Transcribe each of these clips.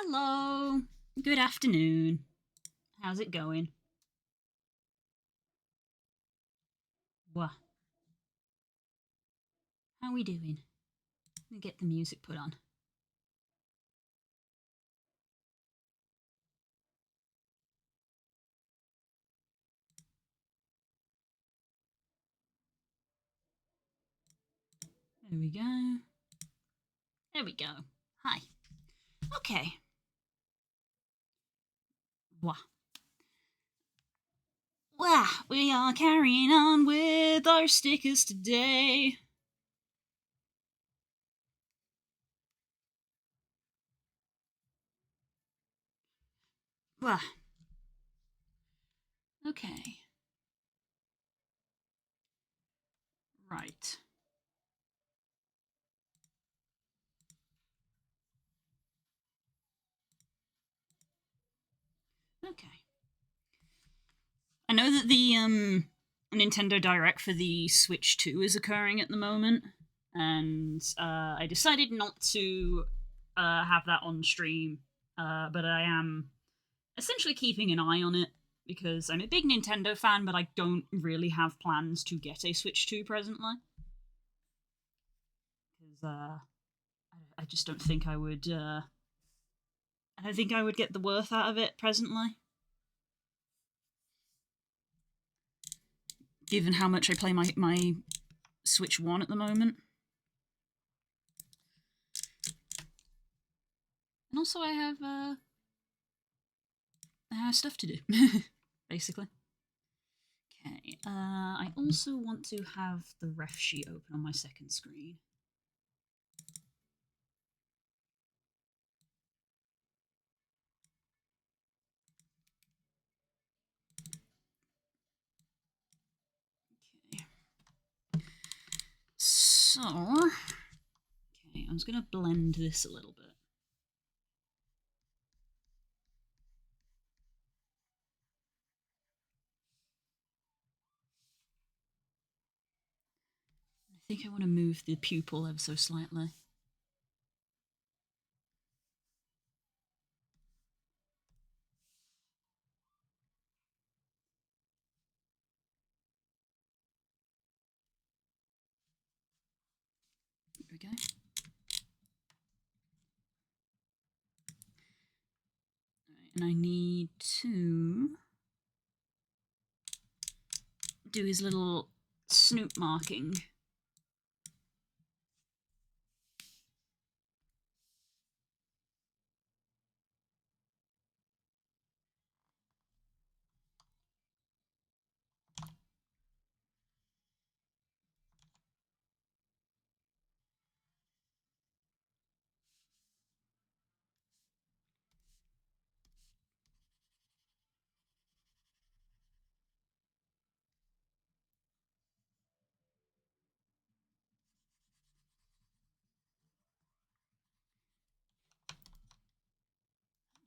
Hello. Good afternoon. How's it going? What? How are we doing? Let me get the music put on. There we go. There we go. Hi. Okay. What? Well, we are carrying on with our stickers today. Well, okay. Right. Okay. I know that the Nintendo Direct for the Switch 2 is occurring at the moment, and I decided not to have that on stream, but I am essentially keeping an eye on it because I'm a big Nintendo fan, but I don't really have plans to get a Switch 2 presently. Because I just don't think I would. I don't think I would get the worth out of it presently, given how much I play my Switch 1 at the moment. And also, I have stuff to do, basically. Okay, I also want to have the ref sheet open on my second screen. Okay. So, okay, I'm just going to blend this a little bit. I think I want to move the pupil ever so slightly. There we go. Right, and I need to do his little snoot marking.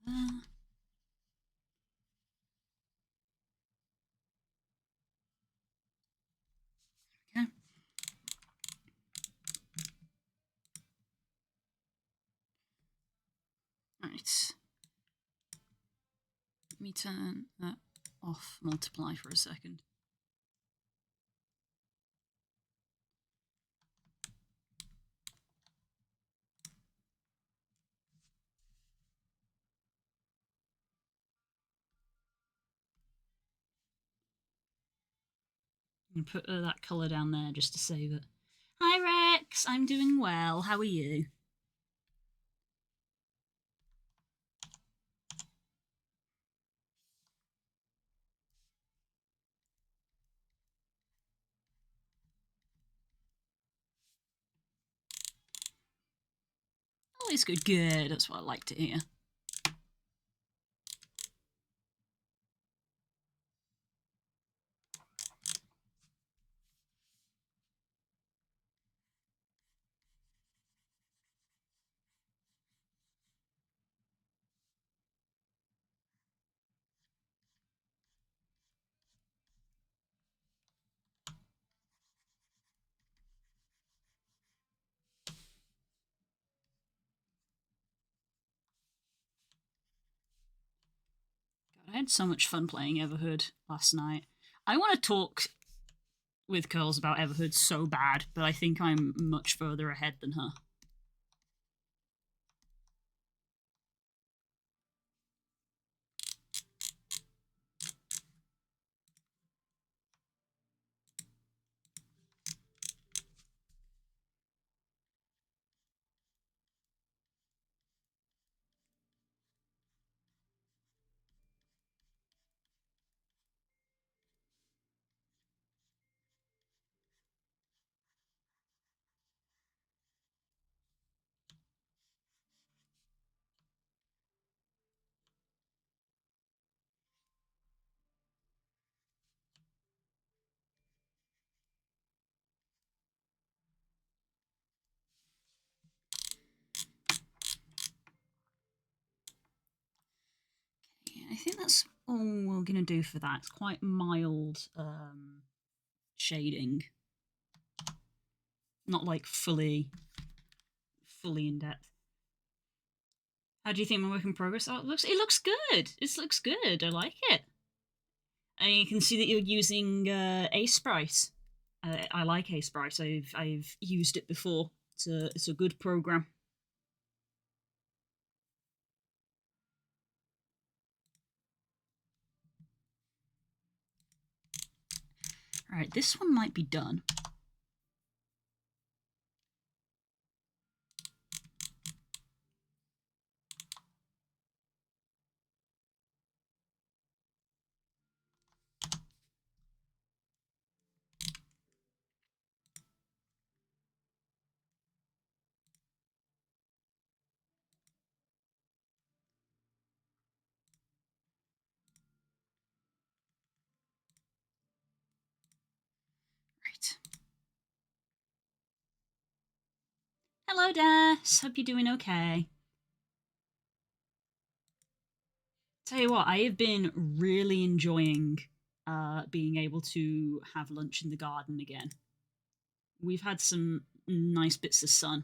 Okay. Right. Let me turn that off multiply for a second. I'm gonna put that colour down there just to save it. Hi Rex, I'm doing well. How are you? Always good. Good. That's what I like to hear. God, I had so much fun playing Everhood last night. I want to talk with Curls about Everhood so bad, but I think I'm much further ahead than her. I think that's all we're going to do for that. It's quite mild shading. Not like fully in depth. How do you think my work in progress art looks? It looks good. It looks good. I like it. And you can see that you're using Sprite. I like Sprite. I've used it before. It's a good program. Alright, this one might be done. Right. Hello, Des. Hope you're doing okay. Tell you what, I have been really enjoying being able to have lunch in the garden again. We've had some nice bits of sun.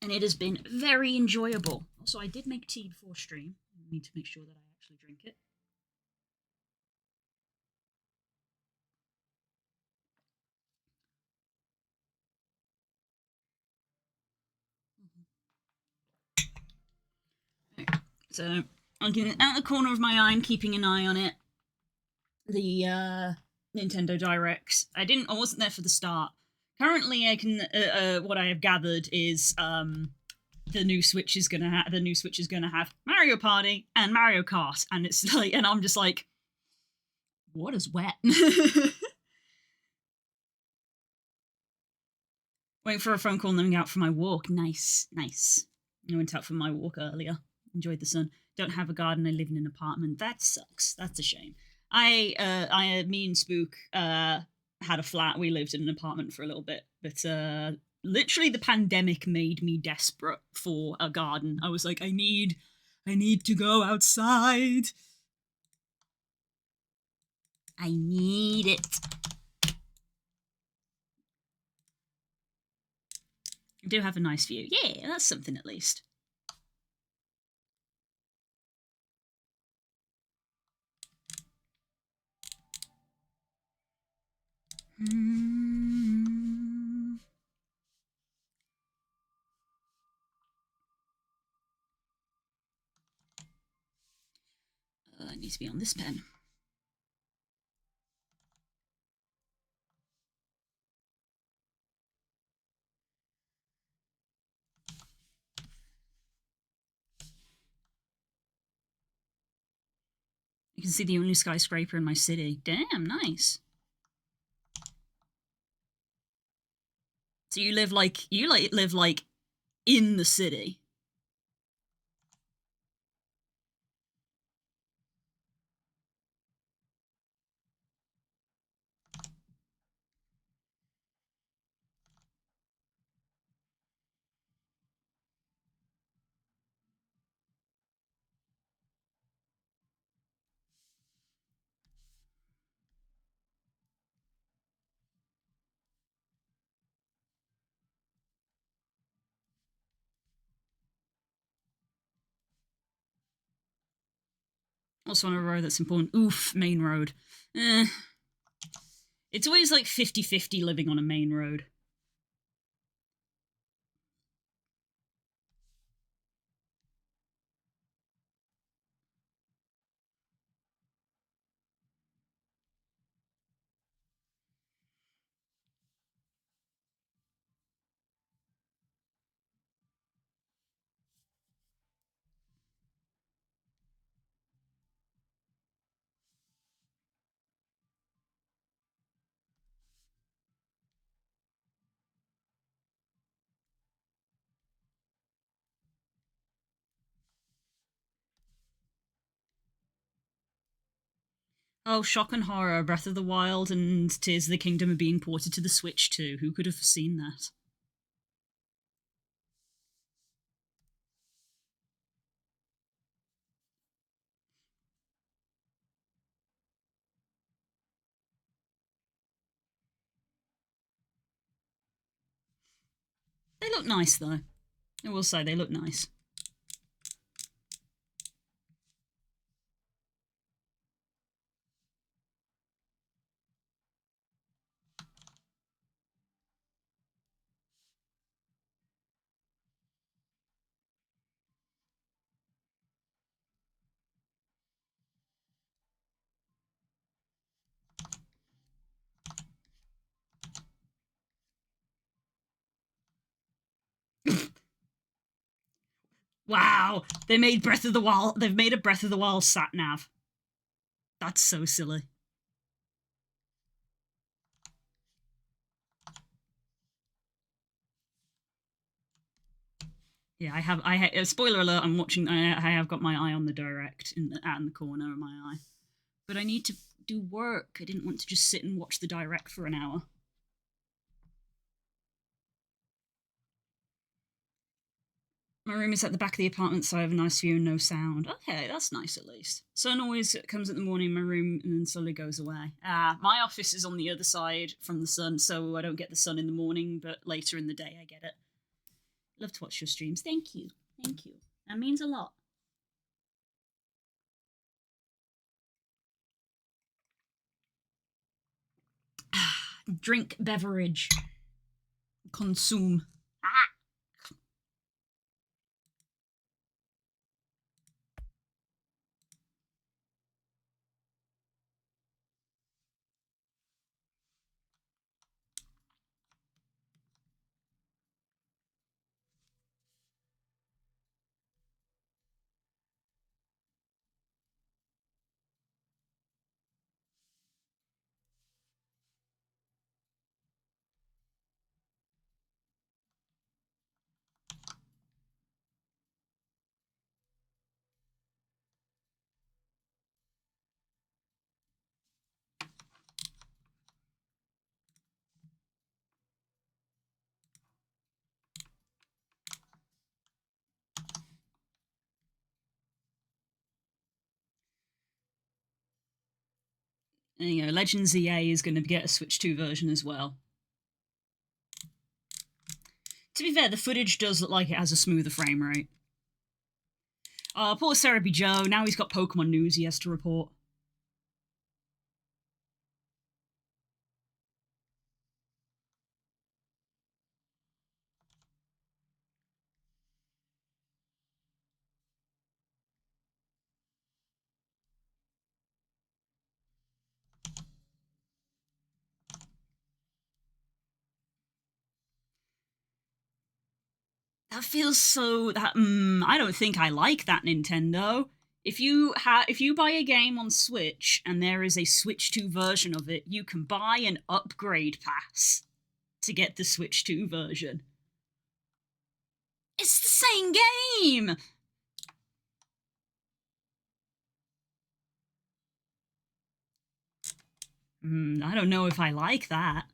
And it has been very enjoyable. Also, I did make tea before stream. I need to make sure that I actually drink it. So I'm keeping out the corner of my eye, I'm keeping an eye on it. The Nintendo Directs. I wasn't there for the start. Currently, I can. What I have gathered is the new Switch is gonna have Mario Party and Mario Kart, and it's like, and I'm just like, what is wet? Waiting for a phone call and then out for my walk. Nice. I went out for my walk earlier. Enjoyed the sun. Don't have a garden. I live in an apartment. That sucks. That's a shame. Me and Spook had a flat. We lived in an apartment for a little bit, but literally the pandemic made me desperate for a garden. I was like, I need to go outside. I need it. I do have a nice view. Yeah, that's something at least. I need to be on this pen. You can see the only skyscraper in my city. Damn, nice. So you live like in the city. Also on a road that's important. Oof, main road. It's always like 50-50 living on a main road. Oh, shock and horror. Breath of the Wild and Tears of the Kingdom are being ported to the Switch too. Who could have foreseen that? They look nice, though. I will say they look nice. Wow, they made Breath of the Wild. They've made a Breath of the Wild sat nav. That's so silly. Yeah, spoiler alert. I'm watching. I have got my eye on the direct in the corner of my eye, but I need to do work. I didn't want to just sit and watch the direct for an hour. My room is at the back of the apartment, so I have a nice view and no sound. Okay, that's nice at least. Sun always comes in the morning in my room and then slowly goes away. My office is on the other side from the sun, so I don't get the sun in the morning, but later in the day I get it. Love to watch your streams. Thank you. Thank you. That means a lot. Drink beverage. Consume. you know, Legends EA is going to get a Switch 2 version as well. To be fair, the footage does look like it has a smoother frame rate. Poor Cerebi Joe, now he's got Pokemon news he has to report. That feels so that I don't think I like that, Nintendo. If you buy a game on Switch and there is a Switch 2 version of it, you can buy an upgrade pass to get the Switch 2 version. It's the same game. I don't know if I like that.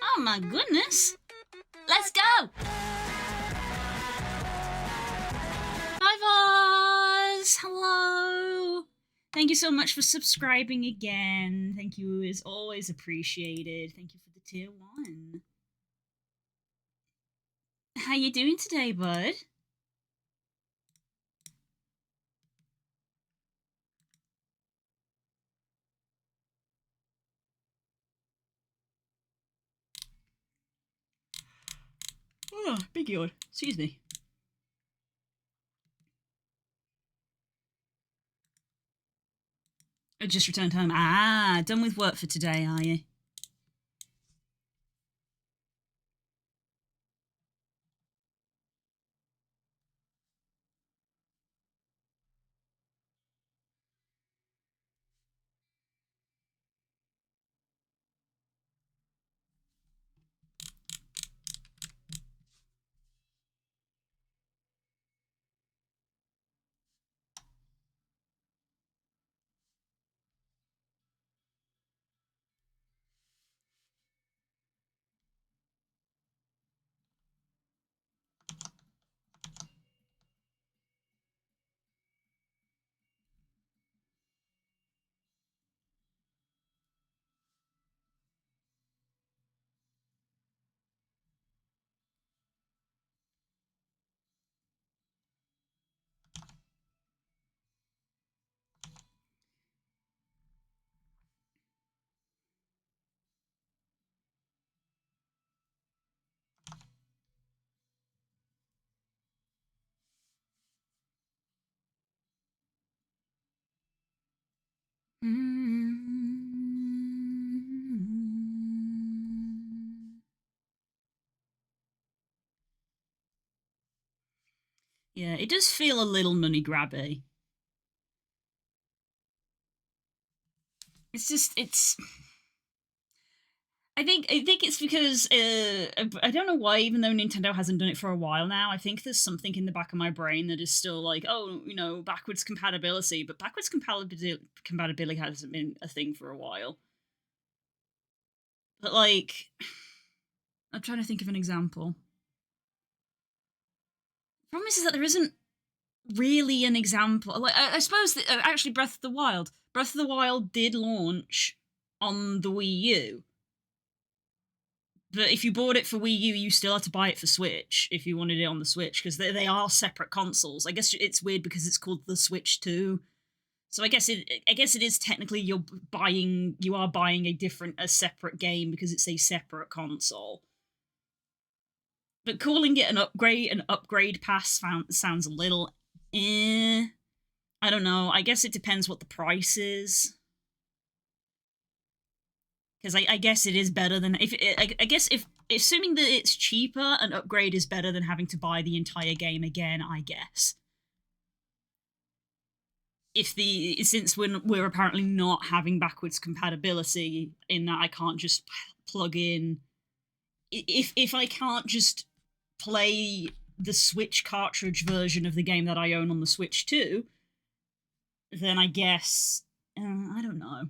Oh my goodness. Let's go! Hi, Vaz! Hello! Thank you so much for subscribing again. Thank you, is always appreciated. Thank you for the tier 1. How you doing today, bud? Oh, big yawn. Excuse me. I just returned home. Ah, done with work for today, are you? Yeah, it does feel a little money grabby. It's just, it's... I think it's because I don't know why, even though Nintendo hasn't done it for a while now, I think there's something in the back of my brain that is still like, oh, you know, backwards compatibility, but backwards compatibility hasn't been a thing for a while. But like, I'm trying to think of an example. The problem is that there isn't really an example. Like, I suppose that actually Breath of the Wild did launch on the Wii U. But if you bought it for Wii U, you still had to buy it for Switch if you wanted it on the Switch, because they are separate consoles. I guess it's weird because it's called the Switch 2. So I guess it is technically you are buying a separate game because it's a separate console. But calling it an upgrade pass sounds a little I don't know. I guess it depends what the price is. Because I guess it is better than I guess if assuming that it's cheaper, an upgrade is better than having to buy the entire game again. I guess. Since we're apparently not having backwards compatibility in that I can't just plug in. If I can't just play the Switch cartridge version of the game that I own on the Switch 2, then I guess I don't know.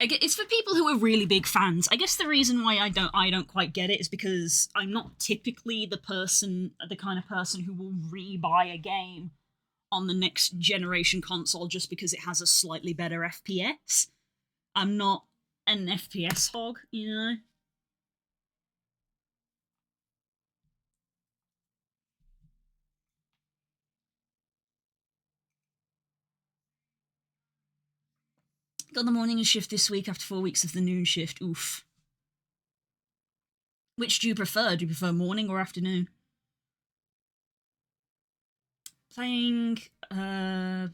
It's for people who are really big fans. I guess the reason why I don't quite get it is because I'm not typically the kind of person who will re-buy a game on the next generation console just because it has a slightly better FPS. I'm not an FPS hog, you know? Got the morning shift this week after 4 weeks of the noon shift. Oof. Which do you prefer? Do you prefer morning or afternoon? Playing, sorry,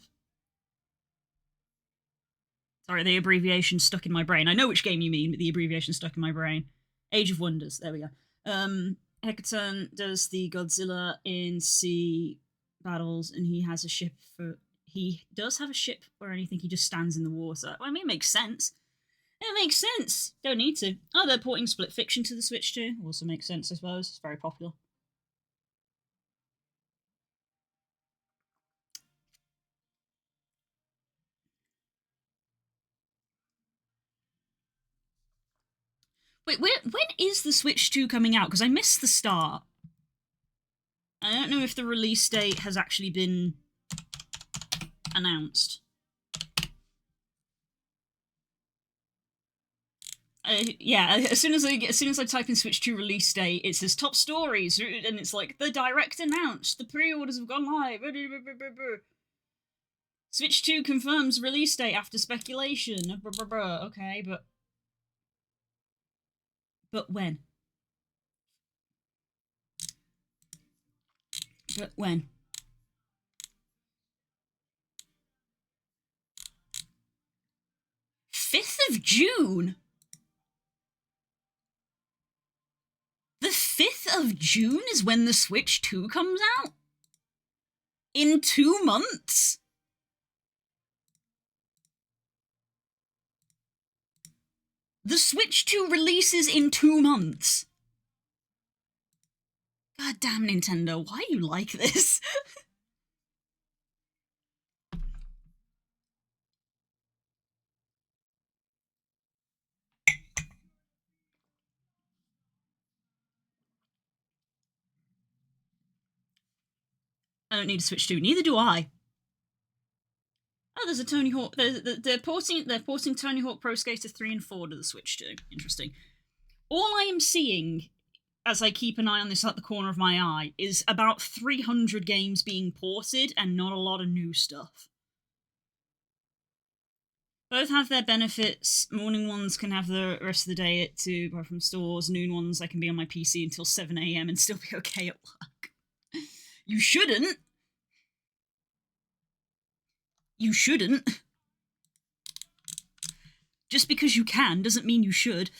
the abbreviation stuck in my brain. I know which game you mean, but the abbreviation stuck in my brain. Age of Wonders. There we go. Hekaton does the Godzilla in sea battles, and he has a ship for. He does have a ship or anything. He just stands in the water. Well, I mean, it makes sense. It makes sense. Don't need to. Oh, they're porting Split Fiction to the Switch too. Also makes sense, I suppose. It's very popular. Wait, when is the Switch 2 coming out? Because I missed the start. I don't know if the release date has actually been announced. Yeah, as soon as I type in Switch 2 release date, it says top stories, and it's like the direct announced, the pre-orders have gone live. Switch 2 confirms release date after speculation. Okay, but when? But when? 5th of June? The 5th of June is when the Switch 2 comes out? In 2 months? The Switch 2 releases in 2 months. God damn, Nintendo, why are you like this? I don't need a Switch 2. Neither do I. Oh, there's a Tony Hawk. They're porting Tony Hawk Pro Skater 3 and 4 to the Switch 2. Interesting. All I am seeing, as I keep an eye on this at the corner of my eye, is about 300 games being ported and not a lot of new stuff. Both have their benefits. Morning ones can have the rest of the day to buy from stores. Noon ones, I can be on my PC until 7 a.m. and still be okay at work. You shouldn't. You shouldn't. Just because you can doesn't mean you should.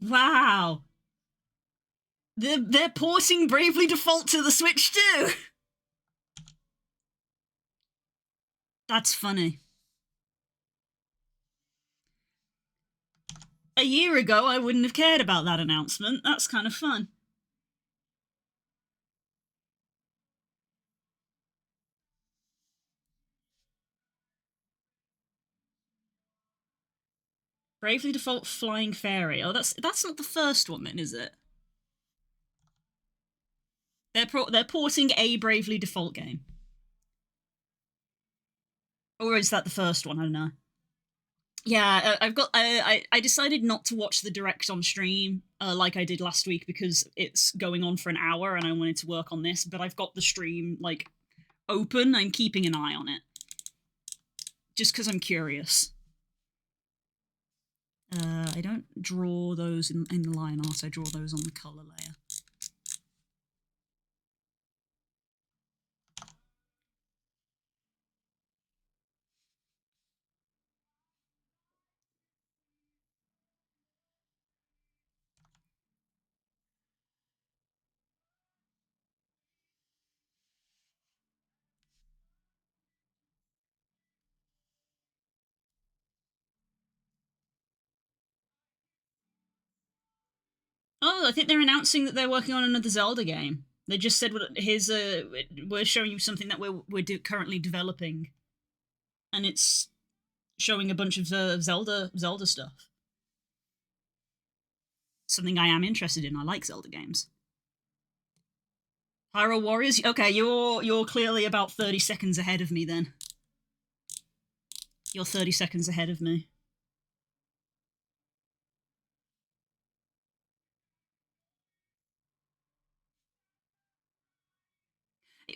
Wow. They're porting Bravely Default to the Switch too. That's funny. A year ago, I wouldn't have cared about that announcement. That's kind of fun. Bravely Default Flying Fairy. Oh, that's not the first one then, is it? They're porting a Bravely Default game. Or is that the first one? I don't know. Yeah, I decided not to watch the direct on stream like I did last week because it's going on for an hour and I wanted to work on this. But I've got the stream like open. I'm keeping an eye on it. Just because I'm curious. I don't draw those in the line art, I draw those on the colour layer. Oh, I think they're announcing that they're working on another Zelda game. They just said, "Here's we're showing you something that we're currently developing," and it's showing a bunch of Zelda stuff. Something I am interested in. I like Zelda games. Hyrule Warriors. Okay, you're clearly about 30 seconds ahead of me then. You're 30 seconds ahead of me.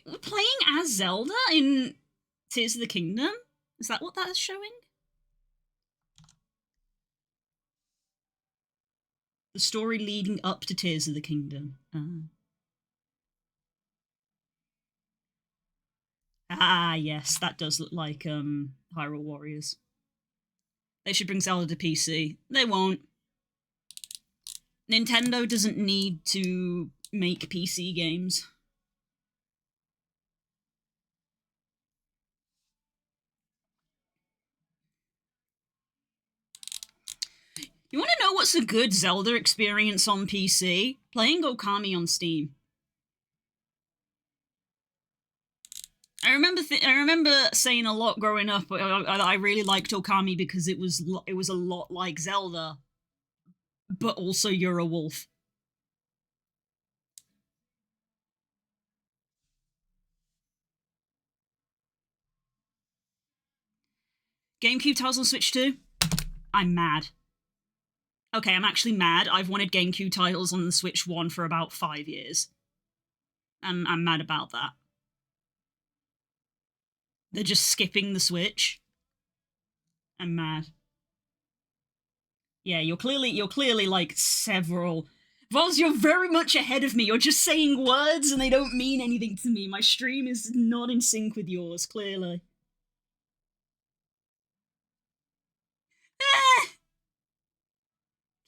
We're playing as Zelda in Tears of the Kingdom? Is that what that is showing? The story leading up to Tears of the Kingdom. Ah, yes, that does look like Hyrule Warriors. They should bring Zelda to PC. They won't. Nintendo doesn't need to make PC games. You want to know what's a good Zelda experience on PC? Playing Okami on Steam. I remember saying a lot growing up. I really liked Okami because it was a lot like Zelda, but also you're a wolf. GameCube titles on Switch 2? I'm mad. Okay, I'm actually mad. I've wanted GameCube titles on the Switch 1 for about 5 years. And I'm mad about that. They're just skipping the Switch. I'm mad. Yeah, you're clearly like several... Voz, you're very much ahead of me. You're just saying words and they don't mean anything to me. My stream is not in sync with yours, clearly.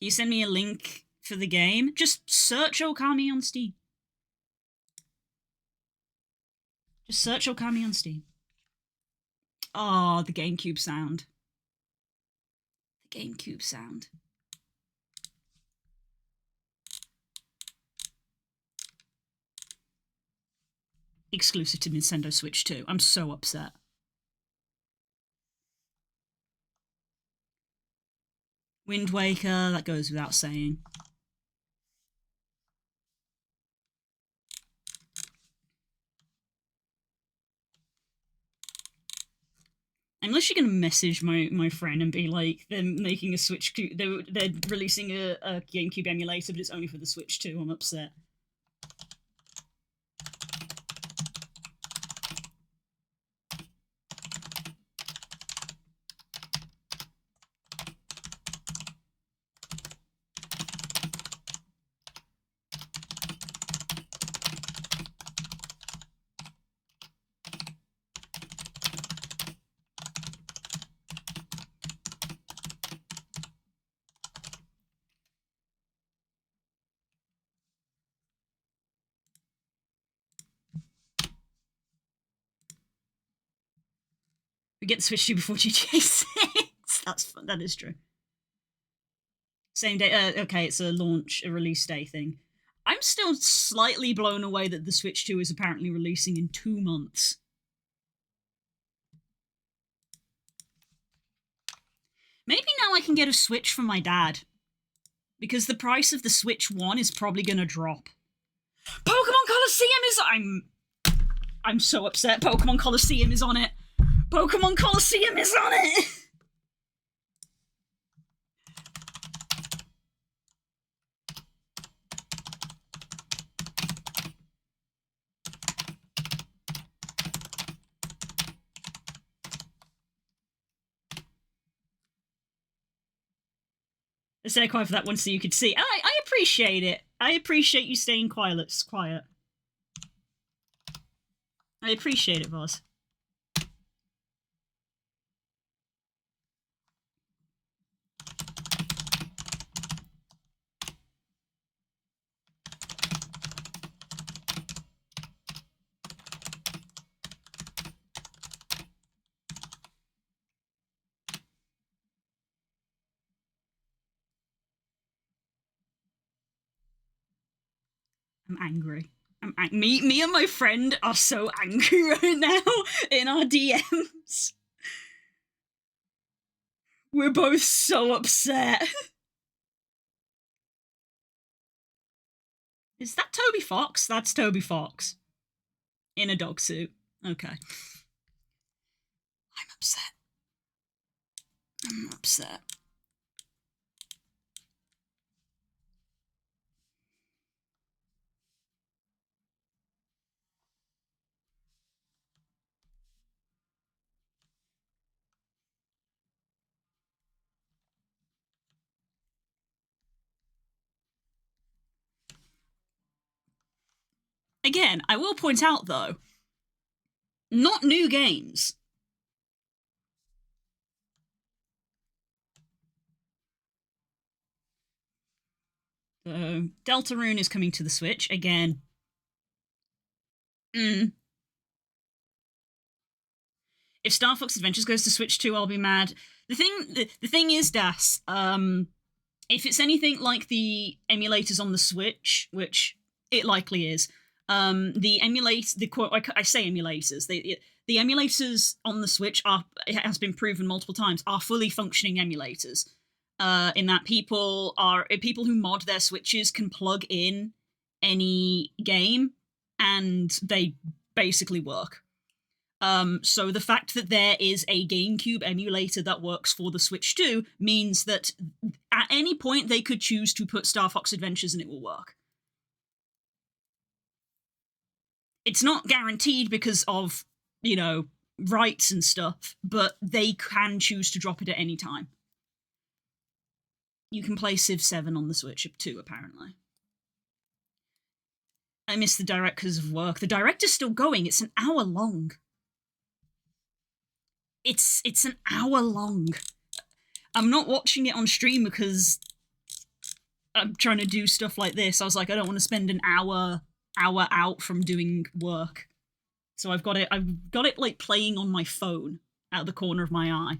Can you send me a link for the game? Just search Okami on Steam. Just search Okami on Steam. Oh, the GameCube sound. The GameCube sound. Exclusive to Nintendo Switch 2. I'm so upset. Wind Waker, that goes without saying. Unless you're gonna message my friend and be like, they're making a Switch, they're releasing a GameCube emulator, but it's only for the Switch 2. I'm upset. We get Switch 2 before GTA 6. That is true. Same day. Okay, it's a release day thing. I'm still slightly blown away that the Switch 2 is apparently releasing in 2 months. Maybe now I can get a Switch from my dad. Because the price of the Switch 1 is probably gonna drop. Pokemon Coliseum is... I'm so upset. Pokemon Coliseum is on it. Pokemon Coliseum is on it! stay quiet for that one so you could see. I appreciate it. I appreciate you staying quiet. I appreciate it, Voz. I'm angry. Me and my friend are so angry right now in our DMs. We're both so upset. Is that Toby Fox? That's Toby Fox. In a dog suit. Okay. I'm upset. I'm upset. Again, I will point out though, not new games. So, Deltarune is coming to the Switch again. If Star Fox Adventures goes to Switch 2, I'll be mad. The thing is, Das, if it's anything like the emulators on the Switch, which it likely is, I say emulators, the emulators on the Switch it has been proven multiple times, are fully functioning emulators. In that people who mod their Switches can plug in any game and they basically work. So the fact that there is a GameCube emulator that works for the Switch 2 means that at any point they could choose to put Star Fox Adventures and it will work. It's not guaranteed because of, rights and stuff, but they can choose to drop it at any time. You can play Civ 7 on the Switch 2, apparently. I missed the Direct because of work. The Direct is still going. It's an hour long. It's an hour long. I'm not watching it on stream because I'm trying to do stuff like this. I was like, I don't want to spend an hour out from doing work. So I've got it like playing on my phone out of the corner of my eye.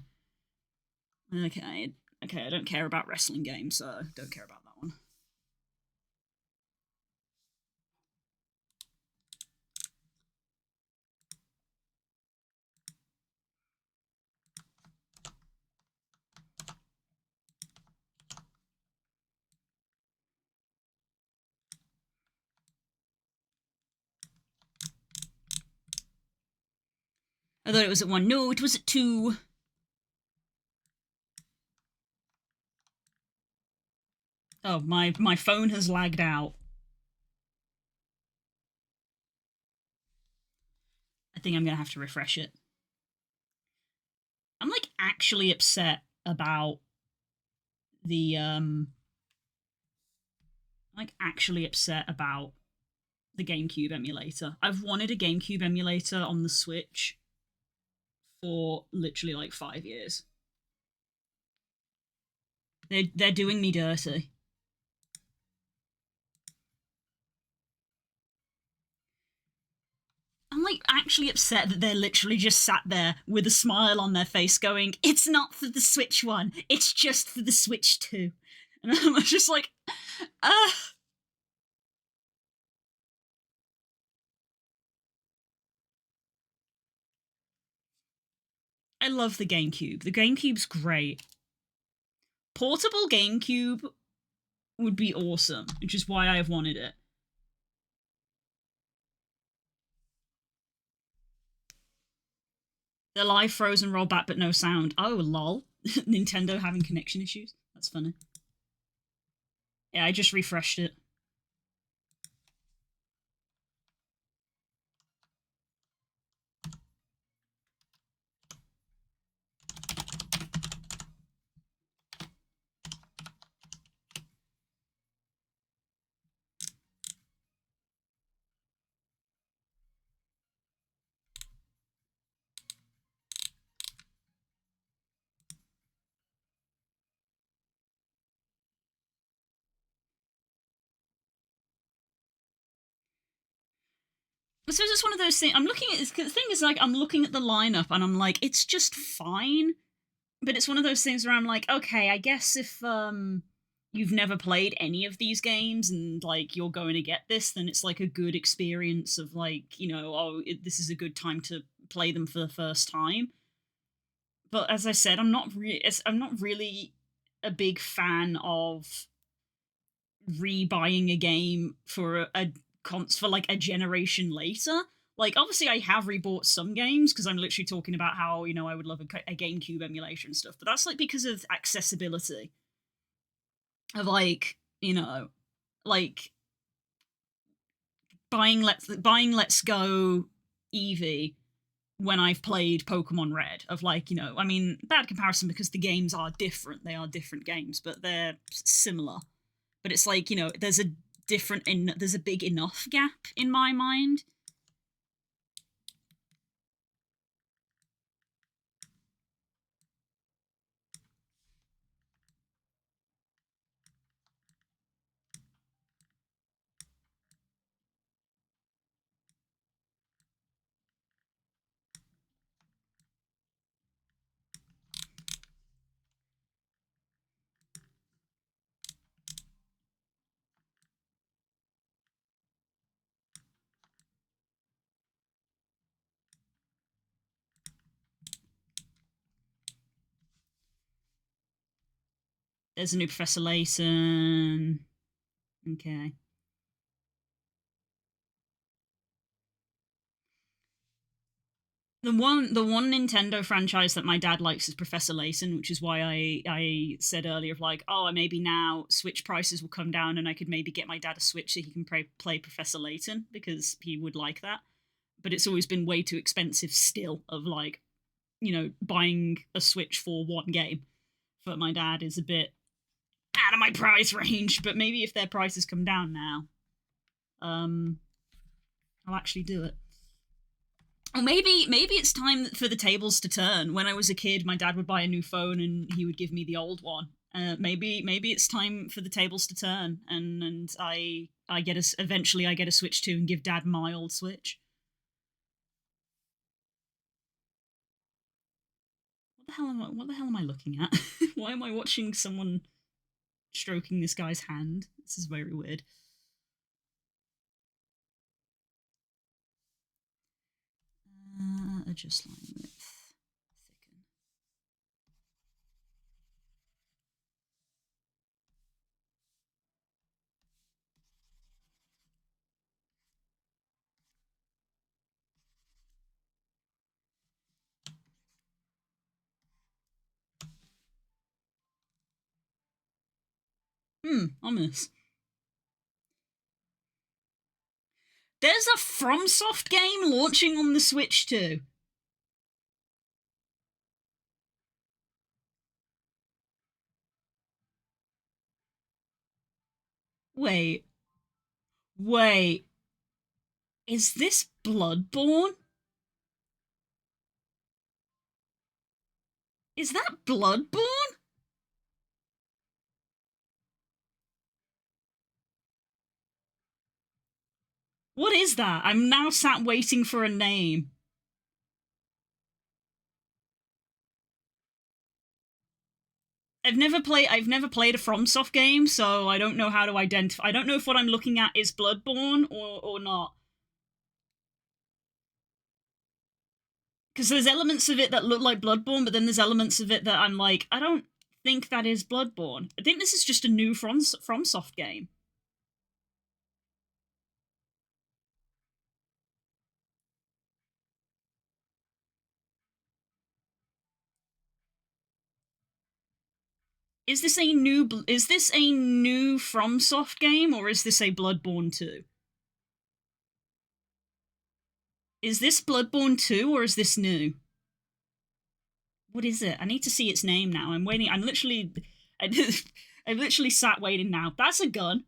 Okay, I don't care about wrestling games, so I don't care about that one. I thought it was at 1. No, it was at 2. Oh, my phone has lagged out. I think I'm gonna have to refresh it. I'm like actually upset about the GameCube emulator. I've wanted a GameCube emulator on the Switch for literally like 5 years. They're doing me dirty. I'm like actually upset that they're literally just sat there with a smile on their face going, it's not for the Switch 1, it's just for the Switch 2. And I'm just like, I love the GameCube. The GameCube's great. Portable GameCube would be awesome, which is why I've wanted it. The live frozen rollback but no sound. Oh, lol. Nintendo having connection issues? That's funny. Yeah, I just refreshed it. So it's one of those things. I'm looking at this. The thing is, like, I'm looking at the lineup and I'm like, it's just fine. But it's one of those things where I'm like, okay, I guess if you've never played any of these games and like you're going to get this, then it's like a good experience of like, this is a good time to play them for the first time. But as I said, I'm not really a big fan of rebuying a game for for like a generation later. Like, obviously, I have rebought some games because I'm literally talking about how I would love a GameCube emulation stuff, but that's like because of accessibility. Of like buying Let's Go Eevee when I've played Pokemon Red. Of like, I mean, bad comparison because the games are different. They are different games, but they're similar. But it's like, there's a big enough gap in my mind. There's a new Professor Layton. Okay. The one Nintendo franchise that my dad likes is Professor Layton, which is why I said earlier of like, oh, maybe now Switch prices will come down and I could maybe get my dad a Switch so he can play Professor Layton because he would like that. But it's always been way too expensive still of like, buying a Switch for one game for my dad is a bit out of my price range. But maybe if their prices come down now, I'll actually do it. Or maybe it's time for the tables to turn. When I was a kid, my dad would buy a new phone and he would give me the old one. Maybe it's time for the tables to turn, and I eventually I get a Switch 2 and give Dad my old Switch. What the hell am I looking at? Why am I watching someone stroking this guy's hand? This is very weird. Adjust line width. Thicken. Ominous. There's a FromSoft game launching on the Switch too. Wait. Is this Bloodborne? Is that Bloodborne? What is that? I'm now sat waiting for a name. I've never played a FromSoft game, so I don't know how to identify. I don't know if what I'm looking at is Bloodborne or not. Because there's elements of it that look like Bloodborne, but then there's elements of it that I'm like, I don't think that is Bloodborne. I think this is just a new FromSoft game. Is this a new FromSoft game, or is this a Bloodborne 2? Is this Bloodborne 2 or is this new? What is it? I need to see its name now. I'm waiting. I'm literally sat waiting now. That's a gun.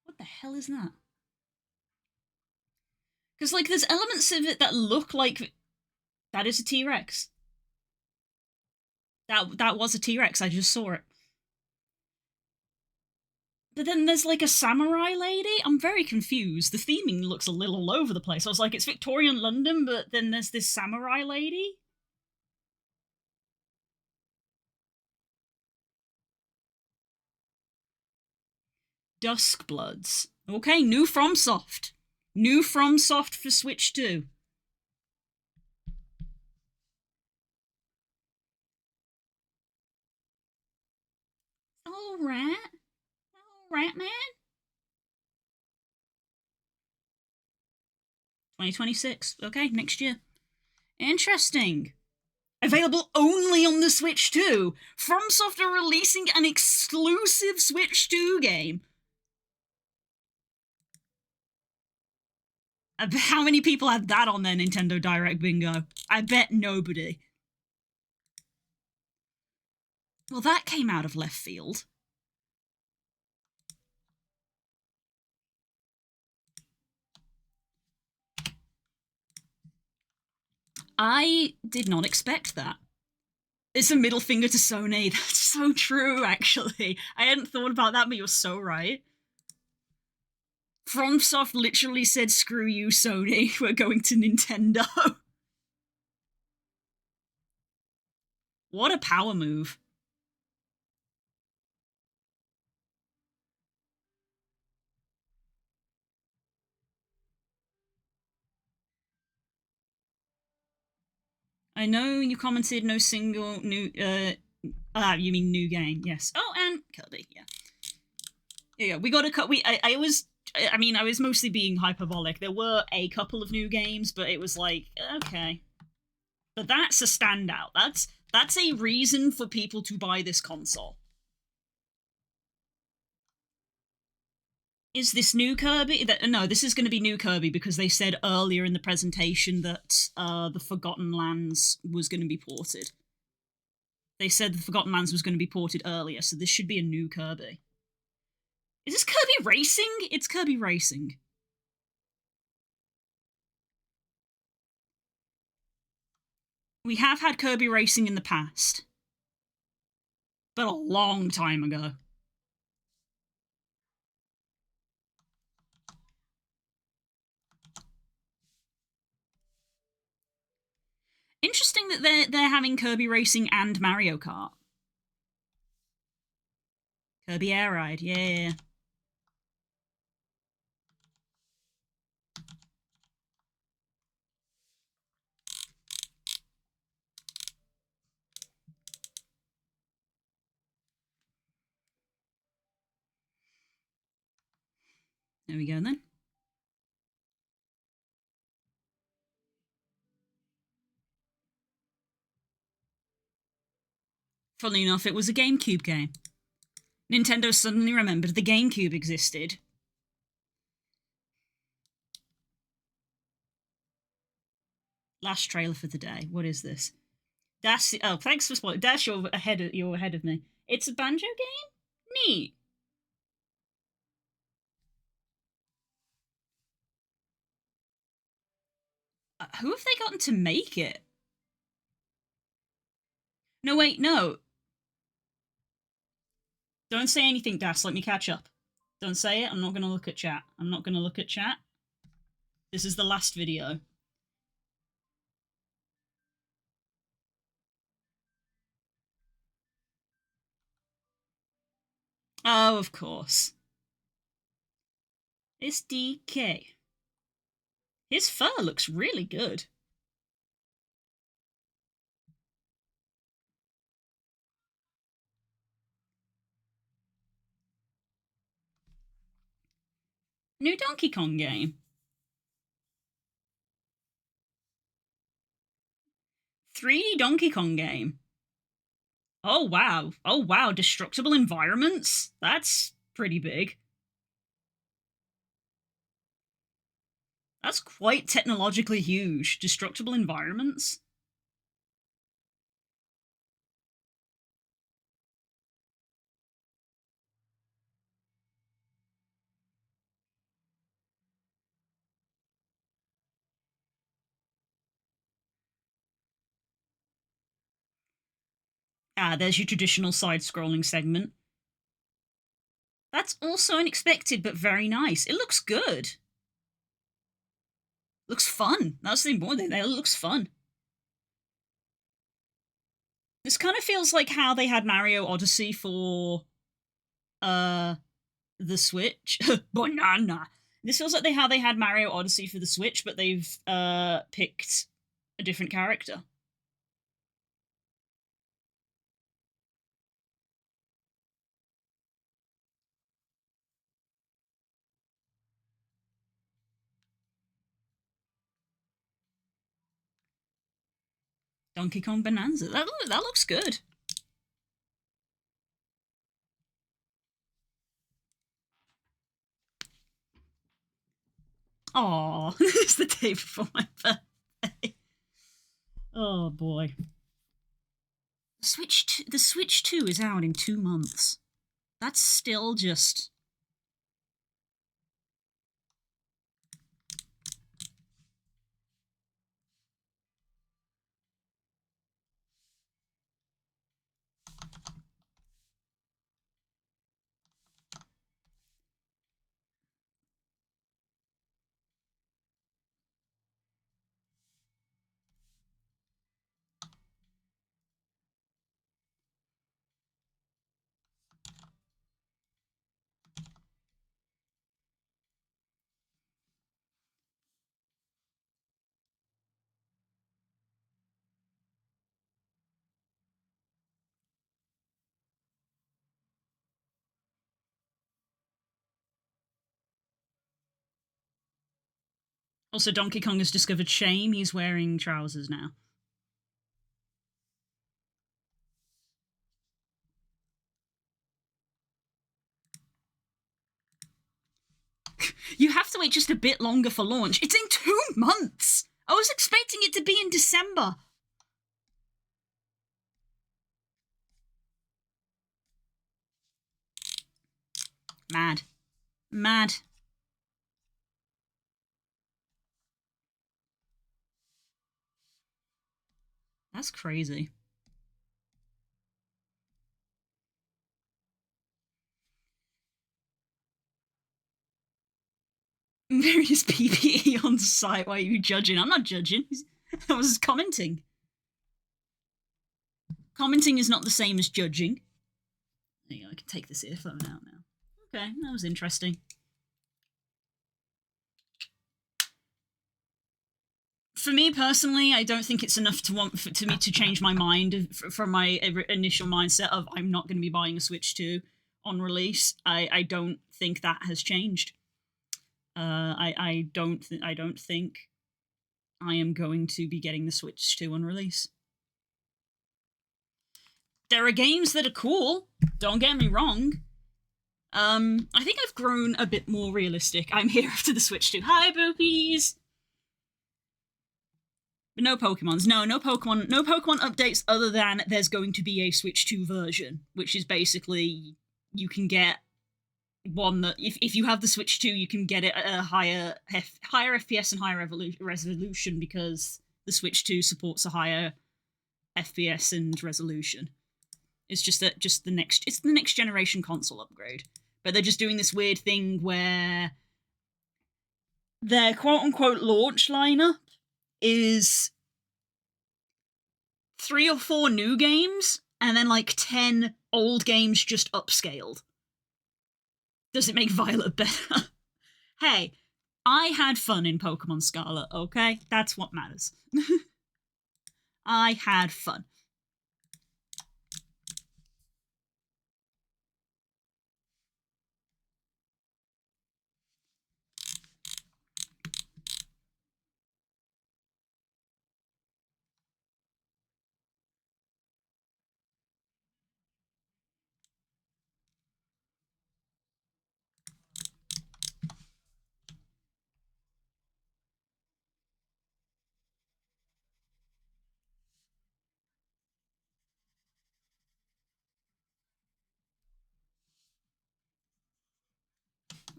What the hell is that? Because like there's elements of it that look like that is a T-Rex. That was a T-Rex. I just saw it. But then there's like a samurai lady. I'm very confused. The theming looks a little all over the place. I was like, it's Victorian London, but then there's this samurai lady. Duskbloods. Okay, new FromSoft. New FromSoft for Switch 2. Alright. Alright, man. 2026. Okay, next year. Interesting. Available only on the Switch 2. FromSoft are releasing an exclusive Switch 2 game. How many people had that on their Nintendo Direct bingo? I bet nobody. Well, that came out of left field. I did not expect that. It's a middle finger to Sony. That's so true, actually. I hadn't thought about that, but you're so right. FromSoft literally said, screw you, Sony. We're going to Nintendo. What a power move. I know you commented no single new, you mean new game, yes. Oh, and Kirby, yeah. Yeah, we got a cut. I was mostly being hyperbolic. There were a couple of new games, but it was like, okay. But that's a standout. That's a reason for people to buy this console. Is this new Kirby? No, this is going to be new Kirby because they said earlier in the presentation that the Forgotten Lands was going to be ported. They said the Forgotten Lands was going to be ported earlier, so this should be a new Kirby. Is this Kirby Racing? It's Kirby Racing. We have had Kirby Racing in the past. But a long time ago. Interesting that they're having Kirby Racing and Mario Kart. Kirby Air Ride, yeah. There we go then. Funnily enough, it was a GameCube game. Nintendo suddenly remembered the GameCube existed. Last trailer for the day. What is this? Dash. Oh, thanks for spoiling. Dash, you're ahead of me. It's a banjo game? Neat. Who have they gotten to make it? No, wait, no. Don't say anything, Das. Let me catch up. Don't say it. I'm not going to look at chat. I'm not going to look at chat. This is the last video. Oh, of course. It's DK. His fur looks really good. New Donkey Kong game. 3D Donkey Kong game. Oh, wow. Oh, wow. Destructible environments? That's pretty big. That's quite technologically huge. Destructible environments? Ah, there's your traditional side-scrolling segment. That's also unexpected, but very nice. It looks good. Looks fun. That's the important thing. It looks fun. This kind of feels like how they had Mario Odyssey for uh the Switch. Banana. This feels like how they had Mario Odyssey for the Switch, but they've picked a different character. Donkey Kong Bonanza. That looks good. Aw, it's the day before my birthday. Oh boy. The Switch 2 is out in 2 months. That's still just... Also, Donkey Kong has discovered shame. He's wearing trousers now. You have to wait just a bit longer for launch. It's in 2 months! I was expecting it to be in December. Mad. Mad. That's crazy. Various PPE on site. Why are you judging? I'm not judging. I was commenting. Commenting is not the same as judging. There you go, I can take this earphone out now. Okay, that was interesting. For me personally, I don't think it's enough to me to change my mind from my initial mindset of I'm not going to be buying a Switch 2 on release. I don't think that has changed. I don't think I am going to be getting the Switch 2 on release. There are games that are cool. Don't get me wrong. I think I've grown a bit more realistic. I'm here after the Switch 2. Hi, boopies! But no Pokemons. No Pokemon updates other than there's going to be a Switch 2 version, which is basically you can get one that if you have the Switch 2, you can get it at a higher FPS and higher resolution because the Switch 2 supports a higher FPS and resolution. It's just the next generation console upgrade. But they're just doing this weird thing where their quote unquote launch lineup is 3 or 4 new games and then like 10 old games just upscaled. Does it make Violet better? Hey, I had fun in Pokemon Scarlet, okay? That's what matters. I had fun.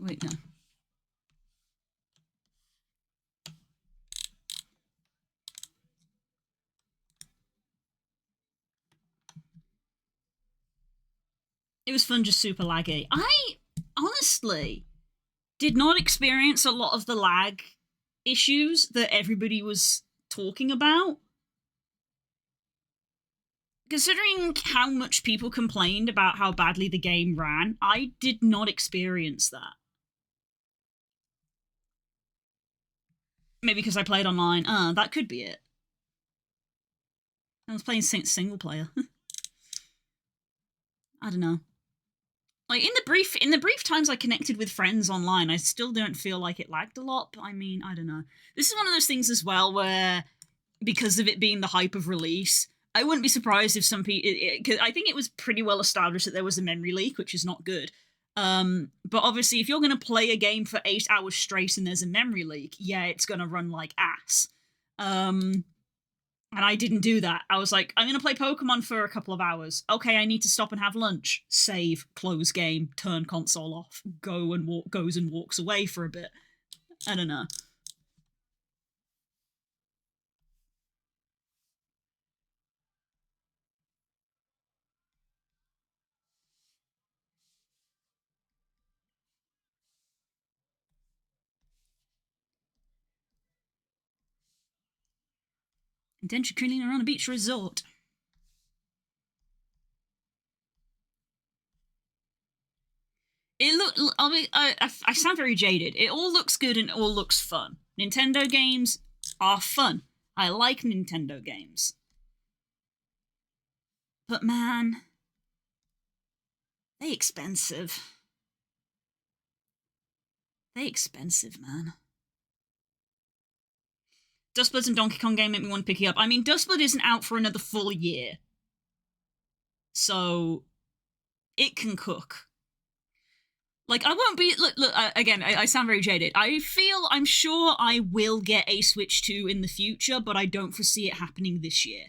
Wait, no. It was fun, just super laggy. honestly did not experience a lot of the lag issues that everybody was talking about. Considering how much people complained about how badly the game ran, I did not experience that. Maybe because I played online. That could be it. I was playing single player. I don't know. Like in the brief times I connected with friends online, I still don't feel like it lagged a lot. But I mean, I don't know. This is one of those things as well where, because of it being the hype of release, I wouldn't be surprised if some people. Because I think it was pretty well established that there was a memory leak, which is not good. But obviously, if you're going to play a game for 8 hours straight and there's a memory leak, yeah, it's going to run like ass. And I didn't do that. I was like, I'm going to play Pokemon for a couple of hours. Okay, I need to stop and have lunch. Save, close game, turn console off, goes and walks away for a bit. I don't know. Intention cleaning around a beach resort. It look. I sound very jaded. It all looks good and it all looks fun. Nintendo games are fun. I like Nintendo games. But man, they expensive. They expensive, man. Dustblood and Donkey Kong game make me want to pick it up. I mean, Dustblood isn't out for another full year. So, it can cook. Like, I won't be... Look, again, I sound very jaded. I'm sure I will get a Switch 2 in the future, but I don't foresee it happening this year.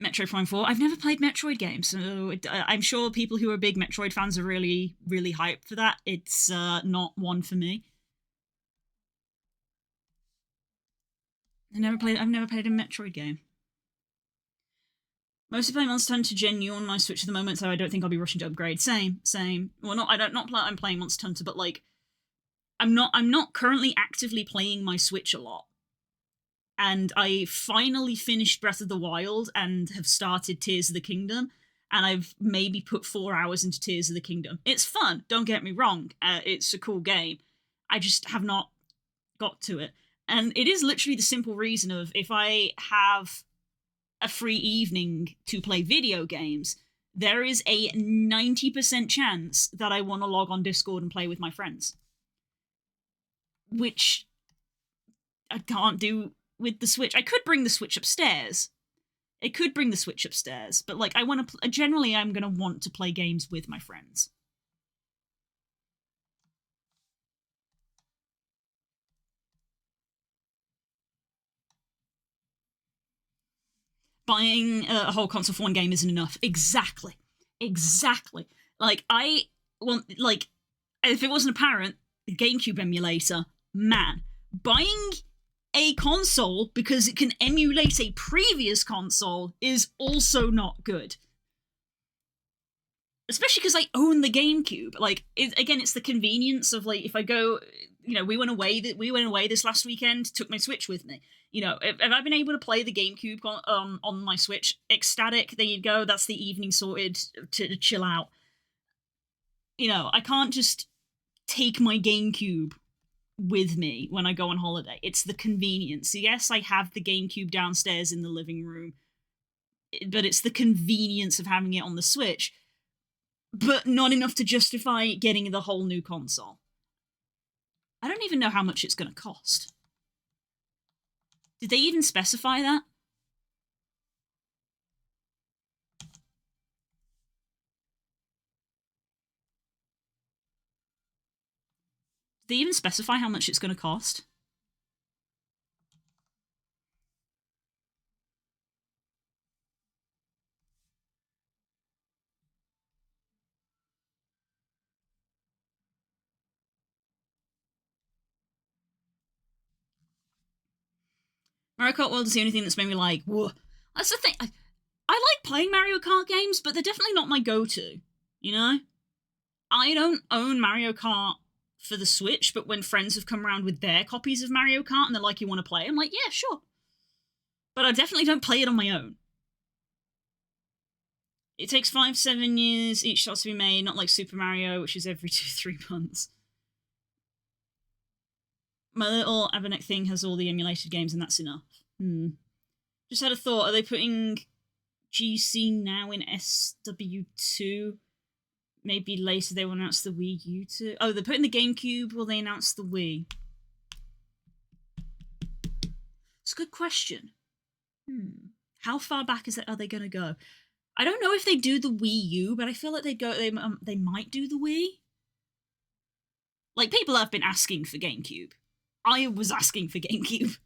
Metroid Prime 4. I've never played Metroid games, so I'm sure people who are big Metroid fans are really, really hyped for that. It's not one for me. I've never played a Metroid game. Mostly play Monster Hunter Gen U on my Switch at the moment, so I don't think I'll be rushing to upgrade. Same. Well, I'm playing Monster Hunter, but like, I'm not currently actively playing my Switch a lot. And I finally finished Breath of the Wild and have started Tears of the Kingdom, and I've maybe put 4 hours into Tears of the Kingdom. It's fun, don't get me wrong. It's a cool game. I just have not got to it. And it is literally the simple reason of, if I have a free evening to play video games, there is a 90% chance that I want to log on Discord and play with my friends. Which I can't do with the Switch. I could bring the Switch upstairs. But like, I want to. Generally, I'm going to want to play games with my friends. Buying a whole console for one game isn't enough. Exactly. Like, I want, like, if it wasn't apparent, the GameCube emulator, man, buying a console because it can emulate a previous console is also not good. Especially because I own the GameCube. Like, it's the convenience of, like, if I go, we went away this last weekend, took my Switch with me. If I've been able to play the GameCube on my Switch, ecstatic, there you go, that's the evening sorted to chill out. I can't just take my GameCube with me when I go on holiday. It's the convenience. Yes, I have the GameCube downstairs in the living room, but it's the convenience of having it on the Switch, but not enough to justify getting the whole new console. I don't even know how much it's going to cost. Did they even specify that? Did they even specify how much it's going to cost? Mario Kart World is the only thing that's made me like, whoa. That's the thing. I like playing Mario Kart games, but they're definitely not my go-to, you know? I don't own Mario Kart for the Switch, but when friends have come around with their copies of Mario Kart and they're like, you want to play? I'm like, yeah, sure. But I definitely don't play it on my own. It takes 5-7 years each shot to be made, not like Super Mario, which is every 2-3 months. My little Abanek thing has all the emulated games, and that's enough. Just had a thought. Are they putting GC now in SW2? Maybe later they will announce the Wii U too. Oh, they're putting the GameCube. Will they announce the Wii? It's a good question. How far back are they going to go? I don't know if they do the Wii U, but I feel like they might do the Wii. Like, people have been asking for GameCube. I was asking for GameCube.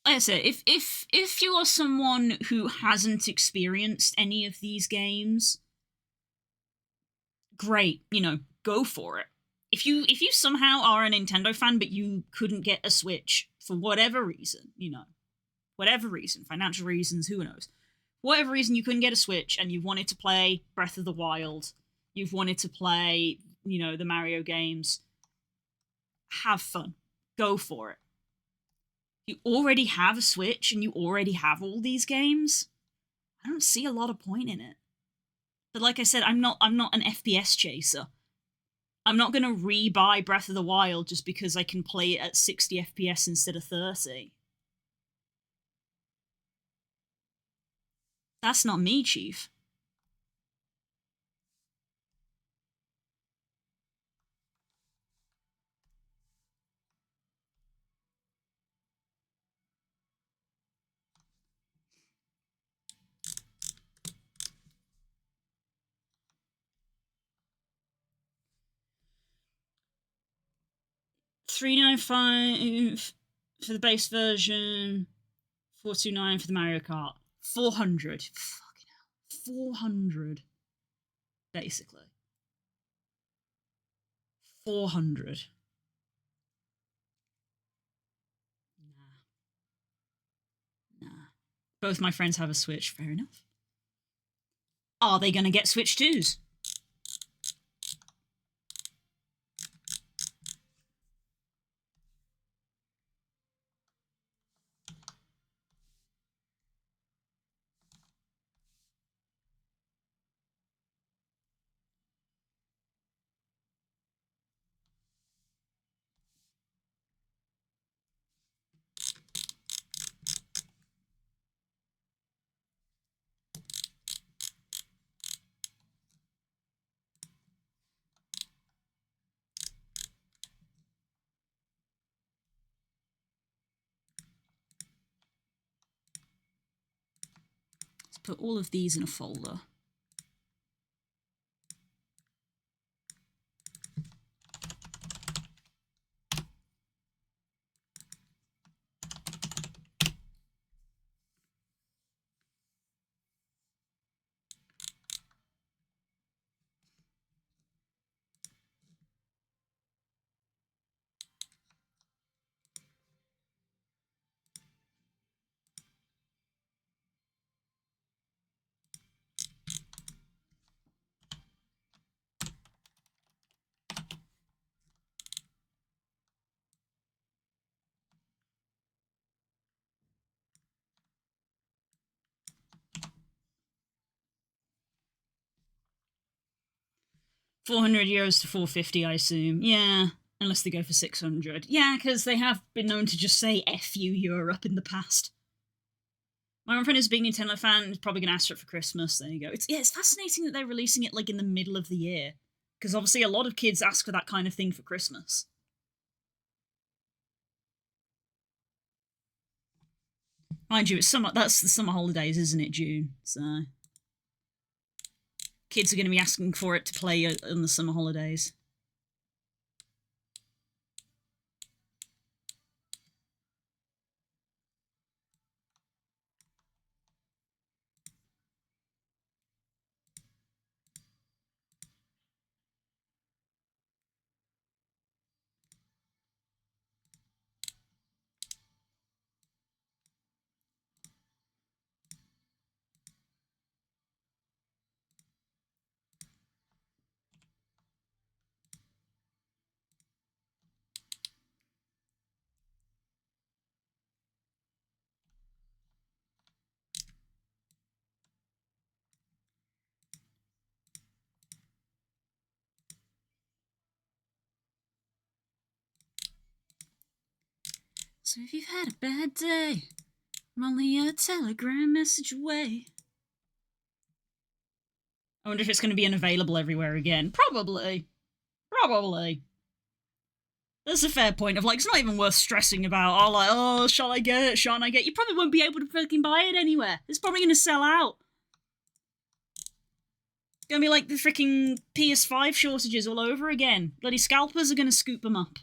Like I said, if you are someone who hasn't experienced any of these games, great, go for it. If you somehow are a Nintendo fan but you couldn't get a Switch for whatever reason, whatever reason, financial reasons, who knows, whatever reason you couldn't get a Switch and you wanted to play Breath of the Wild, you've wanted to play, the Mario games, have fun. Go for it. You already have a Switch and you already have all these games. I don't see a lot of point in it. But like I said, I'm not an FPS chaser. I'm not going to re-buy Breath of the Wild just because I can play it at 60 FPS instead of 30. That's not me, Chief. $395 for the base version, $429 for the Mario Kart, $400. Fucking hell, $400. Basically, $400. Nah. Both my friends have a Switch. Fair enough. Are they gonna get Switch 2s? Let's put all of these in a folder. €400 to $450, I assume. Yeah, unless they go for 600. Yeah, because they have been known to just say F you Europe in the past. My one friend is a big Nintendo fan, is probably going to ask for it for Christmas. There you go. It's fascinating that they're releasing it like in the middle of the year. Because obviously a lot of kids ask for that kind of thing for Christmas. Mind you, that's the summer holidays, isn't it, June? So kids are going to be asking for it to play in the summer holidays. So if you've had a bad day, I'm only a telegram message away. I wonder if it's going to be unavailable everywhere again. Probably. Probably. That's a fair point of like, it's not even worth stressing about. Oh, like, oh, shall I get it? Shan't I get it? You probably won't be able to fucking buy it anywhere. It's probably going to sell out. It's going to be like the freaking PS5 shortages all over again. Bloody scalpers are going to scoop them up.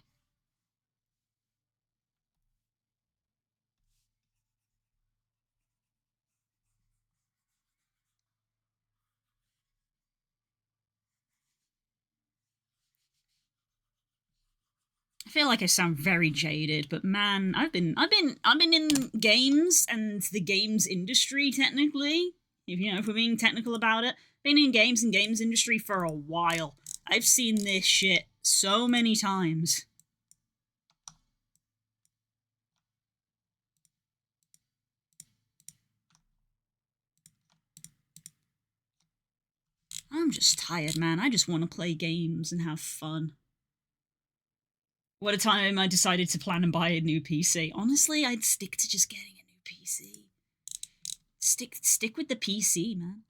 I feel like I sound very jaded, but man, I've been in games and the games industry technically. If we're being technical about it, been in games and games industry for a while. I've seen this shit so many times. I'm just tired, man. I just want to play games and have fun. What a time I decided to plan and buy a new PC. Honestly, I'd stick to just getting a new PC. Stick with the PC, man.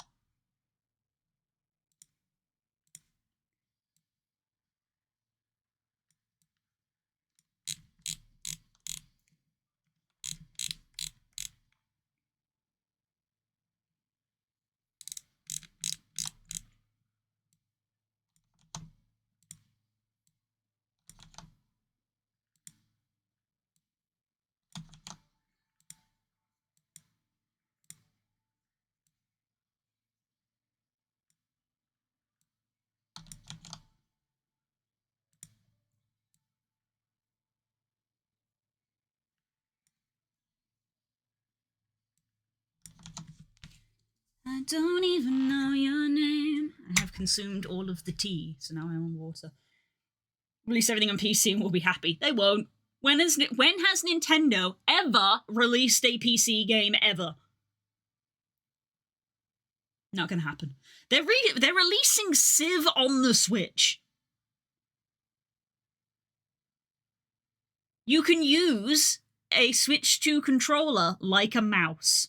I don't even know your name. I have consumed all of the tea, so now I'm on water. Release everything on PC and we'll be happy. They won't. When has Nintendo ever released a PC game ever? Not gonna happen. They're releasing Civ on the Switch. You can use a Switch 2 controller like a mouse.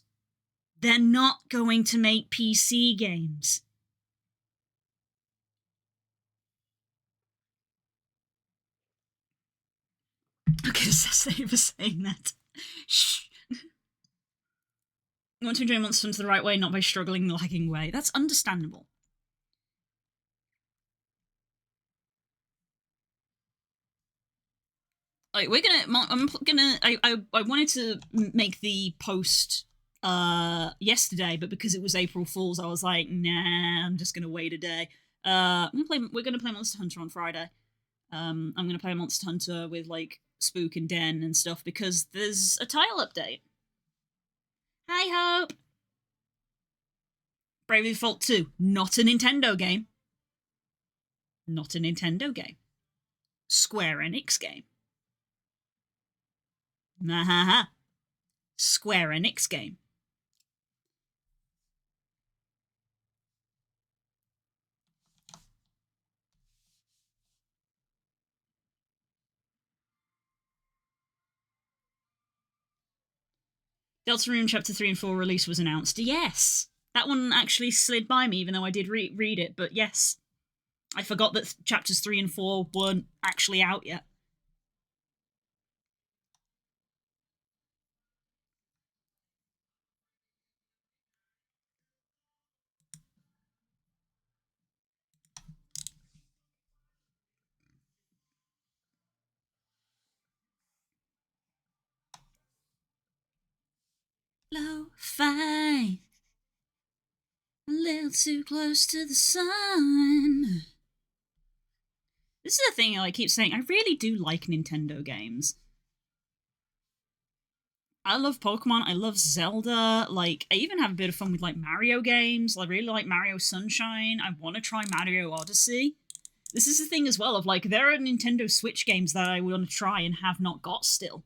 They're not going to make PC games. Okay, Assassinate for saying that. Shh. You want to enjoy Monster Hunter the right way, not by struggling the lagging way. That's understandable. Like, I wanted to make the post yesterday, but because it was April Fool's, I was like, nah, I'm just gonna wait a day. We're gonna play Monster Hunter on Friday. I'm gonna play Monster Hunter with like Spook and Den and stuff because there's a tile update. Hi Hope. Bravely Default 2, not a Nintendo game. Not a Nintendo game. Square Enix game. Nahaha. Square Enix game. Deltarune Chapter 3 and 4 release was announced. Yes! That one actually slid by me, even though I did read it, but yes. I forgot that Chapters 3 and 4 weren't actually out yet. Lo-fi. A little too close to the sun. This is the thing I keep saying. I really do like Nintendo games. I love Pokemon. I love Zelda. Like, I even have a bit of fun with like Mario games. I really like Mario Sunshine. I want to try Mario Odyssey. This is the thing as well of like, there are Nintendo Switch games that I want to try and have not got still.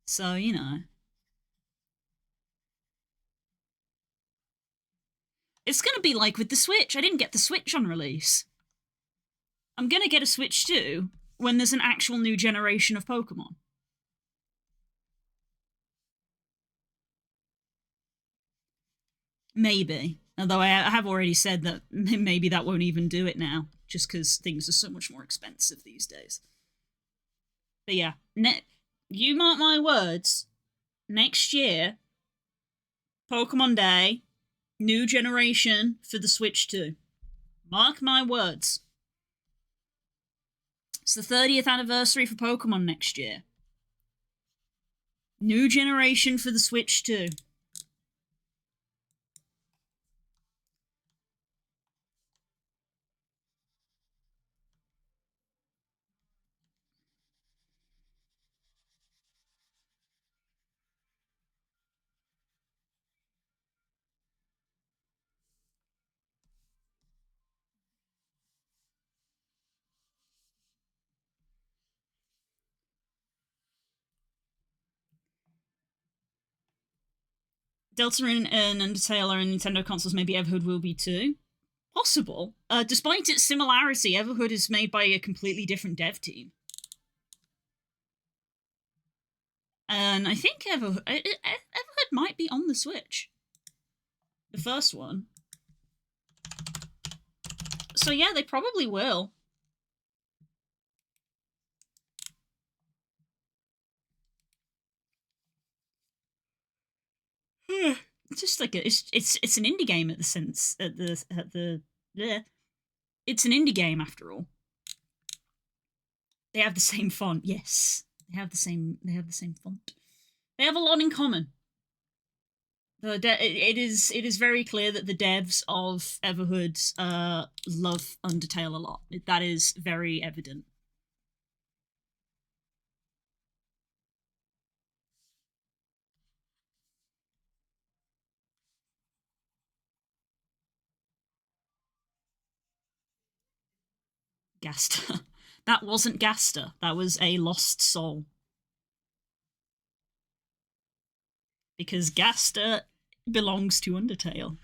So, you know. It's gonna be like with the Switch. I didn't get the Switch on release. I'm gonna get a Switch 2 when there's an actual new generation of Pokemon. Maybe. Although I have already said that maybe that won't even do it now, just because things are so much more expensive these days. But yeah, you mark my words, next year, Pokemon Day, new generation for the Switch 2. Mark my words. It's the 30th anniversary for Pokemon next year. New generation for the Switch 2. Deltarune and Undertale are in Nintendo consoles, maybe Everhood will be too. Possible. Despite its similarity, Everhood is made by a completely different dev team. And I think Everhood might be on the Switch. The first one. So yeah, they probably will. It's just like it's an indie game it's an indie game after all. They have the same font. Yes, they have the same font. They have a lot in common. It is very clear that the devs of Everhood love Undertale a lot. That is very evident. Gaster. That wasn't Gaster. That was a lost soul. Because Gaster belongs to Undertale.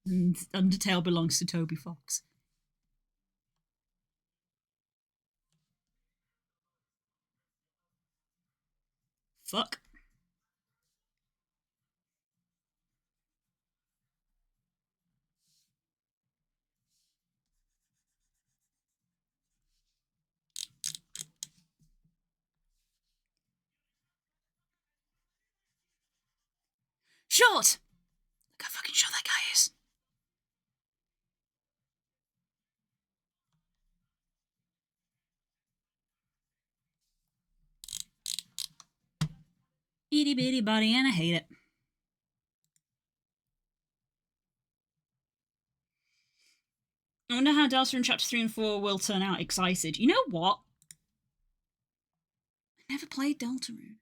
And Undertale belongs to Toby Fox. Fuck. Short! Look how fucking short that guy is. Itty bitty body, and I hate it. I wonder how Delta in Chapter 3 and 4 will turn out. Excited. You know what? I never played Deltarune.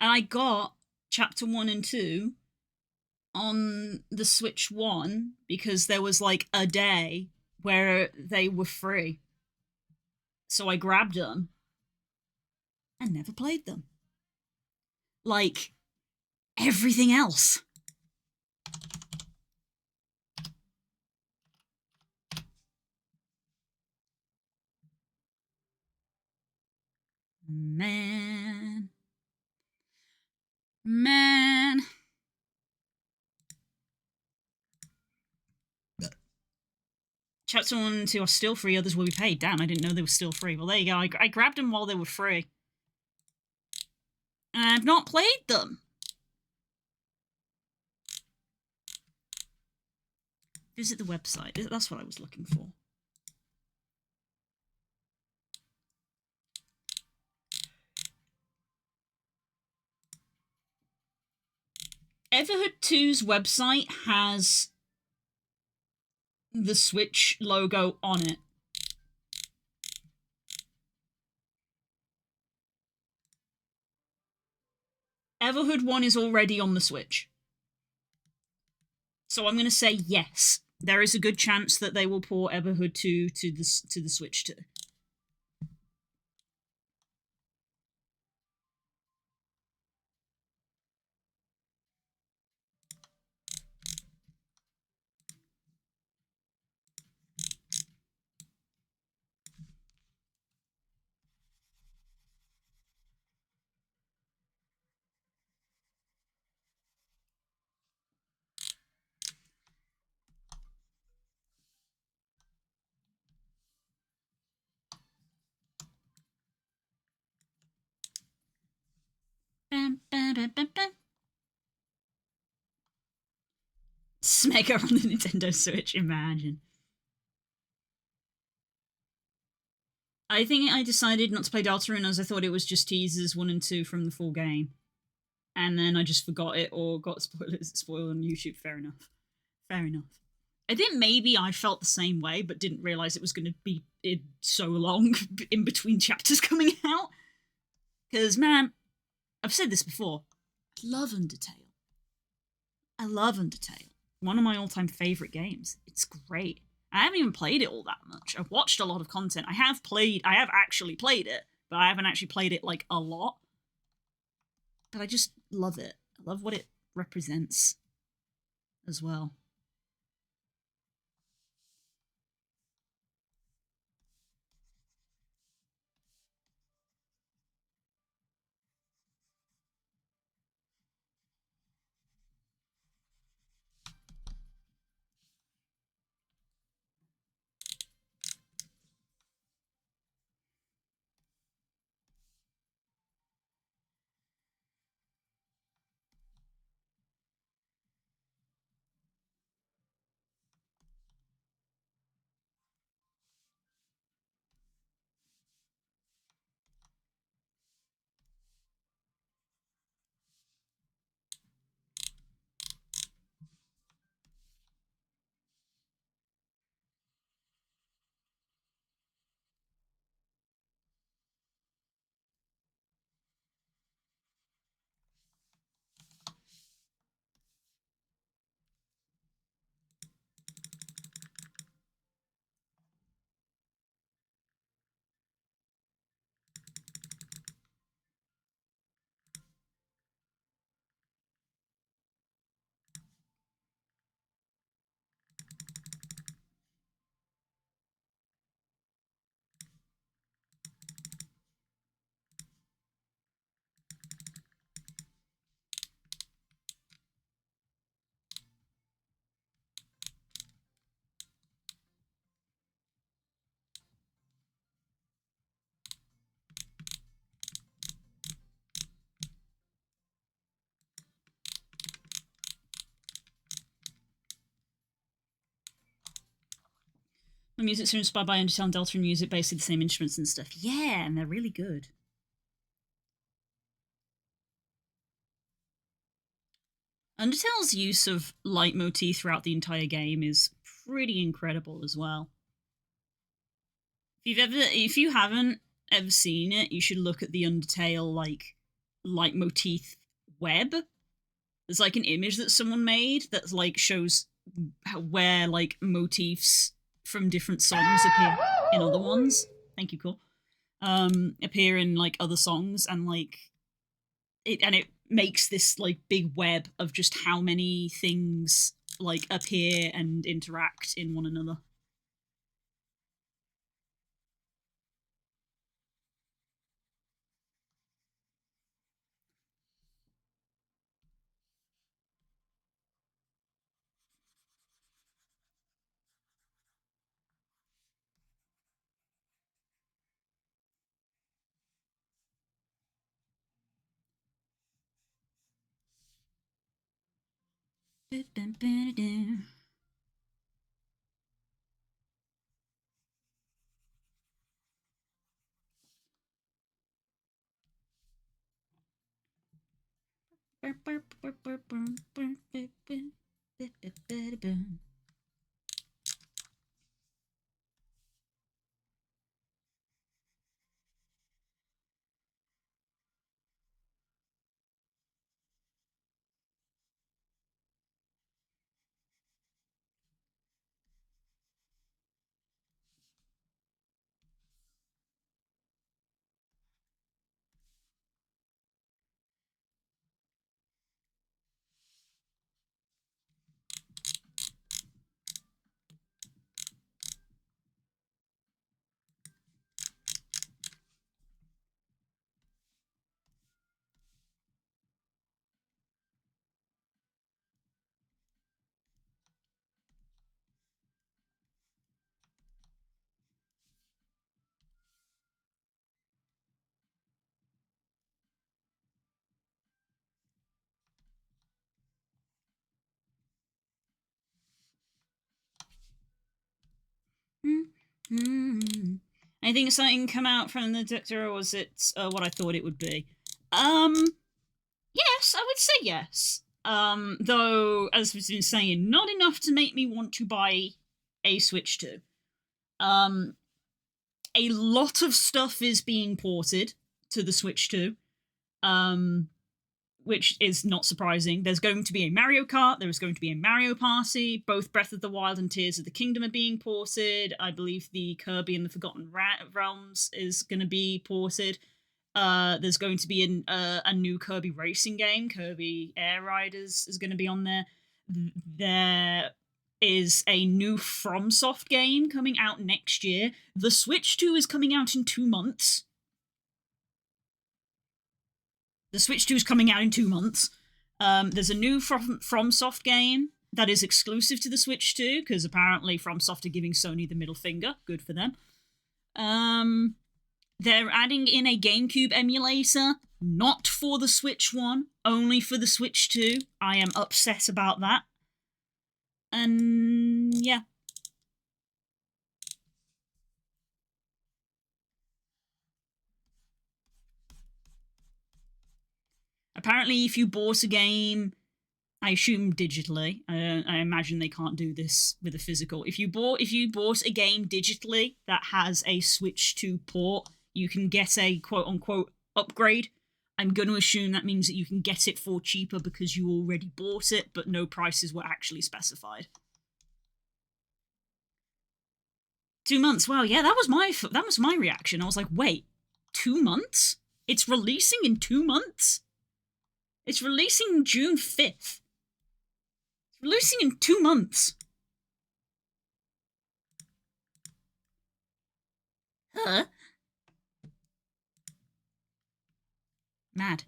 And I got Chapter 1 and 2 on the Switch 1 because there was like a day where they were free. So I grabbed them and never played them. Like everything else. Man. Chapter 1 and 2 are still free, others will be paid. Damn, I didn't know they were still free. Well, there you go. I grabbed them while they were free. And I've not played them. Visit the website. That's what I was looking for. Everhood 2's website has the Switch logo on it. Everhood 1 is already on the Switch. So I'm going to say yes. There is a good chance that they will port Everhood 2 to the Switch too. Smega on the Nintendo Switch, imagine. I think I decided not to play Deltarune as I thought it was just teasers 1 and 2 from the full game. And then I just forgot it or got spoiled on YouTube. Fair enough. Fair enough. I think maybe I felt the same way, but didn't realize it was going to be so long in between chapters coming out. Because, man, I've said this before. I love Undertale. I love Undertale. One of my all-time favourite games. It's great. I haven't even played it all that much. I've watched a lot of content. I have actually played it, but I haven't actually played it, like, a lot. But I just love it. I love what it represents as well. The music's inspired by Undertale and Deltarune music, basically the same instruments and stuff. Yeah, and they're really good. Undertale's use of leitmotif throughout the entire game is pretty incredible as well. If you haven't ever seen it, you should look at the Undertale like leitmotif web. There's like an image that someone made that like shows where like motifs from different songs appear in other ones. Thank you, cool. Appear in like other songs, and like it makes this like big web of just how many things like appear and interact in one another. I think something come out from the Doctor, or was it what I thought it would be? Yes, I would say yes. Though, as we've been saying, not enough to make me want to buy a Switch 2. A lot of stuff is being ported to the Switch 2, which is not surprising. There's going to be a Mario Kart, there's going to be a Mario Party, both Breath of the Wild and Tears of the Kingdom are being ported. I believe the Kirby and the Forgotten Realms is going to be ported. There's going to be a new Kirby racing game, Kirby Air Riders is going to be on there. There is a new FromSoft game coming out next year. The Switch 2 is coming out in 2 months. The Switch 2 is coming out in 2 months. There's a new FromSoft game that is exclusive to the Switch 2, because apparently FromSoft are giving Sony the middle finger. Good for them. They're adding in a GameCube emulator, not for the Switch 1, only for the Switch 2. I am upset about that. And yeah. Apparently, if you bought a game, I assume digitally, I imagine they can't do this with a physical. If you bought a game digitally that has a Switch 2 port, you can get a quote-unquote upgrade. I'm going to assume that means that you can get it for cheaper because you already bought it, but no prices were actually specified. 2 months. Wow, yeah, that was my reaction. I was like, wait, 2 months? It's releasing in 2 months? It's releasing June 5th. It's releasing in 2 months. Huh? Mad.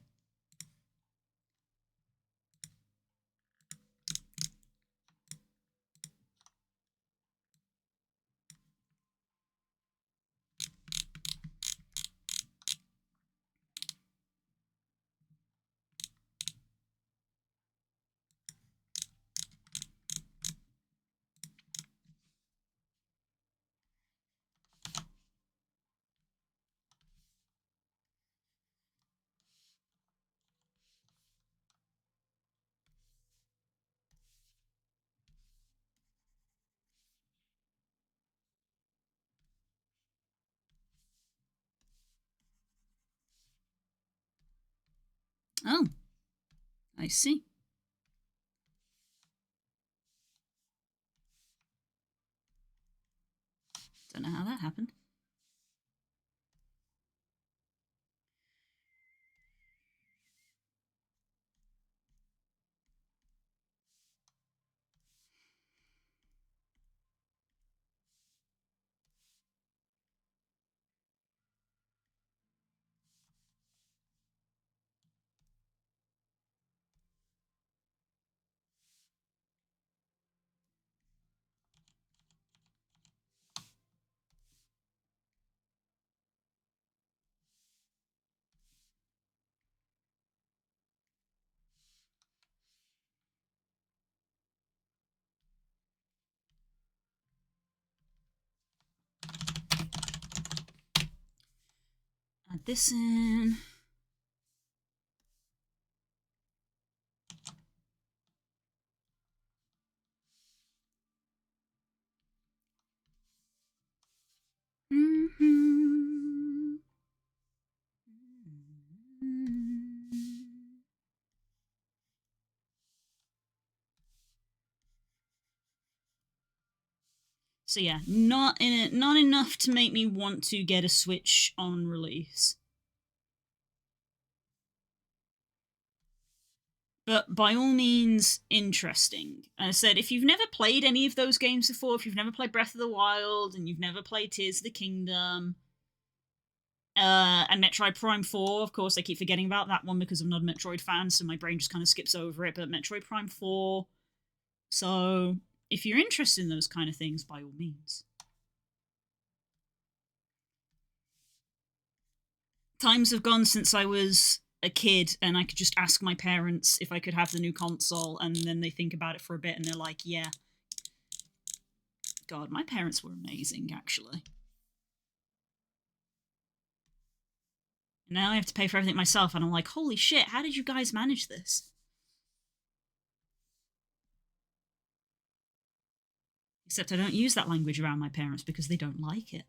Oh. I see. Don't know how that happened. Add this in. So yeah, not enough to make me want to get a Switch on release. But by all means, interesting. As I said, if you've never played any of those games before, if you've never played Breath of the Wild, and you've never played Tears of the Kingdom, and Metroid Prime 4, of course, I keep forgetting about that one because I'm not a Metroid fan, so my brain just kind of skips over it, but Metroid Prime 4. So, if you're interested in those kind of things, by all means. Times have gone since I was a kid and I could just ask my parents if I could have the new console, and then they think about it for a bit and they're like, yeah. God, my parents were amazing, actually. Now I have to pay for everything myself, and I'm like, holy shit, how did you guys manage this? Except I don't use that language around my parents because they don't like it.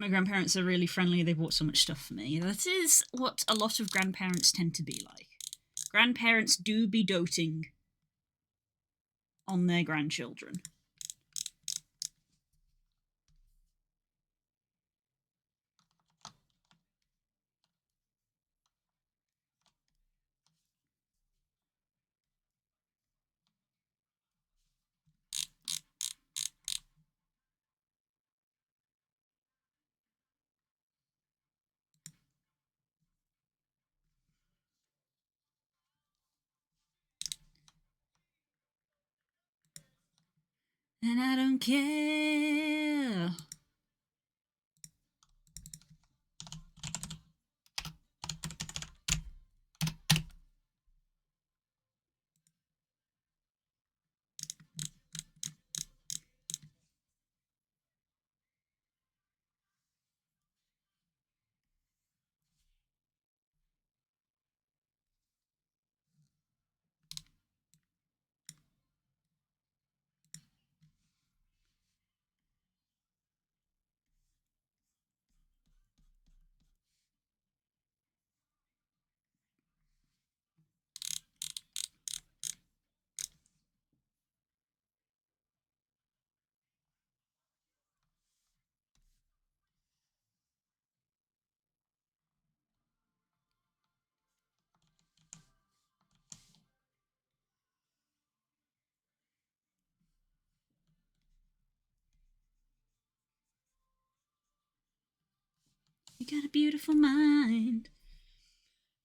My grandparents are really friendly. They bought so much stuff for me. That is what a lot of grandparents tend to be like. Grandparents do be doting on their grandchildren. And I don't care. You got a beautiful mind.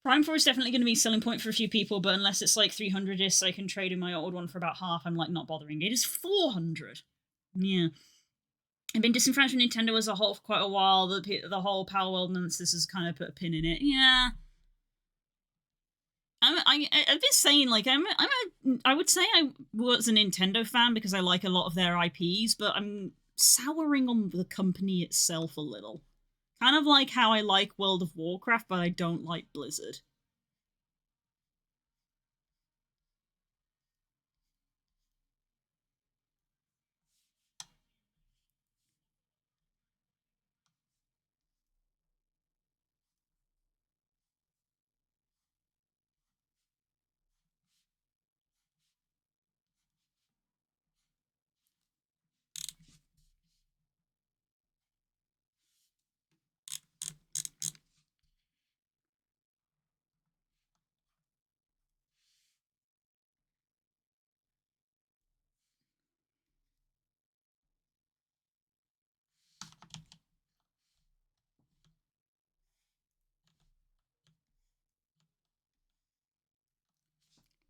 Prime 4 is definitely going to be a selling point for a few people, but unless it's like 300 discs, I can trade in my old one for about half. I'm like not bothering. It is 400. Yeah. I've been disenfranchised from Nintendo as a whole for quite a while. The whole Power World nonsense has kind of put a pin in it. Yeah. I've been saying like I would say I was a Nintendo fan because I like a lot of their IPs, but I'm souring on the company itself a little. Kind of like how I like World of Warcraft, but I don't like Blizzard.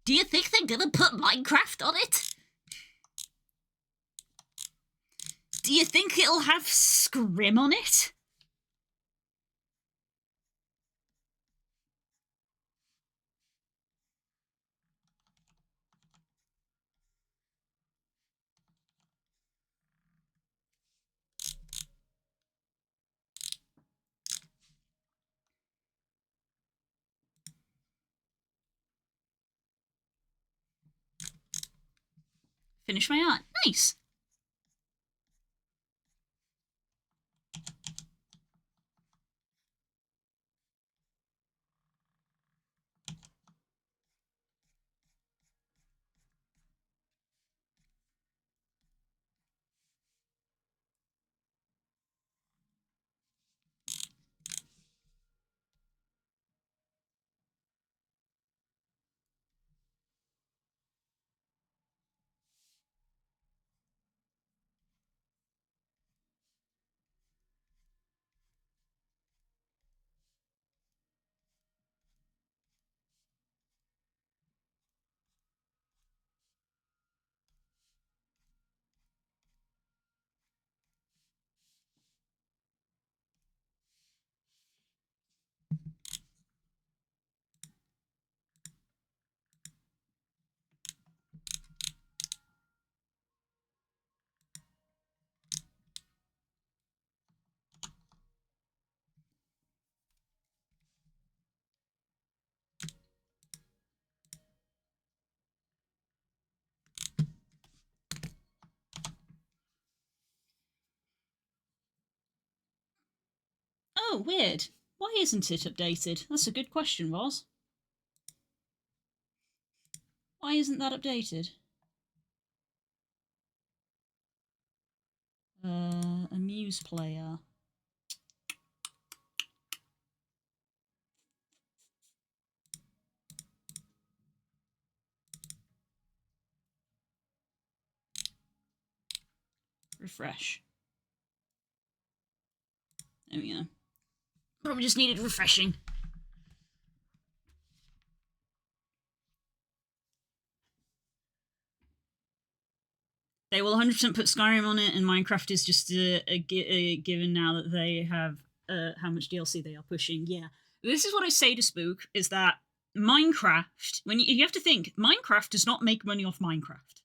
Do you think they're gonna put Minecraft on it? Do you think it'll have Scrim on it? Finish my art. Nice. Oh, weird. Why isn't it updated? That's a good question, Roz. Why isn't that updated? Amuse player. Refresh. There we go. Probably just needed refreshing. They will 100% put Skyrim on it, and Minecraft is just a given now that they have how much DLC they are pushing. Yeah, this is what I say to Spook, is that Minecraft, when you have to think, Minecraft does not make money off Minecraft.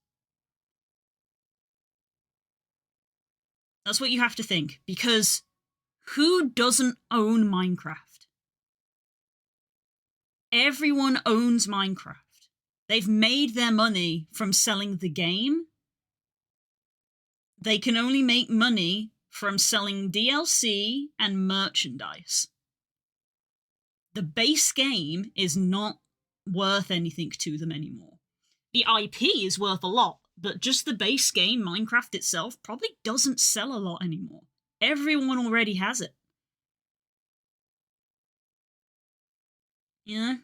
That's what you have to think, because who doesn't own Minecraft? Everyone owns Minecraft. They've made their money from selling the game. They can only make money from selling DLC and merchandise. The base game is not worth anything to them anymore. The IP is worth a lot, but just the base game, Minecraft itself, probably doesn't sell a lot anymore. Everyone already has it. You know?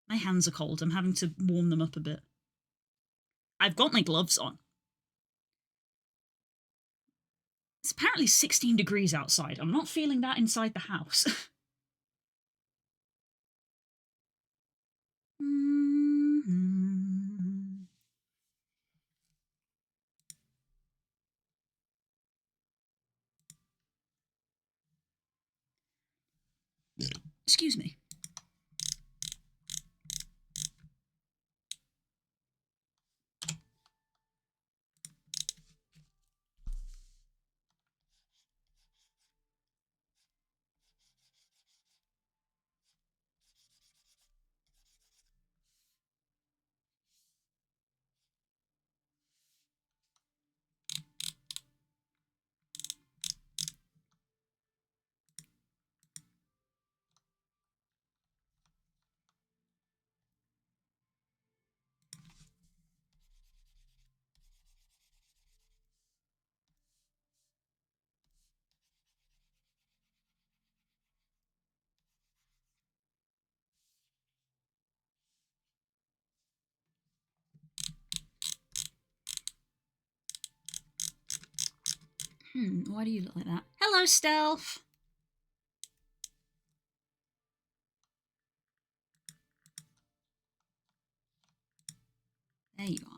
My hands are cold. I'm having to warm them up a bit. I've got my gloves on. It's apparently 16 degrees outside. I'm not feeling that inside the house. Excuse me. Why do you look like that? Hello, Stealth! There you are.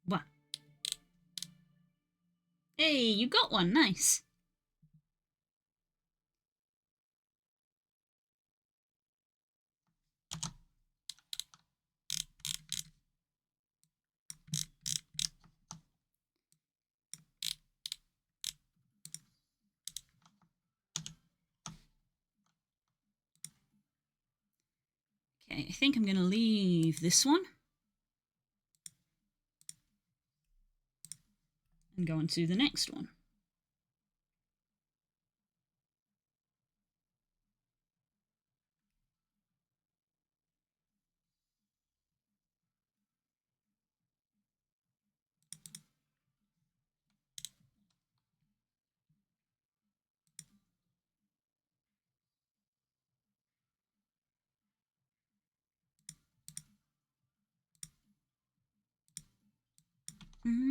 What? Hey, you got one. Nice. Okay, I think I'm going to leave this one and go on to the next one. Lines.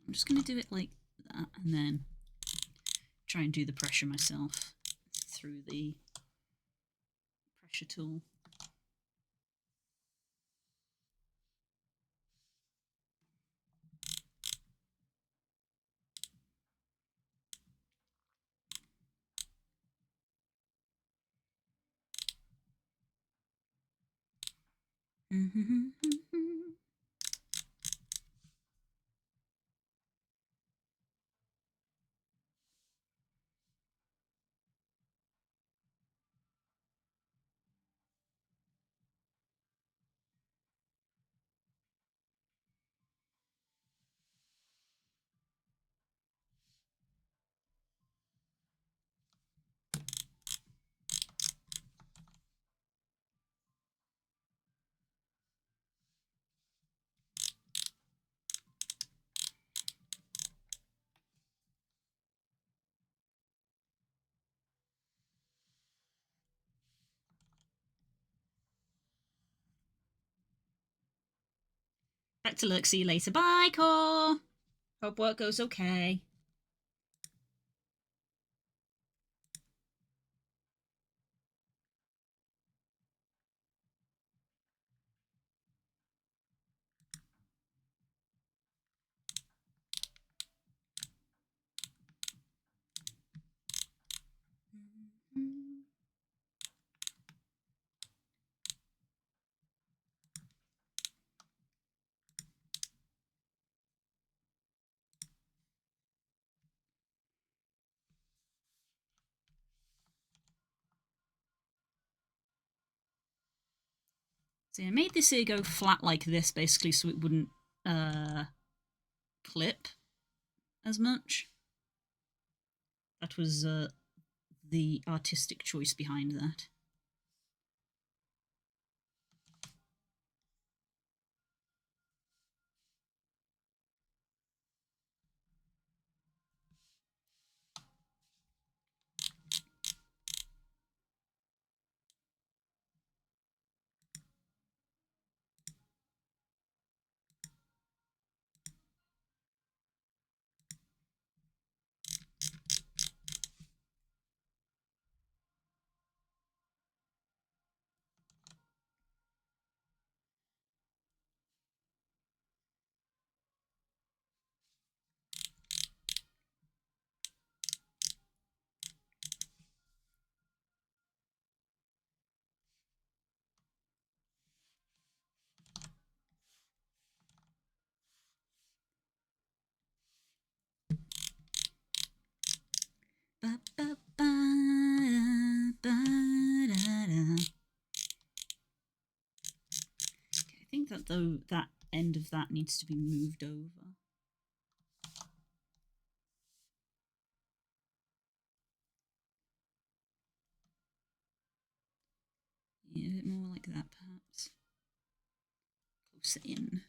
I'm just going to do it like that and then try and do the pressure myself through the pressure tool. Back to look. See you later. Bye, Core. Hope work goes okay. See, I made this ear go flat like this, basically, so it wouldn't clip as much. That was the artistic choice behind that. Ba, ba, ba, ba, da, da. Okay, I think that though that end of that needs to be moved over. Yeah, a bit more like that, perhaps. saying.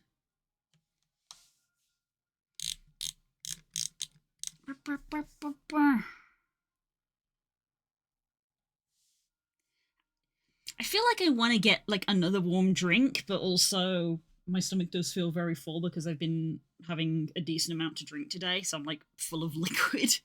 I feel like I want to get like another warm drink, but also my stomach does feel very full because I've been having a decent amount to drink today, so I'm like full of liquid.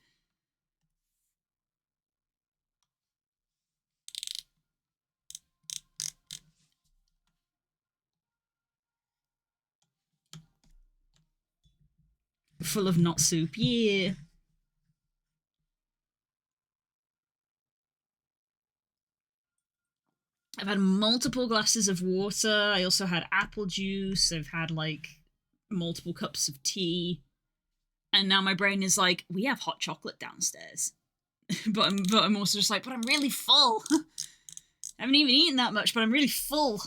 Full of not soup, yeah. I've had multiple glasses of water. I also had apple juice. I've had like multiple cups of tea. And now my brain is like, we have hot chocolate downstairs. but I'm also just like, but I'm really full. I haven't even eaten that much, but I'm really full.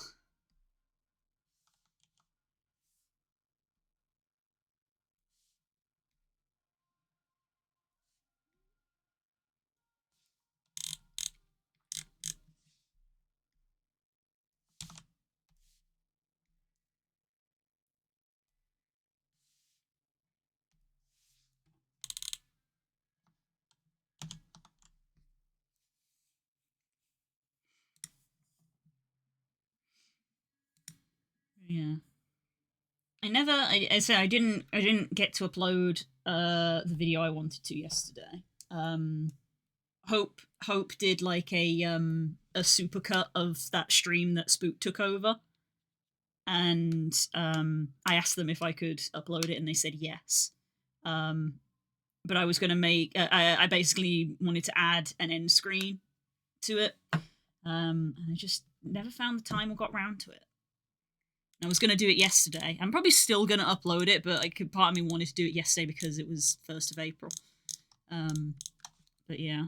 Yeah. I said I didn't get to upload the video I wanted to yesterday. Hope did like a supercut of that stream that Spook took over, and I asked them if I could upload it, and they said yes. But I was gonna make I basically wanted to add an end screen to it, and I just never found the time or got round to it. I was gonna do it yesterday. I'm probably still gonna upload it, but part of me wanted to do it yesterday because it was 1st of April. But yeah.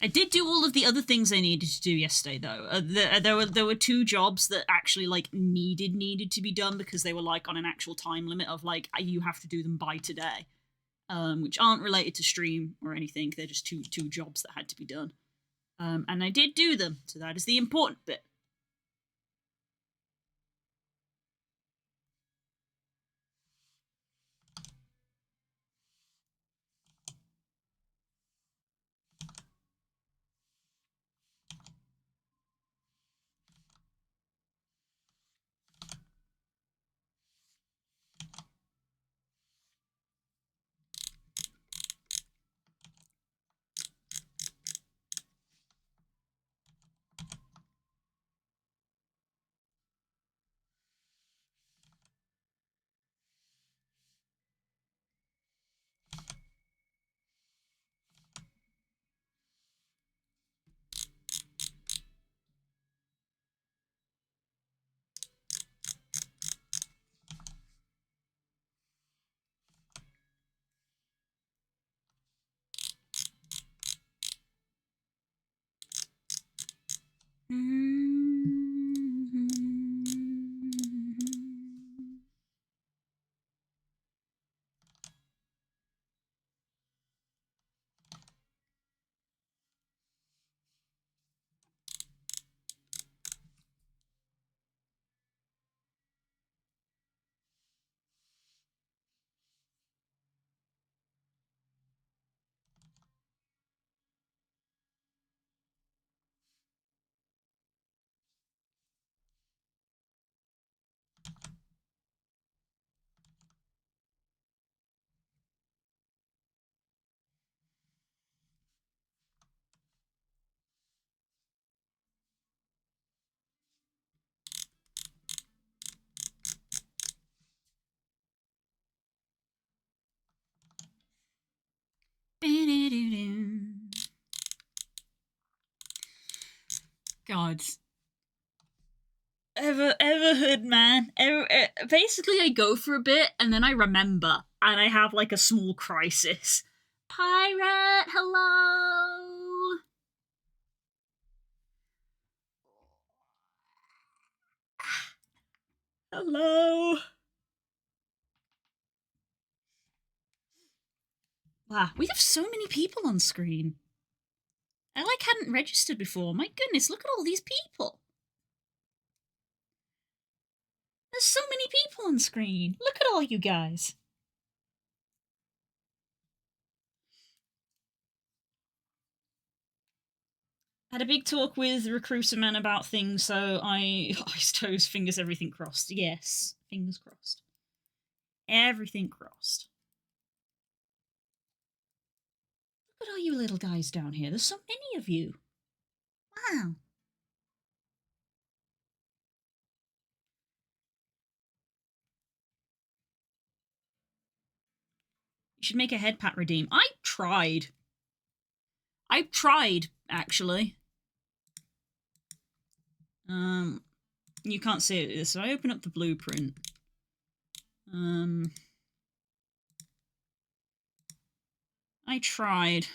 I did do all of the other things I needed to do yesterday, though. There were 2 jobs that actually like needed to be done because they were like on an actual time limit of like you have to do them by today, which aren't related to stream or anything. They're just two jobs that had to be done, and I did do them. So that is the important bit. God. Ever heard, man? Basically, I go for a bit and then I remember, and I have like a small crisis. Pirate, hello. Hello. Wow, we have so many people on screen. I hadn't registered before. My goodness, look at all these people. There's so many people on screen. Look at all you guys. Had a big talk with Recruiter Man about things, so I toes, fingers, everything crossed. Yes, fingers crossed. Everything crossed. Look at all you little guys down here. There's so many of you. Wow. You should make a head pat redeem. I tried, actually. You can't see it, so I open up the blueprint. I tried.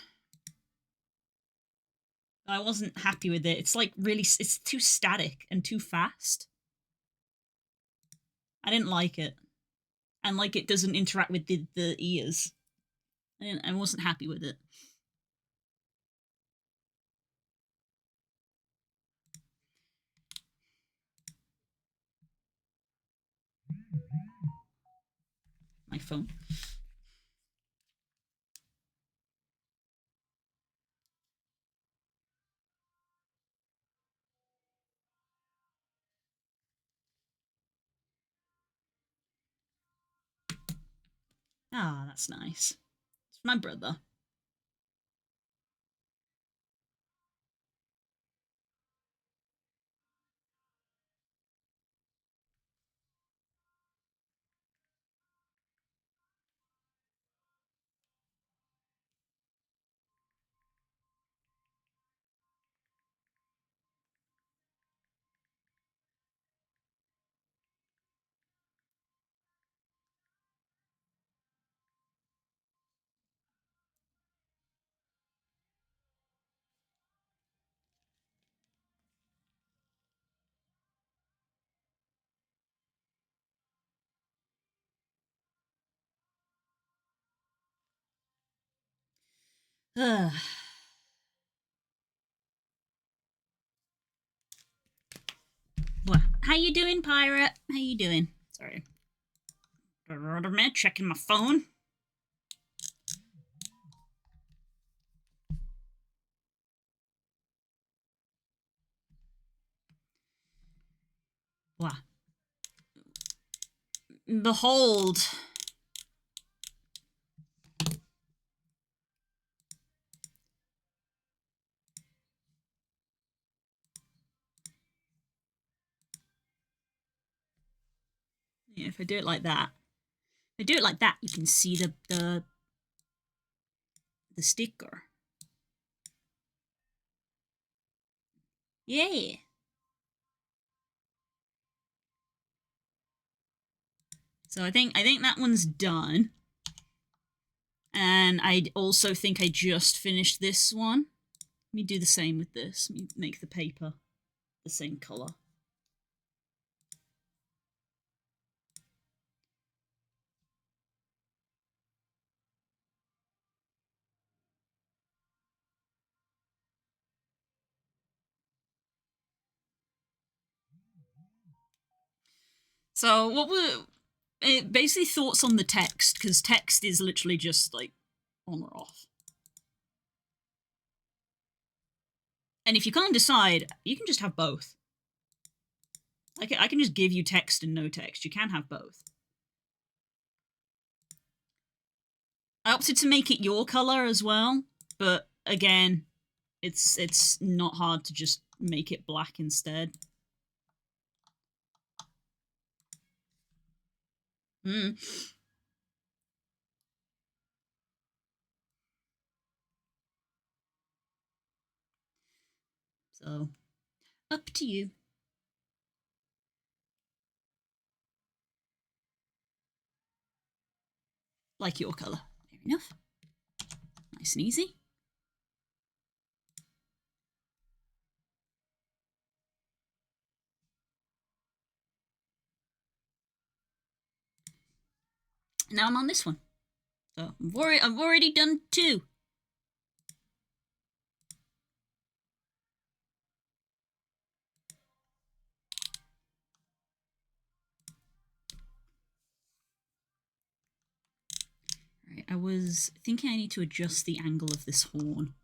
I wasn't happy with it. It's really, it's too static and too fast. I didn't like it. And it doesn't interact with the ears. I wasn't happy with it. My phone. Ah, that's nice. It's my brother. Ugh. What? How you doing, pirate? How you doing? Sorry. Checking my phone. What? Behold. Yeah, if I do it like that. If I do it like that, you can see the sticker. Yeah. So I think that one's done. And I also think I just finished this one. Let me do the same with this. Let me make the paper the same color. So what were basically thoughts on the text, because text is literally just on or off. And if you can't decide, you can just have both. I can just give you text and no text. You can have both. I opted to make it your color as well, but again, it's not hard to just make it black instead. So, up to you. Like your color. Fair enough. Nice and easy. Now I'm on this one. So I've already done 2. Right, I was thinking I need to adjust the angle of this horn.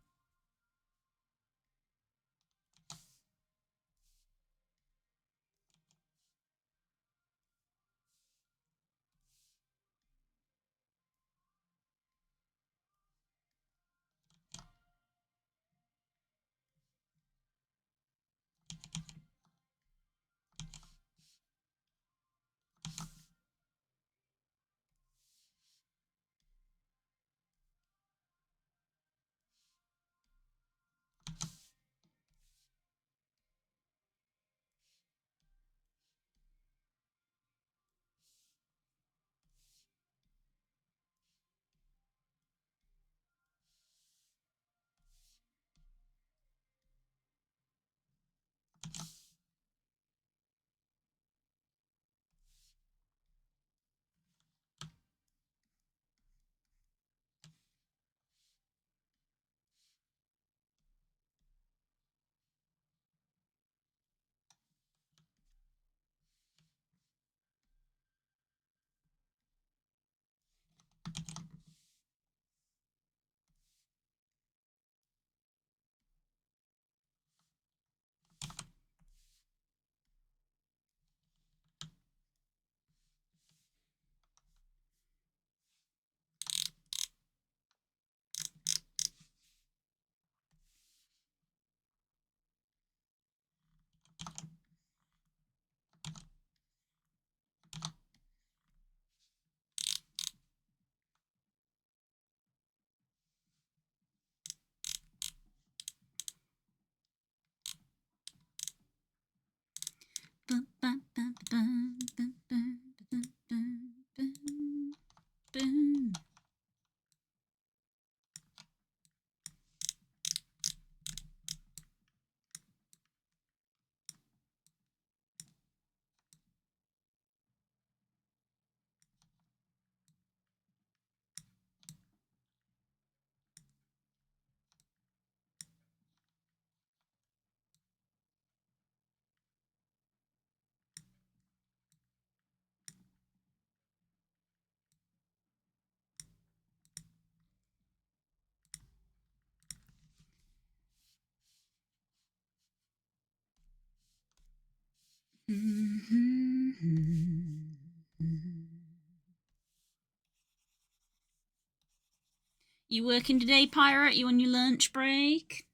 You working today, Pirate? You on your lunch break?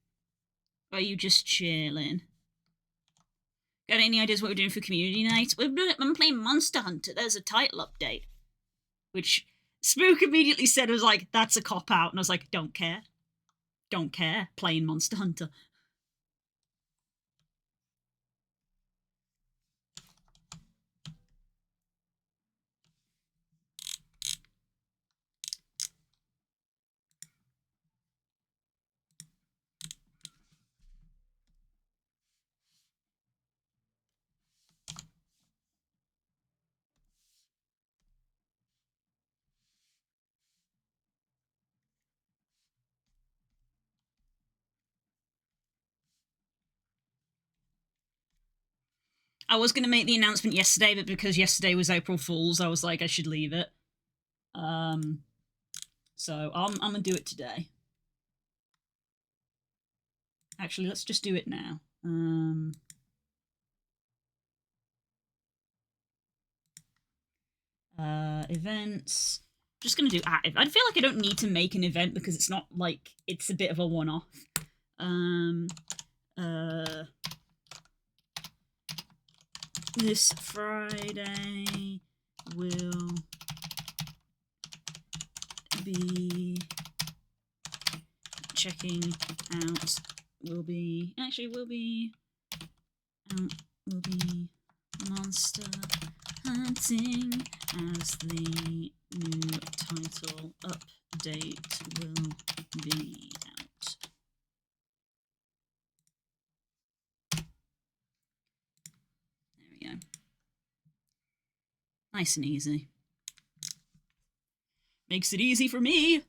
Or are you just chilling? Got any ideas what we're doing for community night? I'm playing Monster Hunter. There's a title update. Which Spook immediately said was like, that's a cop out. And I was like, don't care. Don't care. Playing Monster Hunter. I was going to make the announcement yesterday, but because yesterday was April Fool's, I was like, I should leave it. So I'm going to do it today. Actually, let's just do it now. Events. Just going to do I feel like I don't need to make an event because it's not like it's a bit of a one-off. This Friday will be checking out. Will be Monster Hunting as the new title update will be out. There we go. Nice and easy. Makes it easy for me.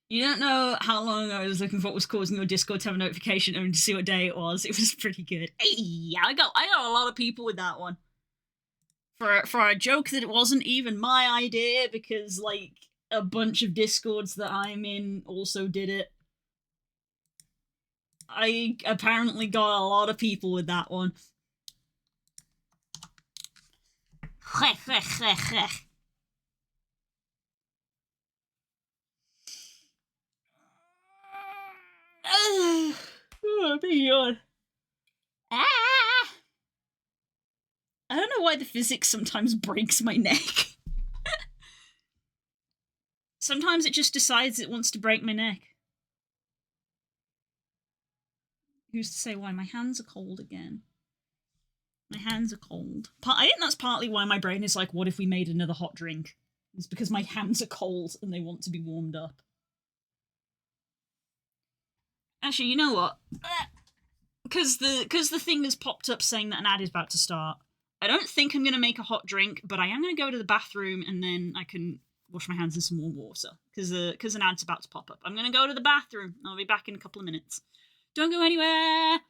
You don't know how long I was looking for what was causing your Discord to have a notification and to see what day it was. It was pretty good. Hey, I got a lot of people with that one. For a joke that it wasn't even my idea, because like a bunch of Discords that I'm in also did it. I apparently got a lot of people with that one. Oh, my God. I don't know why the physics sometimes breaks my neck. Sometimes it just decides it wants to break my neck. Who's to say why? My hands are cold again. My hands are cold. I think that's partly why my brain is like, what if we made another hot drink? It's because my hands are cold and they want to be warmed up. Actually, you know what? Because the thing has popped up saying that an ad is about to start. I don't think I'm going to make a hot drink, but I am going to go to the bathroom and then I can wash my hands in some warm water. Because an ad's about to pop up. I'm going to go to the bathroom. I'll be back in a couple of minutes. Don't go anywhere!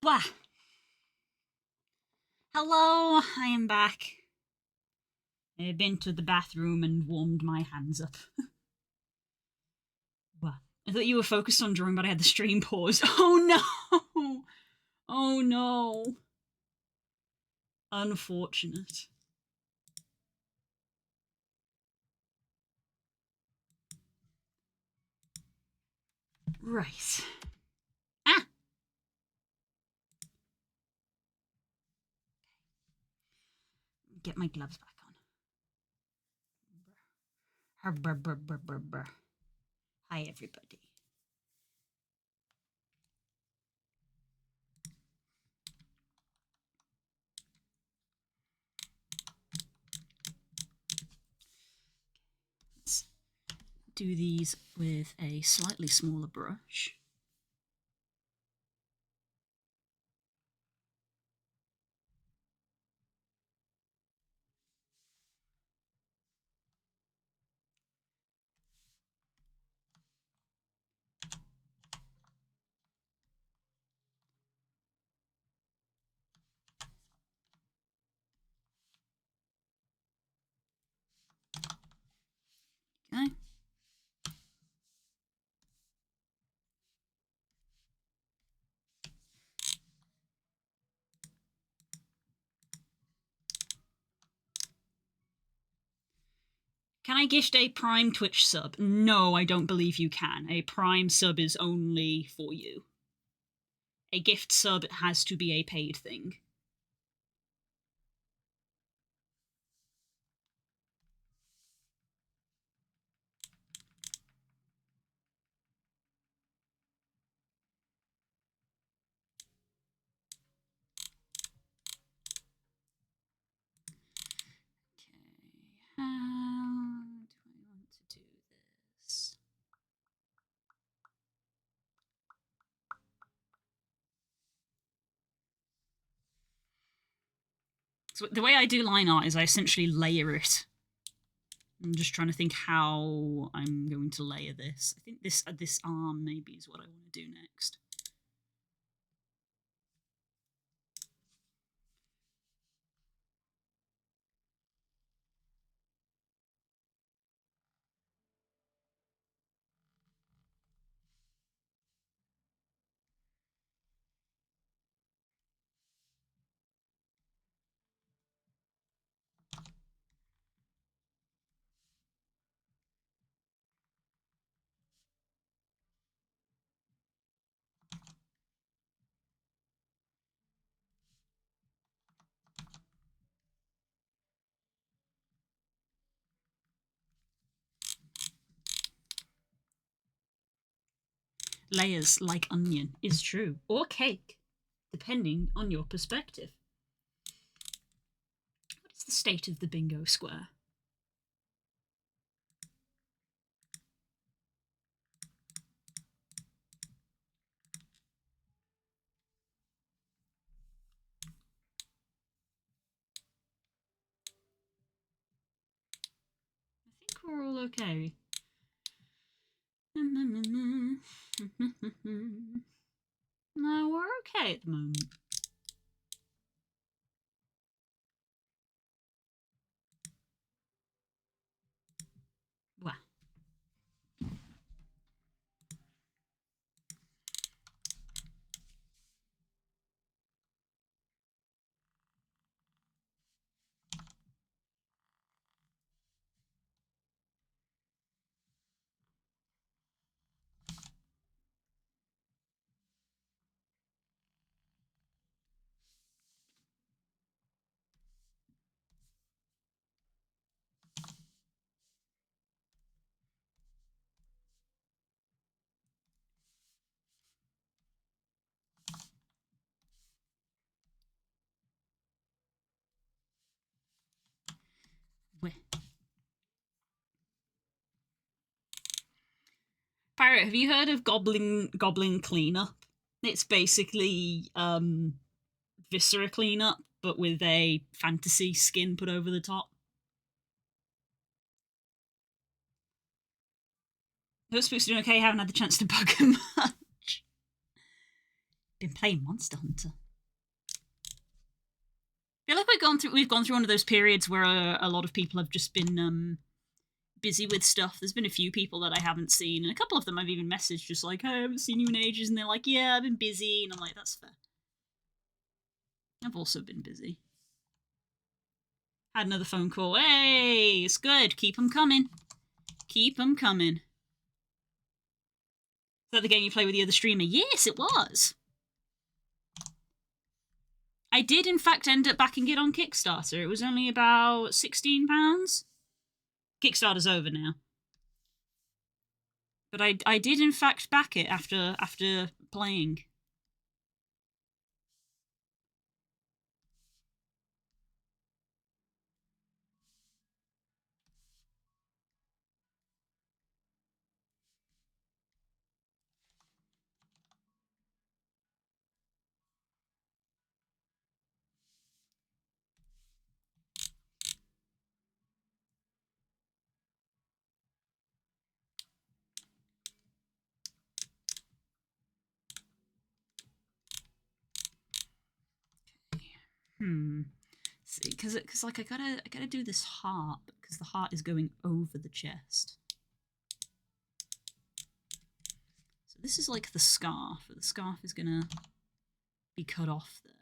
Blah. Hello, I am back. I've been to the bathroom and warmed my hands up. Blah. I thought you were focused on drawing, but I had the stream paused. Oh no! Oh no. Unfortunate. Right. Ah! Get my gloves back on. Hi, everybody. Let's do these with a slightly smaller brush. Okay. Can I gift a Prime Twitch sub? No, I don't believe you can. A Prime sub is only for you. A gift sub has to be a paid thing. Okay, how do I want to do this? So the way I do line art is I essentially layer it. I'm just trying to think how I'm going to layer this. I think this arm maybe is what I want to do next. Layers like onion is true, or cake, depending on your perspective. What is the state of the bingo square? I think we're all okay. No, we're okay at the moment. Well. Pirate, have you heard of Goblin Cleanup? It's basically Viscera Cleanup, but with a fantasy skin put over the top. Those folks doing okay, haven't had the chance to bug him much. been playing Monster Hunter. I feel like we've gone through one of those periods where a lot of people have just been busy with stuff. There's been a few people that I haven't seen, and a couple of them I've even messaged just like, hey, I haven't seen you in ages, and they're like, yeah, I've been busy, and I'm like, that's fair. I've also been busy. Had another phone call. Hey, it's good. Keep them coming. Keep them coming. Is that the game you play with the other streamer? Yes, it was. I did, in fact, end up backing it on Kickstarter. It was only about £16. Kickstarter's over now. But I did, in fact, back it after playing. See, because like I gotta do this heart because the heart is going over the chest. So this is like the scarf, but the scarf is gonna be cut off there.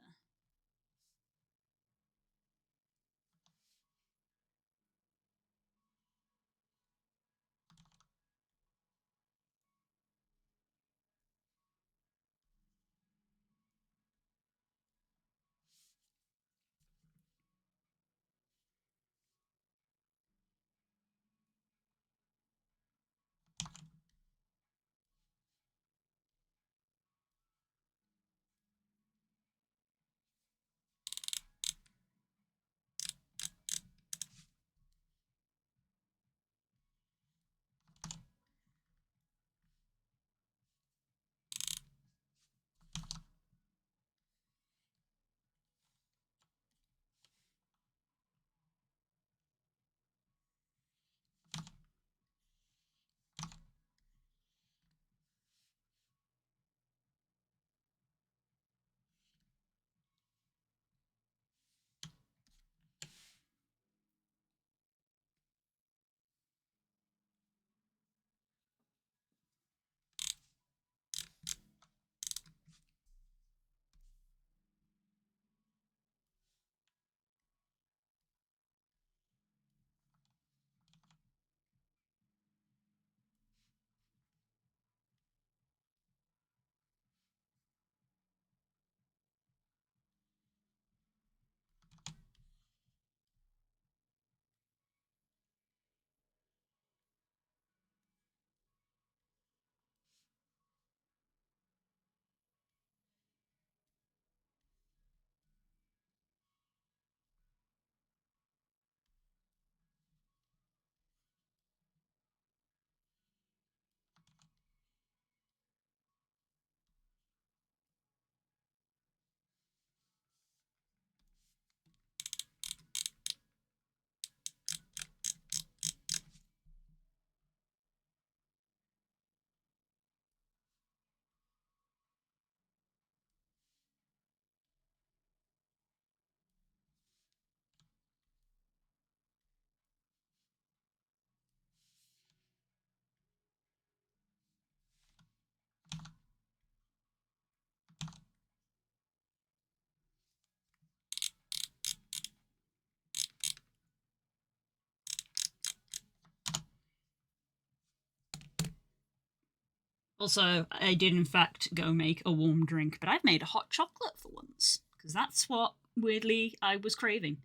Also, I did in fact go make a warm drink, but I've made a hot chocolate for once because that's what weirdly I was craving.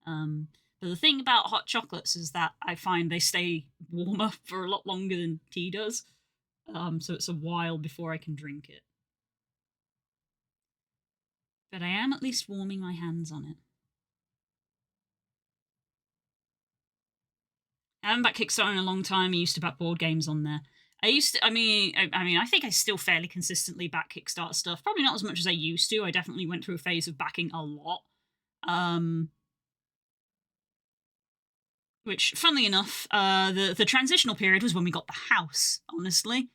But the thing about hot chocolates is that I find they stay warmer for a lot longer than tea does. So it's a while before I can drink it. But I am at least warming my hands on it. I haven't backed Kickstarter in a long time. I used to back board games on there. I think I still fairly consistently back Kickstarter stuff. Probably not as much as I used to. I definitely went through a phase of backing a lot. Which, funnily enough, the transitional period was when we got the house, honestly.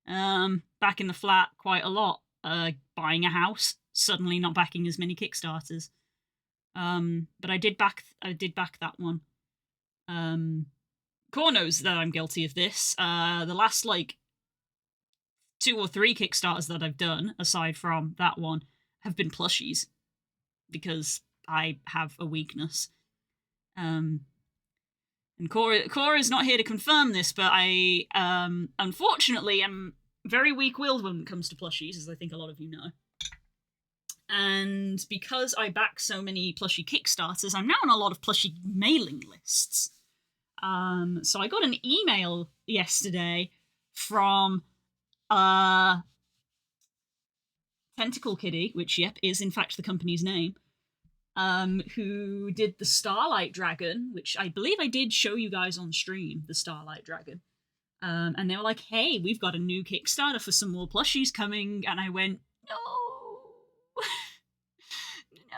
Back in the flat quite a lot. buying a house, suddenly not backing as many Kickstarters. But I did back that one. Core knows that I'm guilty of this. The last like 2 or 3 Kickstarters that I've done, aside from that one, have been plushies because I have a weakness. And Core is not here to confirm this, but I unfortunately am very weak-willed when it comes to plushies, as I think a lot of you know. And because I back so many plushie Kickstarters, I'm now on a lot of plushie mailing lists. So I got an email yesterday from Tentacle Kitty, which, yep, is in fact the company's name, who did the Starlight Dragon, which I believe I did show you guys on stream, the Starlight Dragon. And they were like, hey, we've got a new Kickstarter for some more plushies coming. And I went, no. No.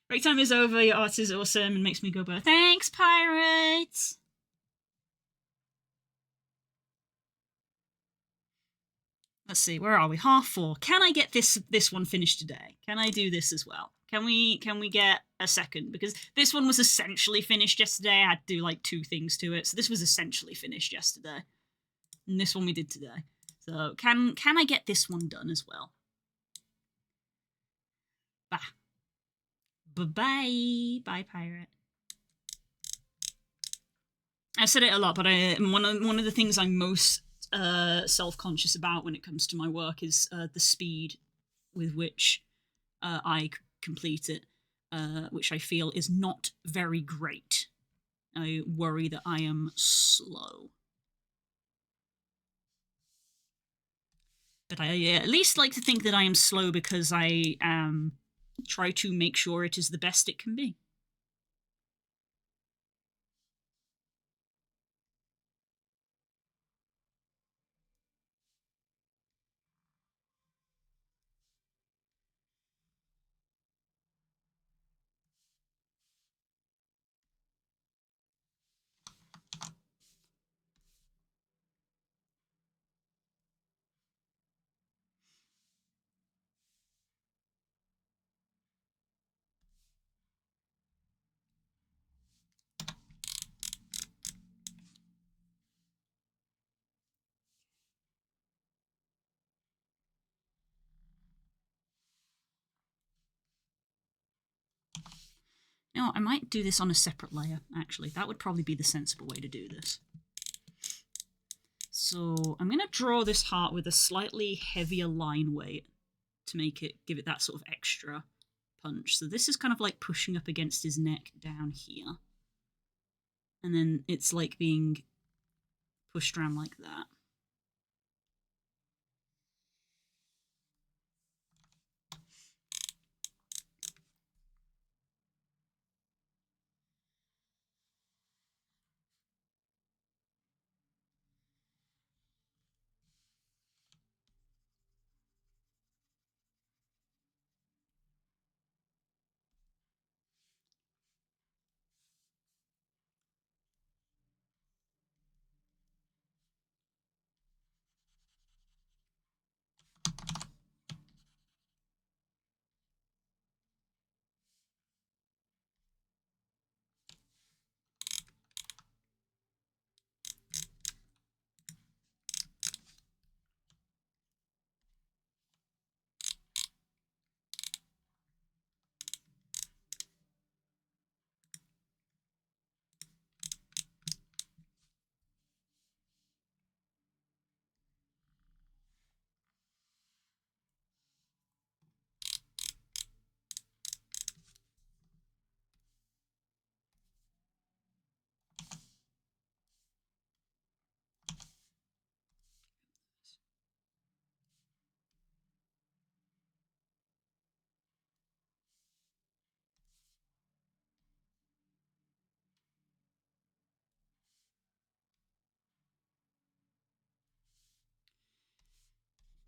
Break time is over, your art is awesome and makes me go, thanks, pirates! Let's see, where are we? 4:30. Can I get this one finished today? Can I do this as well? Can we get a second? Because this one was essentially finished yesterday. I had to do like 2 things to it. So this was essentially finished yesterday. And this one we did today. So can I get this one done as well? Bah. Bye-bye. Bye, pirate. I've said it a lot, but one of the things I'm most self-conscious about when it comes to my work is the speed with which I complete it, which I feel is not very great. I worry that I am slow. But I at least like to think that I am slow because I try to make sure it is the best it can be. No, I might do this on a separate layer, actually. That would probably be the sensible way to do this. So I'm going to draw this heart with a slightly heavier line weight to give it that sort of extra punch. So this is kind of like pushing up against his neck down here. And then it's like being pushed around like that.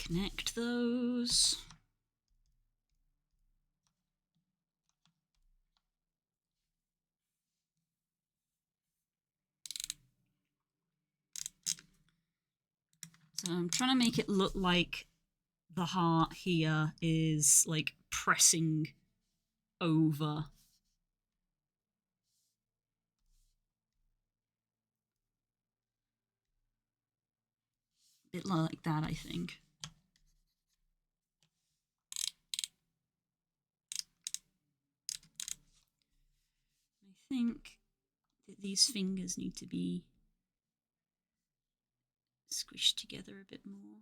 Connect those. So I'm trying to make it look like the heart here is like pressing over. A bit like that, I think. I think that these fingers need to be squished together a bit more.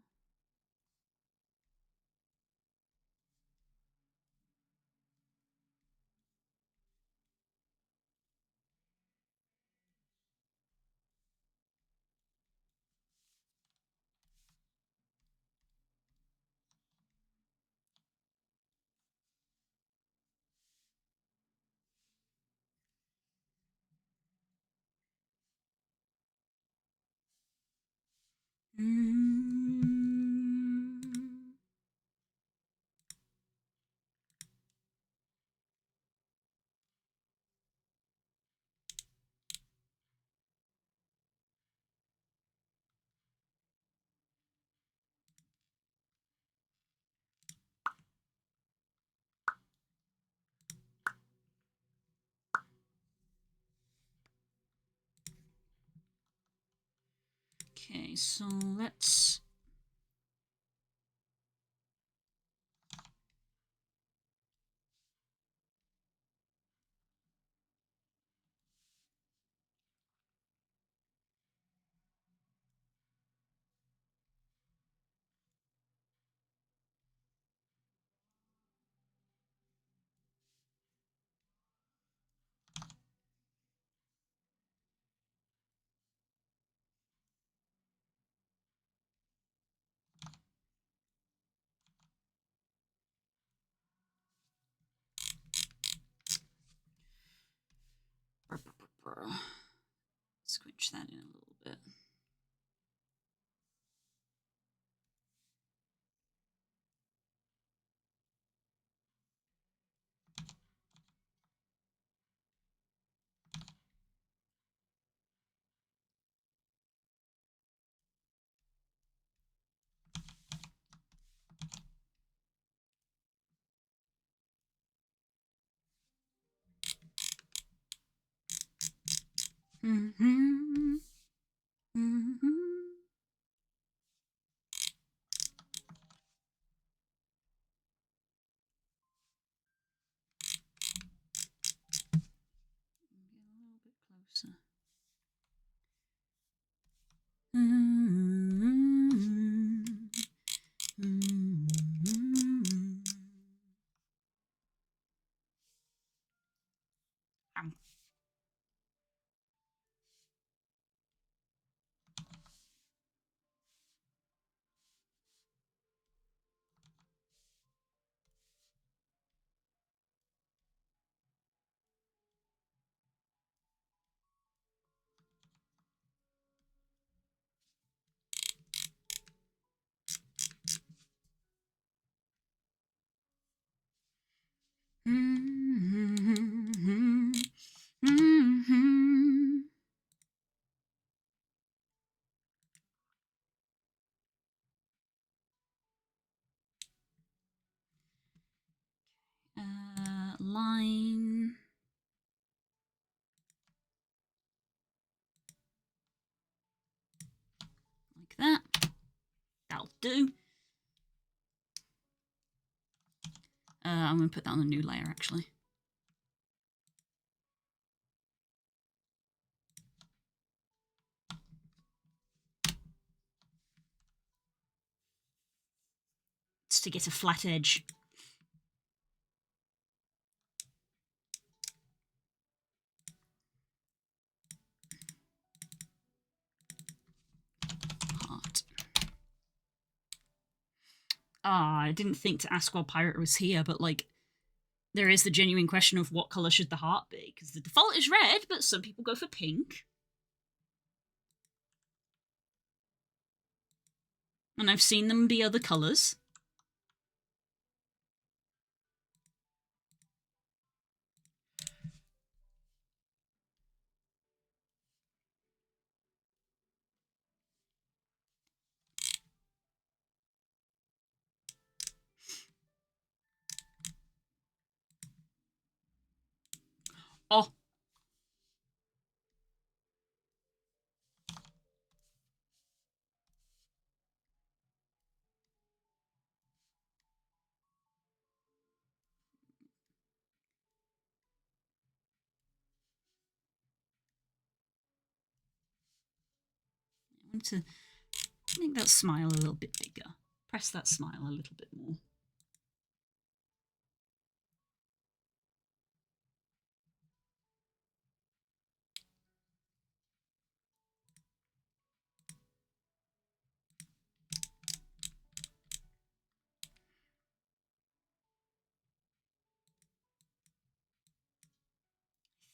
Okay, so let's... Squinch that in a little bit. Mm-hmm. Mm-hmm. Get a little bit closer. Line like that. That'll do. I'm going to put that on a new layer, actually. It's to get a flat edge. Heart. I didn't think to ask while Pirate was here, but like, there is the genuine question of what colour should the heart be? Because the default is red, but some people go for pink. And I've seen them be other colours. Oh. I want to make that smile a little bit bigger. Press that smile a little bit more.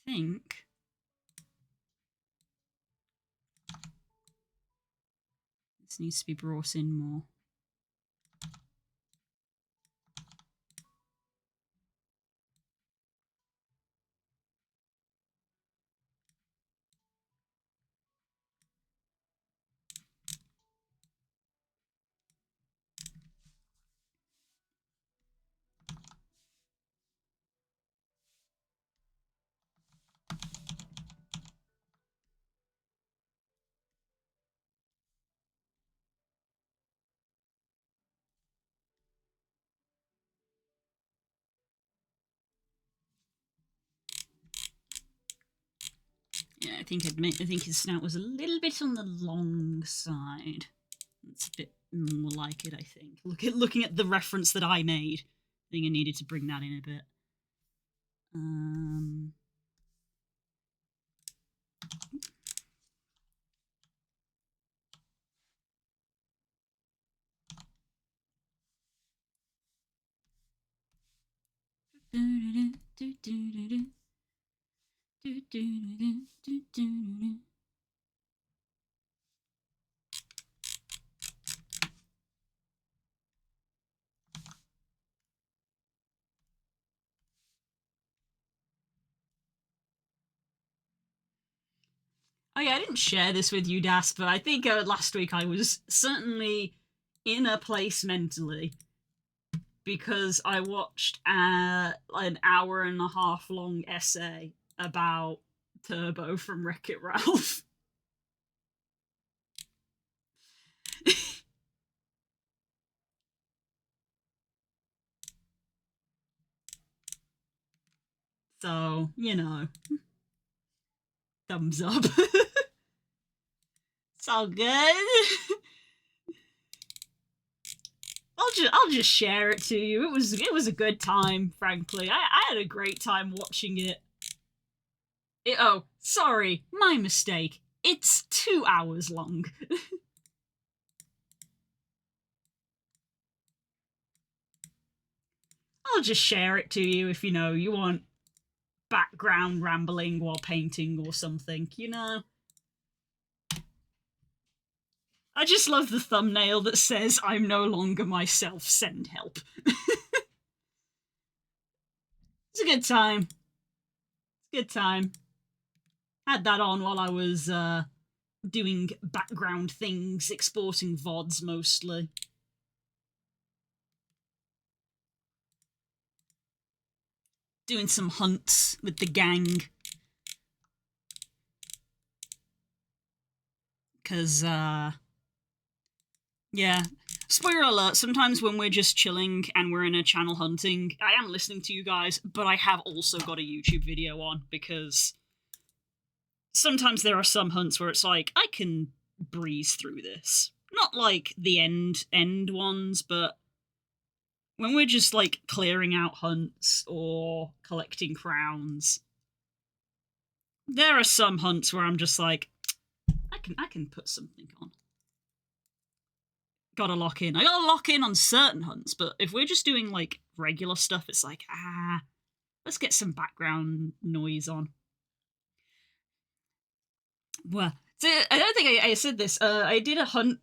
I think this needs to be brought in more. Yeah, I think his snout was a little bit on the long side. It's a bit more like it, I think. Looking at the reference that I made, I think I needed to bring that in a bit. Oh yeah, I didn't share this with you, Das, but I think last week I was certainly in a place mentally because I watched an hour and a half long essay about Turbo from Wreck-It Ralph. So, you know, thumbs up. It's all good. I'll just share it to you. It was a good time, frankly. I had a great time watching it. Oh, sorry, my mistake. It's 2 hours long. I'll just share it to you if you want background rambling while painting or something, I just love the thumbnail that says, "I'm no longer myself, send help." It's a good time. Good time. Had that on while I was doing background things, exporting VODs mostly. Doing some hunts with the gang. Because, yeah. Spoiler alert, sometimes when we're just chilling and we're in a channel hunting, I am listening to you guys, but I have also got a YouTube video on, because sometimes there are some hunts where it's like, I can breeze through this. Not like the end ones, but when we're just like clearing out hunts or collecting crowns, there are some hunts where I'm just like, I can put something on. Gotta lock in. I gotta lock in on certain hunts, but if we're just doing like regular stuff, it's like, let's get some background noise on. Well, so I don't think I said this. I did a hunt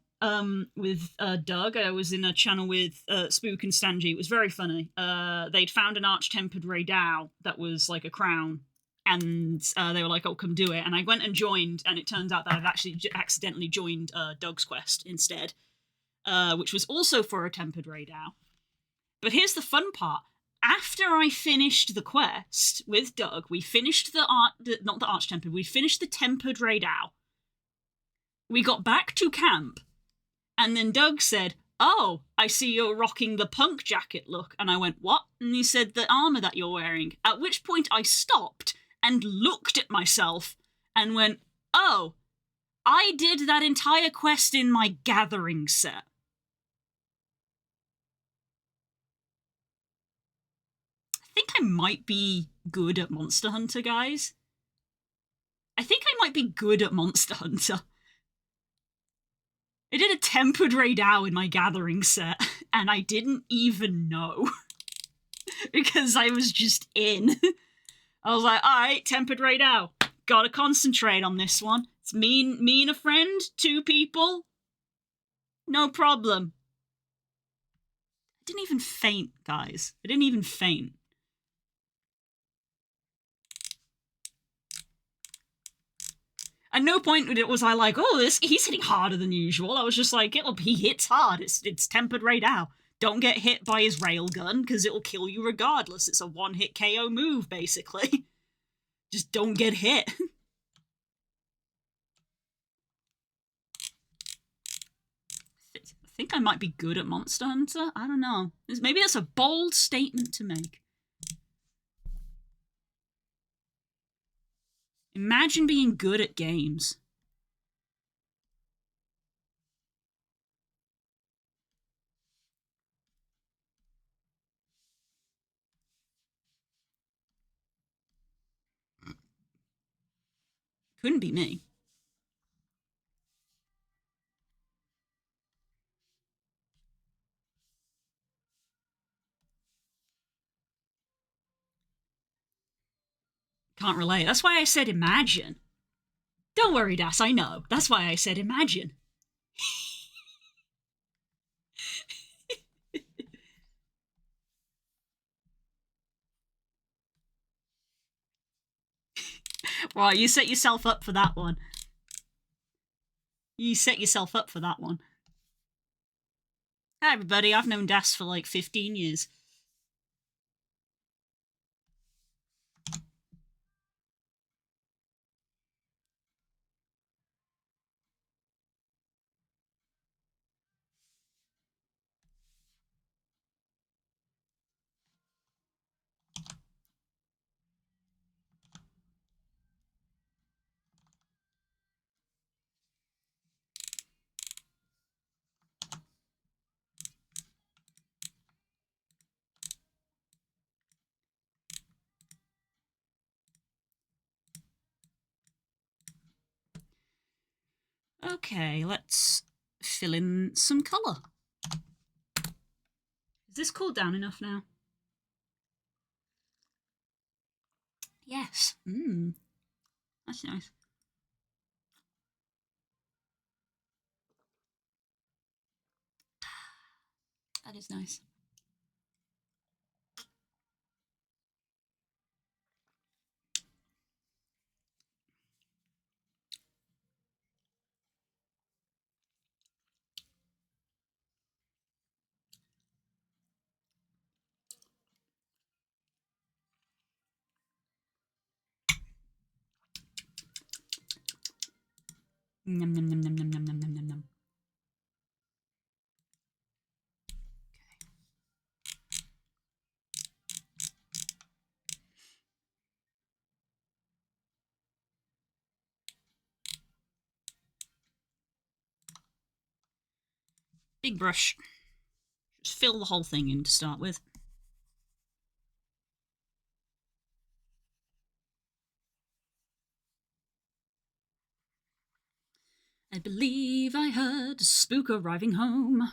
with Doug. I was in a channel with Spook and Stanji. It was very funny. They'd found an arch-tempered Raydao that was like a crown, and they were like, "Oh, come do it." And I went and joined, and it turns out that I've actually accidentally joined Doug's quest instead, which was also for a tempered Raydao. But here's the fun part. after I finished the quest with Doug, we finished not the Arch Tempered, we finished the Tempered Raidao. We got back to camp, and then Doug said, "Oh, I see you're rocking the punk jacket look." And I went, "What?" And he said, "The armor that you're wearing." At which point I stopped and looked at myself and went, "Oh, I did that entire quest in my gathering set." I think I might be good at Monster Hunter, guys. I think I might be good at Monster Hunter. I did a Tempered Raidao in my gathering set, and I didn't even know. Because I was just in. I was like, alright, Tempered Raidao. Gotta concentrate on this one. It's me and a friend, 2 people. No problem. I didn't even faint, guys. I didn't even faint. At no point was I like, oh, he's hitting harder than usual. I was just like, he hits hard. It's Tempered Raidao. Don't get hit by his railgun, because it'll kill you regardless. It's a one-hit KO move, basically. Just don't get hit. I think I might be good at Monster Hunter. I don't know. Maybe that's a bold statement to make. Imagine being good at games. Couldn't be me. Can't relate. That's why I said imagine. Don't worry, Das, I know. That's why I said imagine. Right, you set yourself up for that one. You set yourself up for that one. Hi, everybody. I've known Das for like 15 years. Okay, let's fill in some colour. Is this cooled down enough now? Yes. That's nice. That is nice. Nom nom nom nom nom nom nom nom nom nom. Big brush. Just fill the whole thing in to start with. I believe I heard a spook arriving home.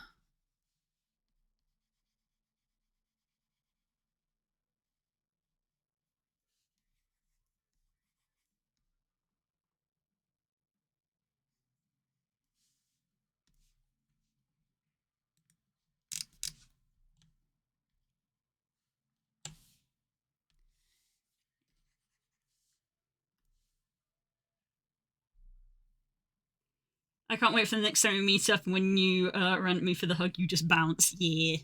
I can't wait for the next time we meet up, and when you run at me for the hug, you just bounce. Yeah.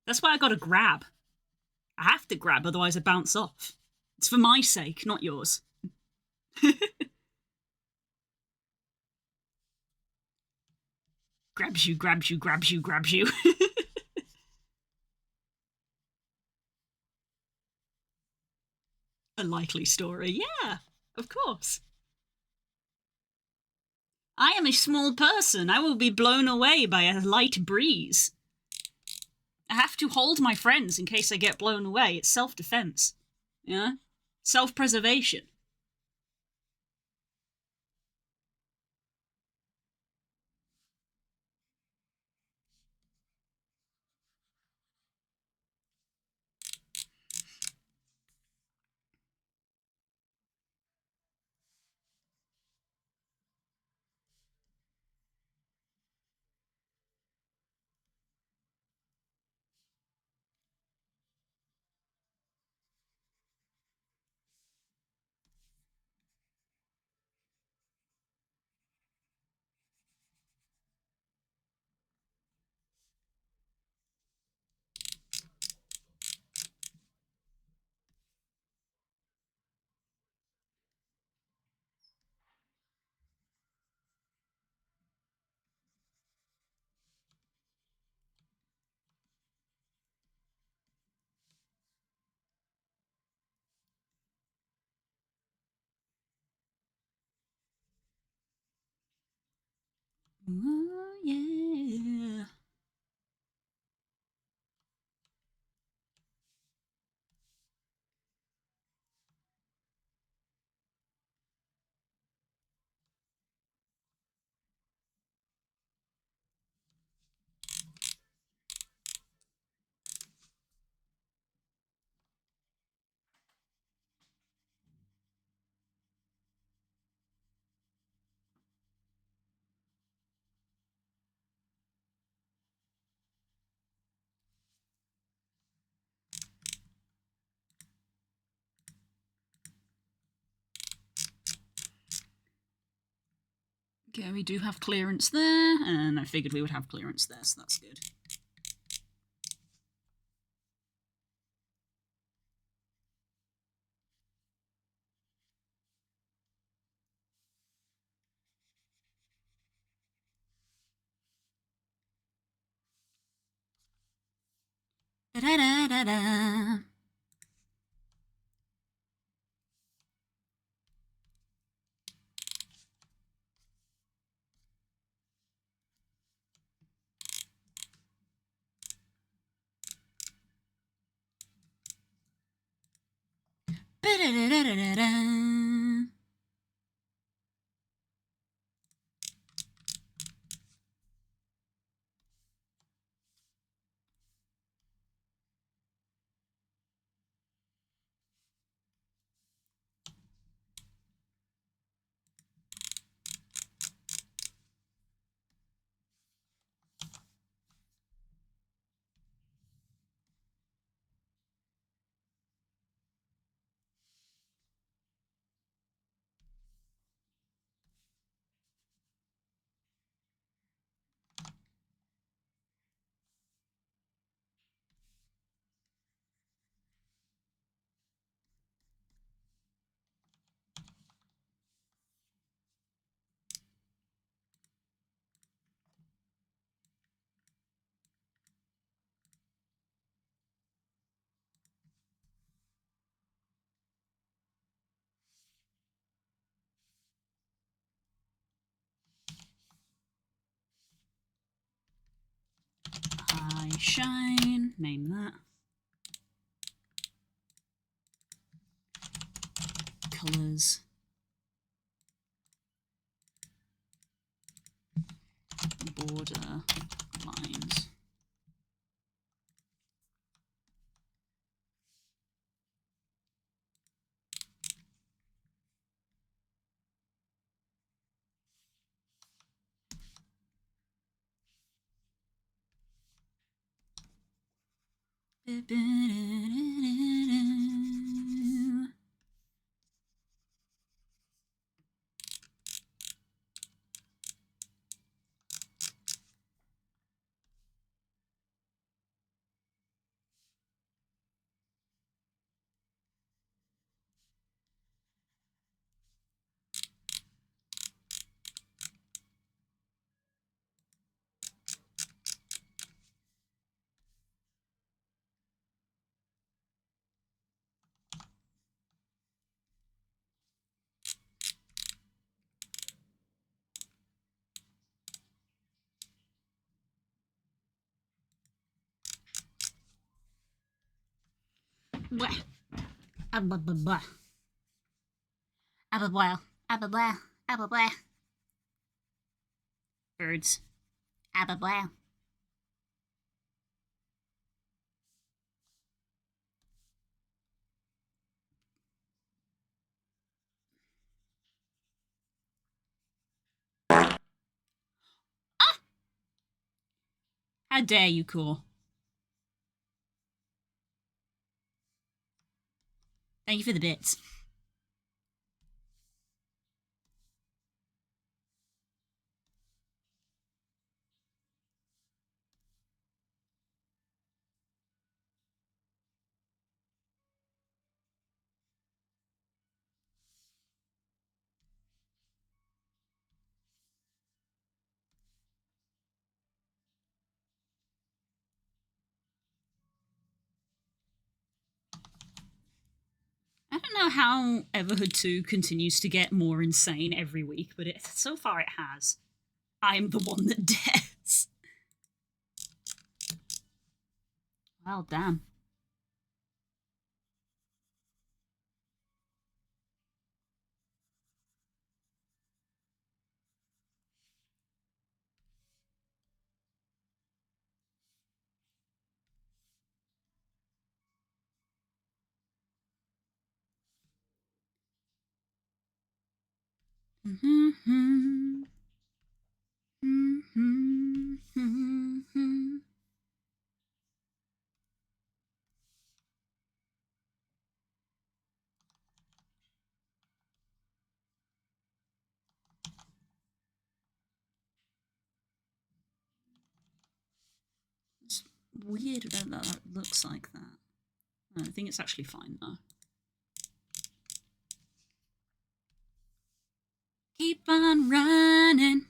That's why I gotta grab. I have to grab, otherwise I bounce off. It's for my sake, not yours. Grabs you, grabs you, grabs you, grabs you. A likely story, yeah, of course. I am a small person. I will be blown away by a light breeze. I have to hold my friends in case I get blown away. It's self-defense. Yeah? Self-preservation. Oh, yeah. Okay, we do have clearance there, and I figured we would have clearance there, so that's good. Da-da-da-da-da. Ba-da-da-da-da-da. High shine, name that. Colours. Border lines. Blah. Blah, blah, blah. Blah, blah, blah, blah, blah, blah. Birds. Blah, blah. Ah! How dare you, Core? Thank you for the bits. I don't know how Everhood 2 continues to get more insane every week, but so far it has. I'm the one that dares. Well, damn. It's weird that looks like that. I think it's actually fine though. Keep on running.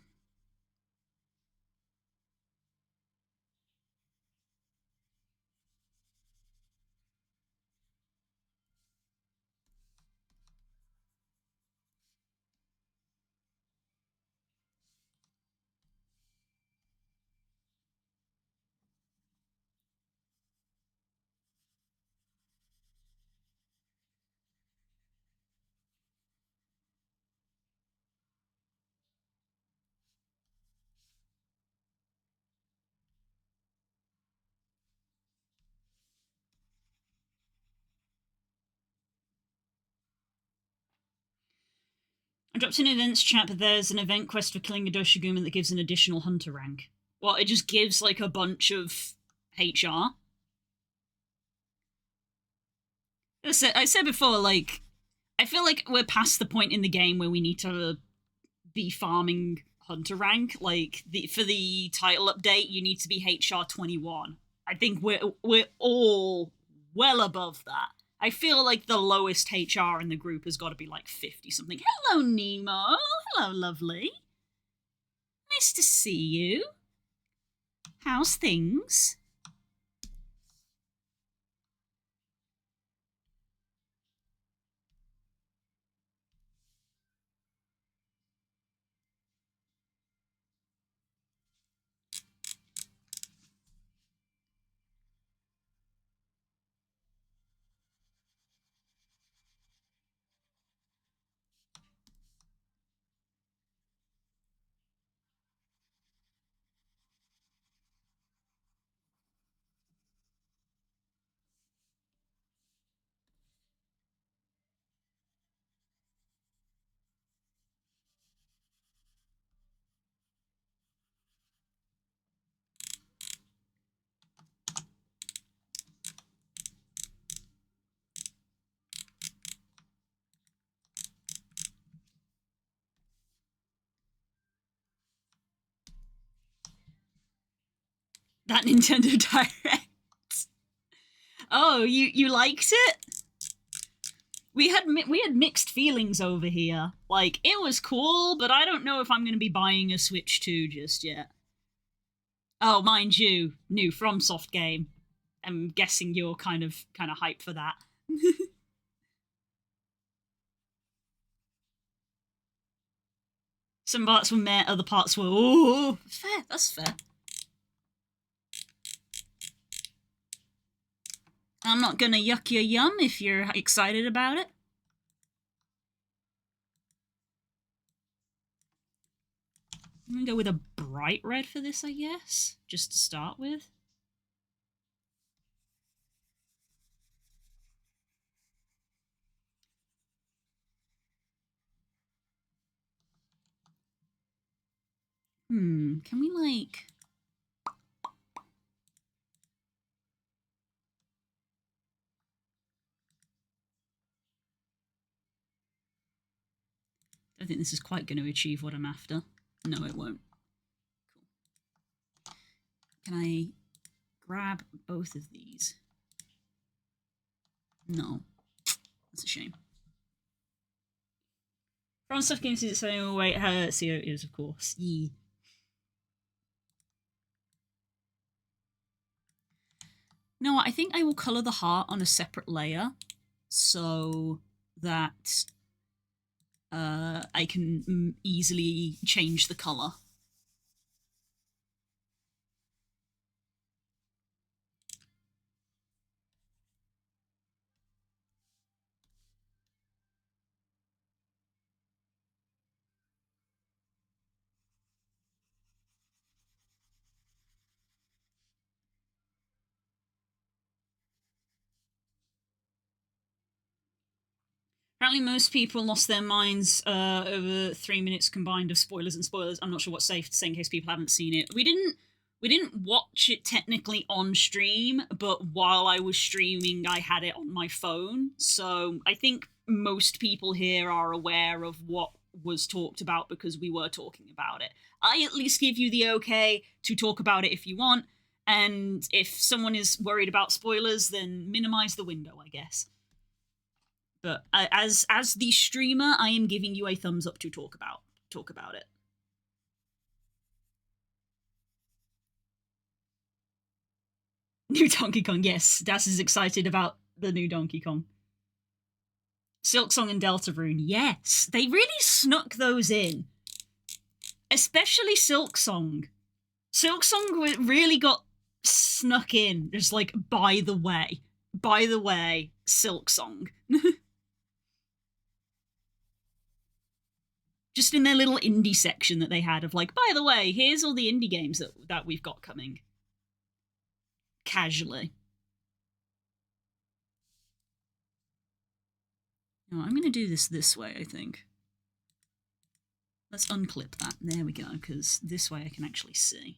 I dropped in events chat, but there's an event quest for killing a Doshiguma that gives an additional hunter rank. Well, it just gives like a bunch of HR. I said before, like, I feel like we're past the point in the game where we need to be farming hunter rank. Like, for the title update, you need to be HR 21. I think we're all well above that. I feel like the lowest HR in the group has got to be like 50 something. Hello, Nemo. Hello, lovely. Nice to see you. How's things? That Nintendo Direct. Oh, you liked it? We had mixed feelings over here. Like, it was cool, but I don't know if I'm going to be buying a Switch 2 just yet. Oh, mind you, new FromSoft game. I'm guessing you're kind of hyped for that. Some parts were meh, other parts were oh, fair. That's fair. I'm not gonna yuck your yum if you're excited about it. I'm gonna go with a bright red for this, I guess, just to start with. Can we, like... I don't think this is quite going to achieve what I'm after. No, it won't. Cool. Can I grab both of these? No. That's a shame. From stuff games is saying, oh wait, her CO is, of course. Yee. No, I think I will colour the heart on a separate layer so that I can easily change the colour. Apparently most people lost their minds over 3 minutes combined of spoilers and spoilers. I'm not sure what's safe to say in case people haven't seen it. We didn't watch it technically on stream, but while I was streaming, I had it on my phone. So I think most people here are aware of what was talked about because we were talking about it. I at least give you the okay to talk about it if you want, and if someone is worried about spoilers, then minimize the window, I guess. But as the streamer, I am giving you a thumbs up to talk about it. New Donkey Kong, yes. Das is excited about the new Donkey Kong. Silksong and Deltarune, yes. They really snuck those in. Especially Silksong. Silksong really got snuck in. Just like, by the way, Silksong. Just in their little indie section that they had of like, by the way, here's all the indie games that we've got coming. Casually. No, I'm going to do this way, I think. Let's unclip that. There we go, because this way I can actually see.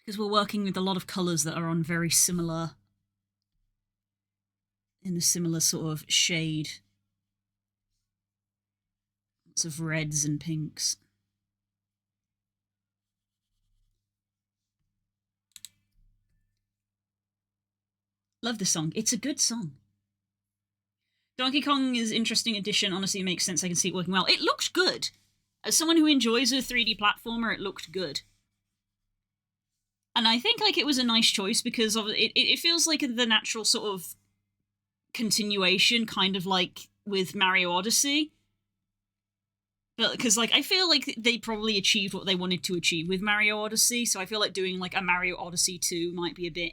Because we're working with a lot of colours that are on very similar... in a similar sort of shade. Lots of reds and pinks. Love this song. It's a good song. Donkey Kong is an interesting addition. Honestly, it makes sense. I can see it working well. It looked good. As someone who enjoys a 3D platformer, it looked good. And I think like it was a nice choice because of it feels like the natural sort of continuation, kind of like with Mario Odyssey. But because like I feel like they probably achieved what they wanted to achieve with Mario Odyssey, so I feel like doing like a Mario Odyssey 2 might be a bit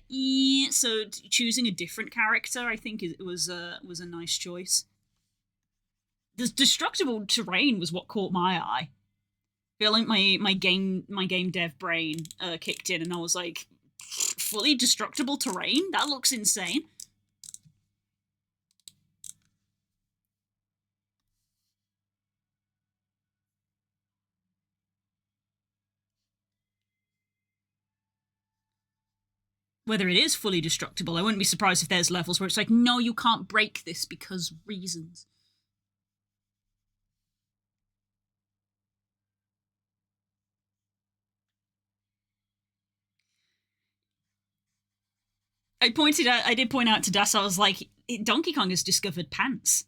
so choosing a different character I think it was a nice choice. The destructible terrain was what caught my eye. I feel like my game dev brain kicked in and I was like, fully destructible terrain? That looks insane. Whether it is fully destructible, I wouldn't be surprised if there's levels where it's like, no, you can't break this because reasons. I did point out to Das, I was like, Donkey Kong has discovered pants.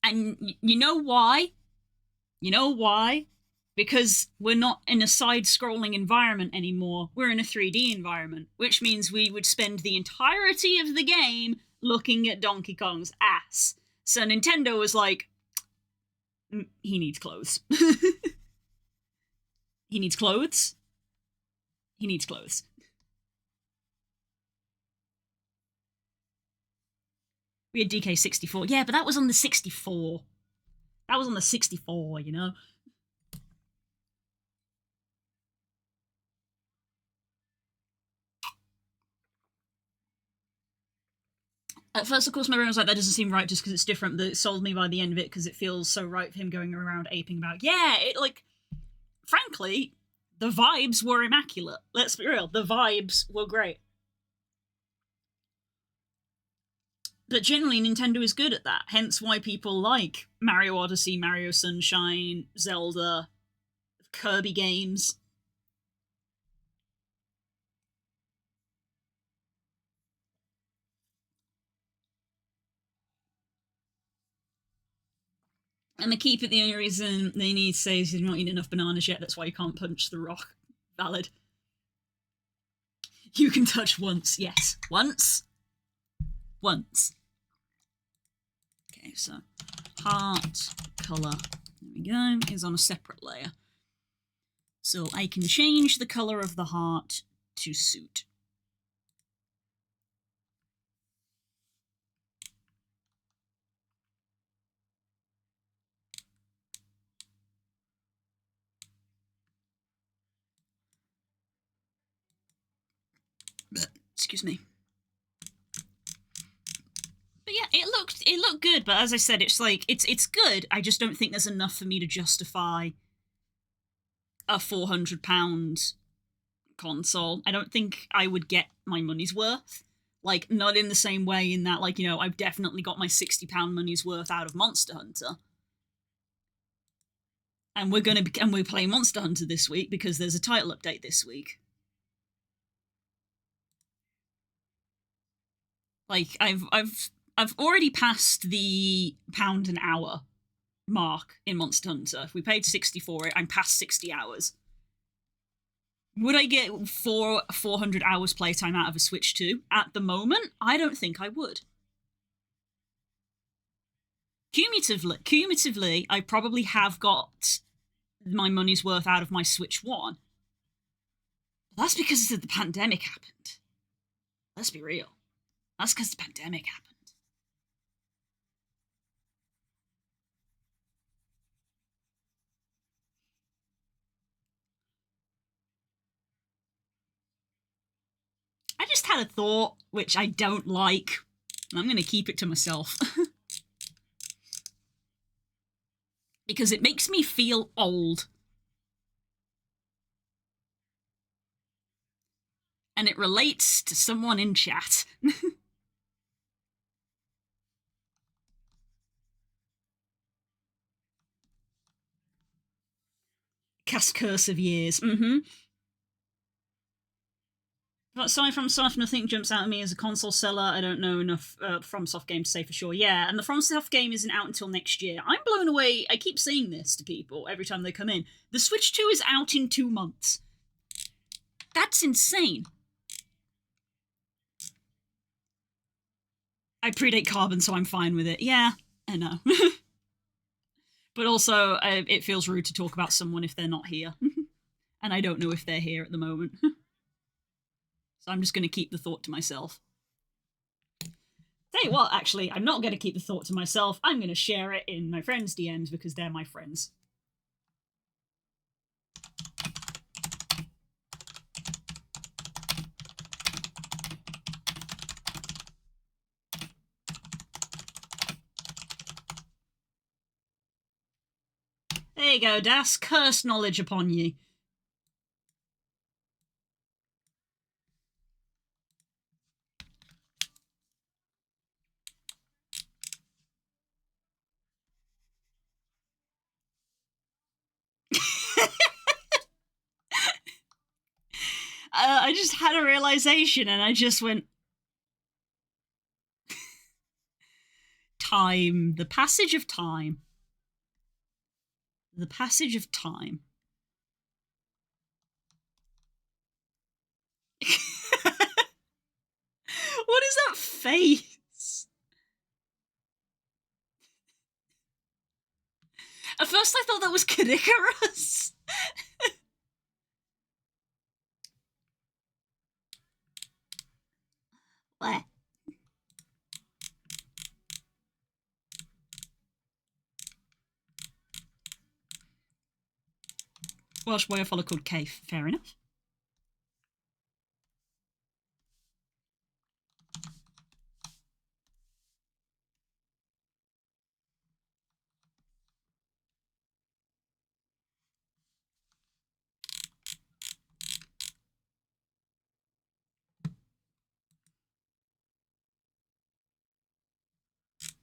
And you know why? You know why? Because we're not in a side-scrolling environment anymore. We're in a 3D environment, which means we would spend the entirety of the game looking at Donkey Kong's ass. So Nintendo was like, He needs clothes. He needs clothes. He needs clothes. We had DK64. Yeah, but that was on the 64. That was on the 64, you know? At first, of course, my brain was like, that doesn't seem right just because it's different, but it sold me by the end of it because it feels so right for him going around aping about, yeah, it, like, frankly, the vibes were immaculate. Let's be real. The vibes were great. But generally, Nintendo is good at that. Hence why people like Mario Odyssey, Mario Sunshine, Zelda, Kirby games. And they keep it the only reason they need to say is you've not eaten enough bananas yet, that's why you can't punch the rock. Valid. You can touch once, yes. Once. Once. Okay, so heart color, there we go, is on a separate layer. So I can change the color of the heart to suit. Excuse me. But yeah, it looked good, but as I said, it's like it's good. I just don't think there's enough for me to justify a £400 console. I don't think I would get my money's worth. Like, not in the same way in that, like, you know, I've definitely got my £60 money's worth out of Monster Hunter. And we're playing Monster Hunter this week because there's a title update this week. Like, I've already passed the pound an hour mark in Monster Hunter. If we paid 60 for it, I'm past 60 hours. Would I get 400 hours playtime out of a Switch 2? At the moment, I don't think I would. Cumulatively, I probably have got my money's worth out of my Switch 1. But that's because the pandemic happened. Let's be real. That's because the pandemic happened. I just had a thought, which I don't like. I'm going to keep it to myself. Because it makes me feel old. And it relates to someone in chat. Cast Curse of Years. But aside from stuff, nothing jumps out at me as a console seller. I don't know enough FromSoft game to say for sure. Yeah, and the FromSoft game isn't out until next year. I'm blown away. I keep saying this to people every time they come in. The Switch 2 is out in 2 months. That's insane. I predate Carbon, so I'm fine with it. Yeah, I know. But also, it feels rude to talk about someone if they're not here. And I don't know if they're here at the moment. So I'm just going to keep the thought to myself. Tell you what, actually, I'm not going to keep the thought to myself. I'm going to share it in my friends' DMs because they're my friends. There you go, Das. Curse knowledge upon ye. I just had a realization and I just went... Time. The passage of time. The passage of time. What is that face? first I thought that was Cadicarus. What? Welsh boy I follow called K. Fair enough.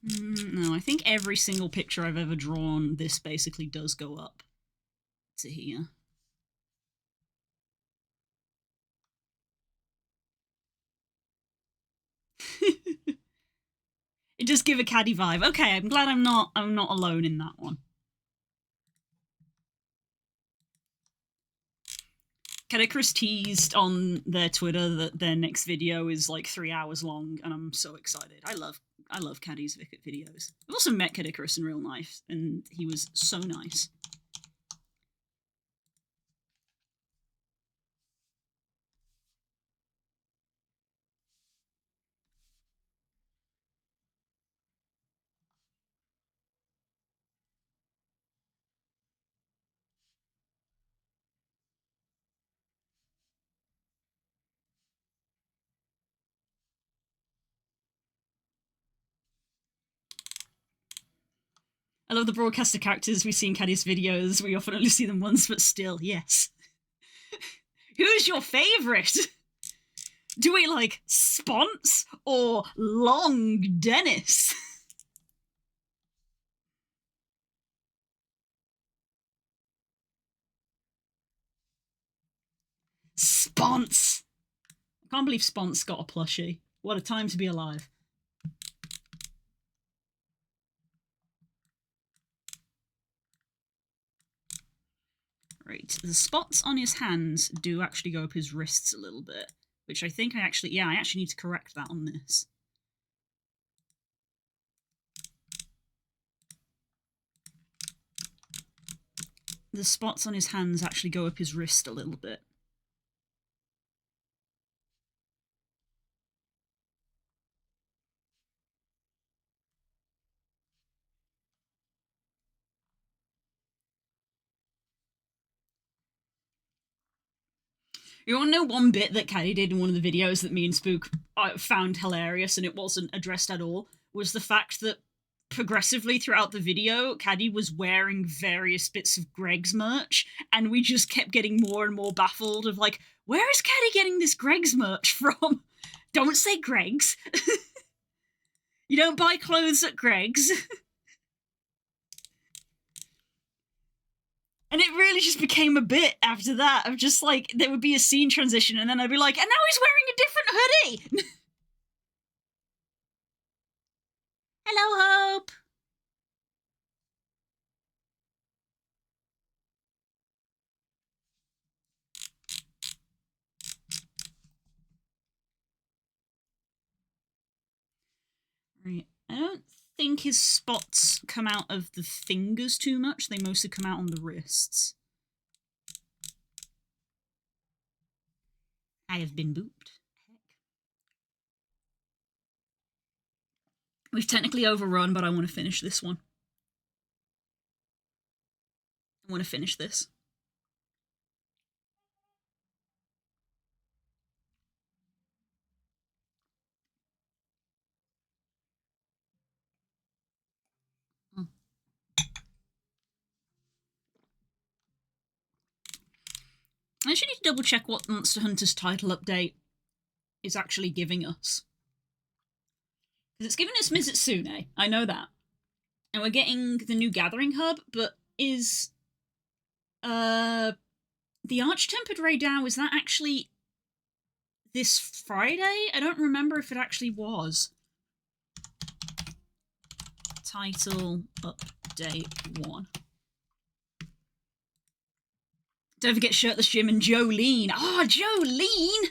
No, I think every single picture I've ever drawn, this basically does go up to here. It does give a caddy vibe. Okay, I'm glad I'm not alone in that one. Cadicarus teased on their Twitter that their next video is like 3 hours long, and I'm so excited. I love Caddy's videos. I've also met Cadicarus in real life, and he was so nice. I love the broadcaster characters we see in Caddy's videos. We often only see them once, but still, yes. Who's your favourite? Do we like Spons or Long Dennis? Spons! I can't believe Spons got a plushie. What a time to be alive. Right, the spots on his hands do actually go up his wrists a little bit, which I think I actually need to correct that on this. The spots on his hands actually go up his wrist a little bit. You want to know one bit that Caddy did in one of the videos that me and Spook found hilarious, and it wasn't addressed at all, was the fact that progressively throughout the video, Caddy was wearing various bits of Greg's merch, and we just kept getting more and more baffled of like, where is Caddy getting this Greg's merch from? Don't say Greg's. You don't buy clothes at Greg's. And it really just became a bit after that of just like, there would be a scene transition and then I'd be like, and now he's wearing a different hoodie! Hello, Hope! Right, I don't think his spots come out of the fingers too much, they mostly come out on the wrists. I have been booped. Heck. We've technically overrun, but I want to finish this one. I want to finish this. I actually need to double check what Monster Hunter's title update is actually giving us. Because it's giving us Mizutsune, I know that. And we're getting the new Gathering Hub, but is the Arch-Tempered Raydao, is that actually this Friday? I don't remember if it actually was. Title update 1. Don't forget Shirtless Jim and Jolene. Oh, Jolene!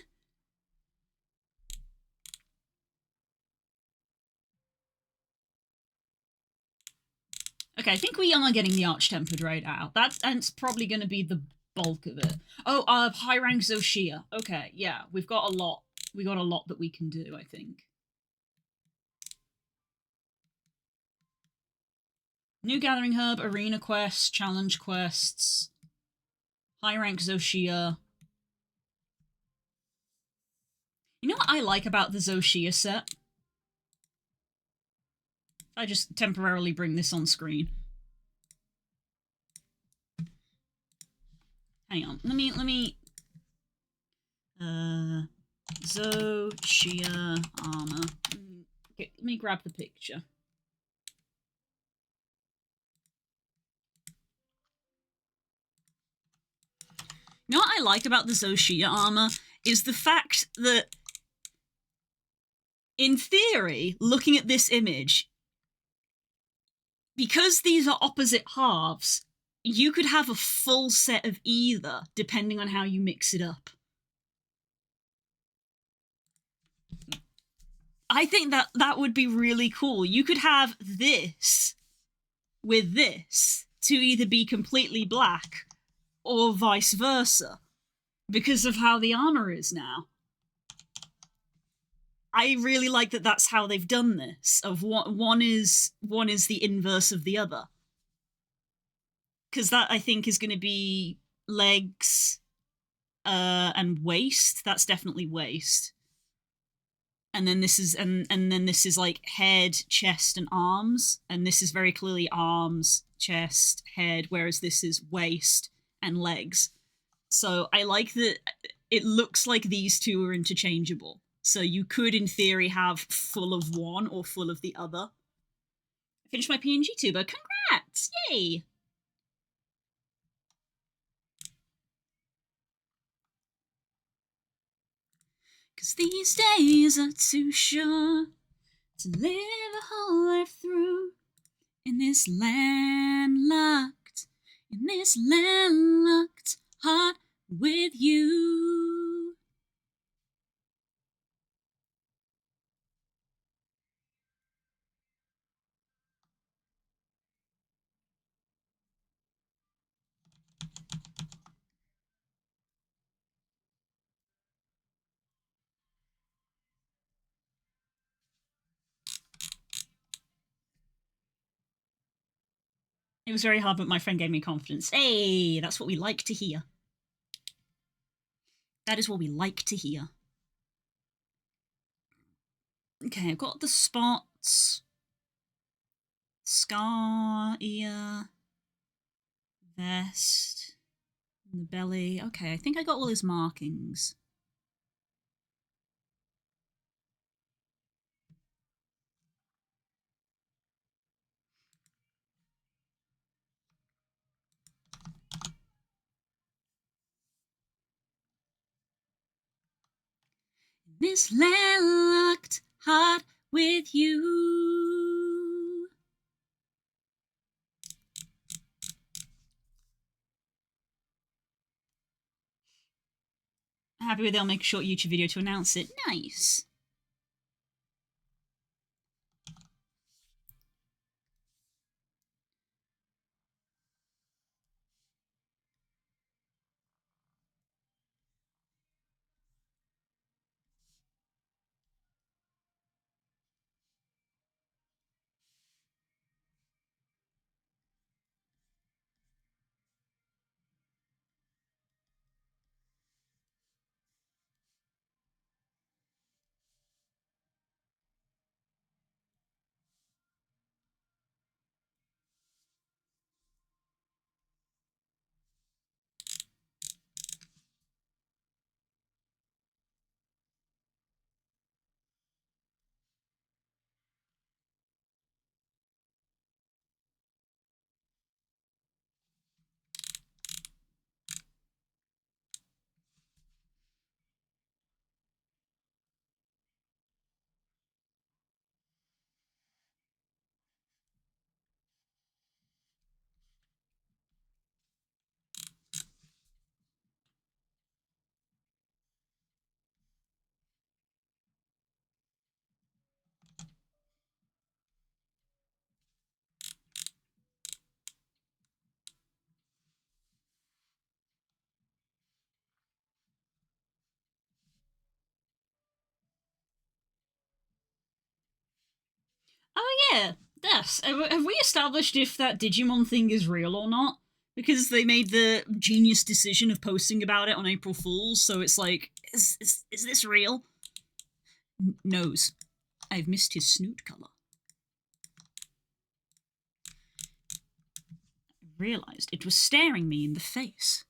Okay, I think we are getting the Arch-Tempered right out. That's probably going to be the bulk of it. Oh, high rank Zoshia. Okay, yeah, we've got a lot. We got a lot that we can do, I think. New Gathering Herb, Arena Quests, Challenge Quests, high rank Zoshia. You know what I like about the Zoshia set? I just temporarily bring this on screen. Hang on, let me Zoshia armor. Okay, let me grab the picture. You know what I like about the Zoshia armor is the fact that, in theory, looking at this image, because these are opposite halves, you could have a full set of either, depending on how you mix it up. I think that would be really cool. You could have this with this to either be completely black or vice versa, because of how the armor is now. I really like that that's how they've done this. Of one is the inverse of the other, because that I think is going to be legs, and waist. That's definitely waist. And then this is and then this is like head, chest, and arms. And this is very clearly arms, chest, head, whereas this is waist and legs. So I like that it looks like these two are interchangeable. So you could, in theory, have full of one or full of the other. I finished my PNG tuber. Congrats! Yay! Cause these days are too short to live a whole life through in this landlocked heart with you. It was very hard, but my friend gave me confidence. Hey, that's what we like to hear. That is what we like to hear. Okay, I've got the spots. Scar, ear, vest, and the belly. Okay, I think I got all his markings. This landlocked heart with you. Happy with it, I'll make a short YouTube video to announce it. Nice. yeah, yes. Have we established if that Digimon thing is real or not? Because they made the genius decision of posting about it on April Fools, so it's like, is this real? Nose. I've missed his snoot color. I realized it was staring me in the face.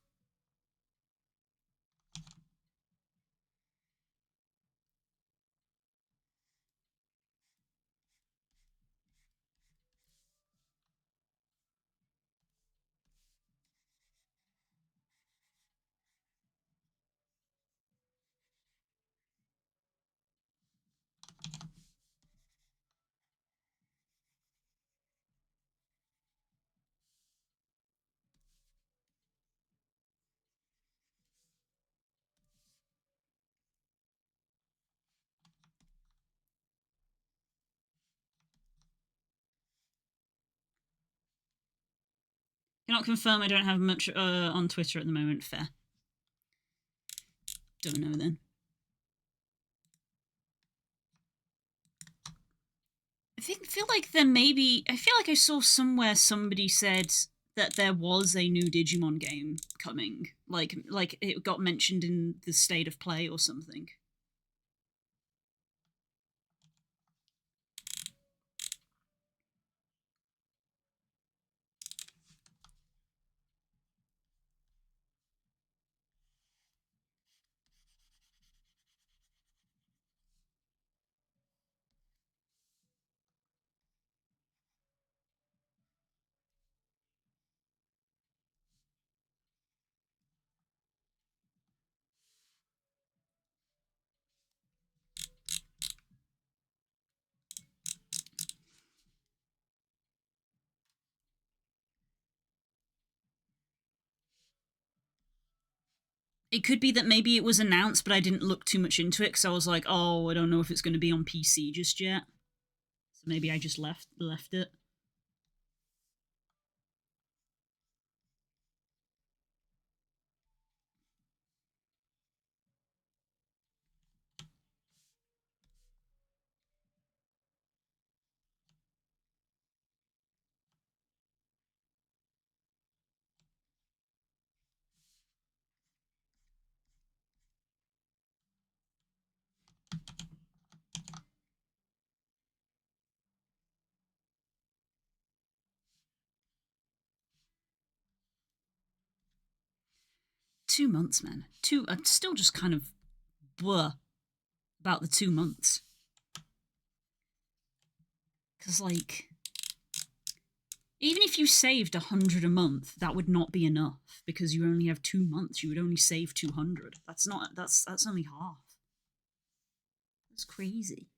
Cannot confirm I don't have much on Twitter at the moment. Fair. Don't know then. Feel like there maybe. I feel like I saw somewhere somebody said that there was a new Digimon game coming. Like it got mentioned in the state of play or something. It could be that maybe it was announced, but I didn't look too much into it because I was like, oh, I don't know if it's going to be on PC just yet. So maybe I just left it. Two months, man. I'm still just kind of blur about the 2 months. Because, like, even if you saved 100 a month, that would not be enough because you only have 2 months. You would only save 200. That's only half. That's crazy.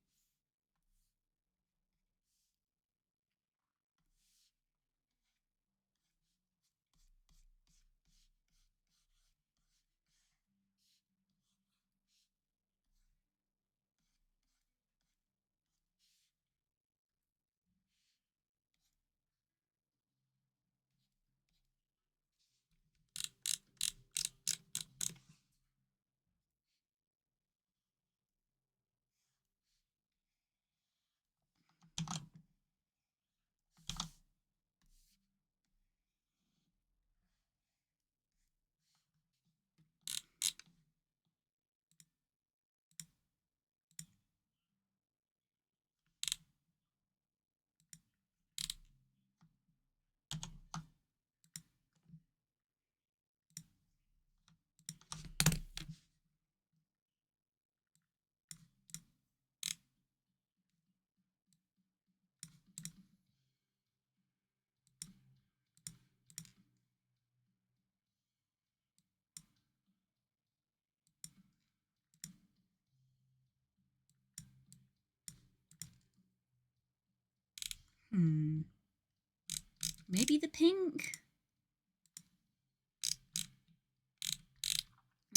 Maybe the pink?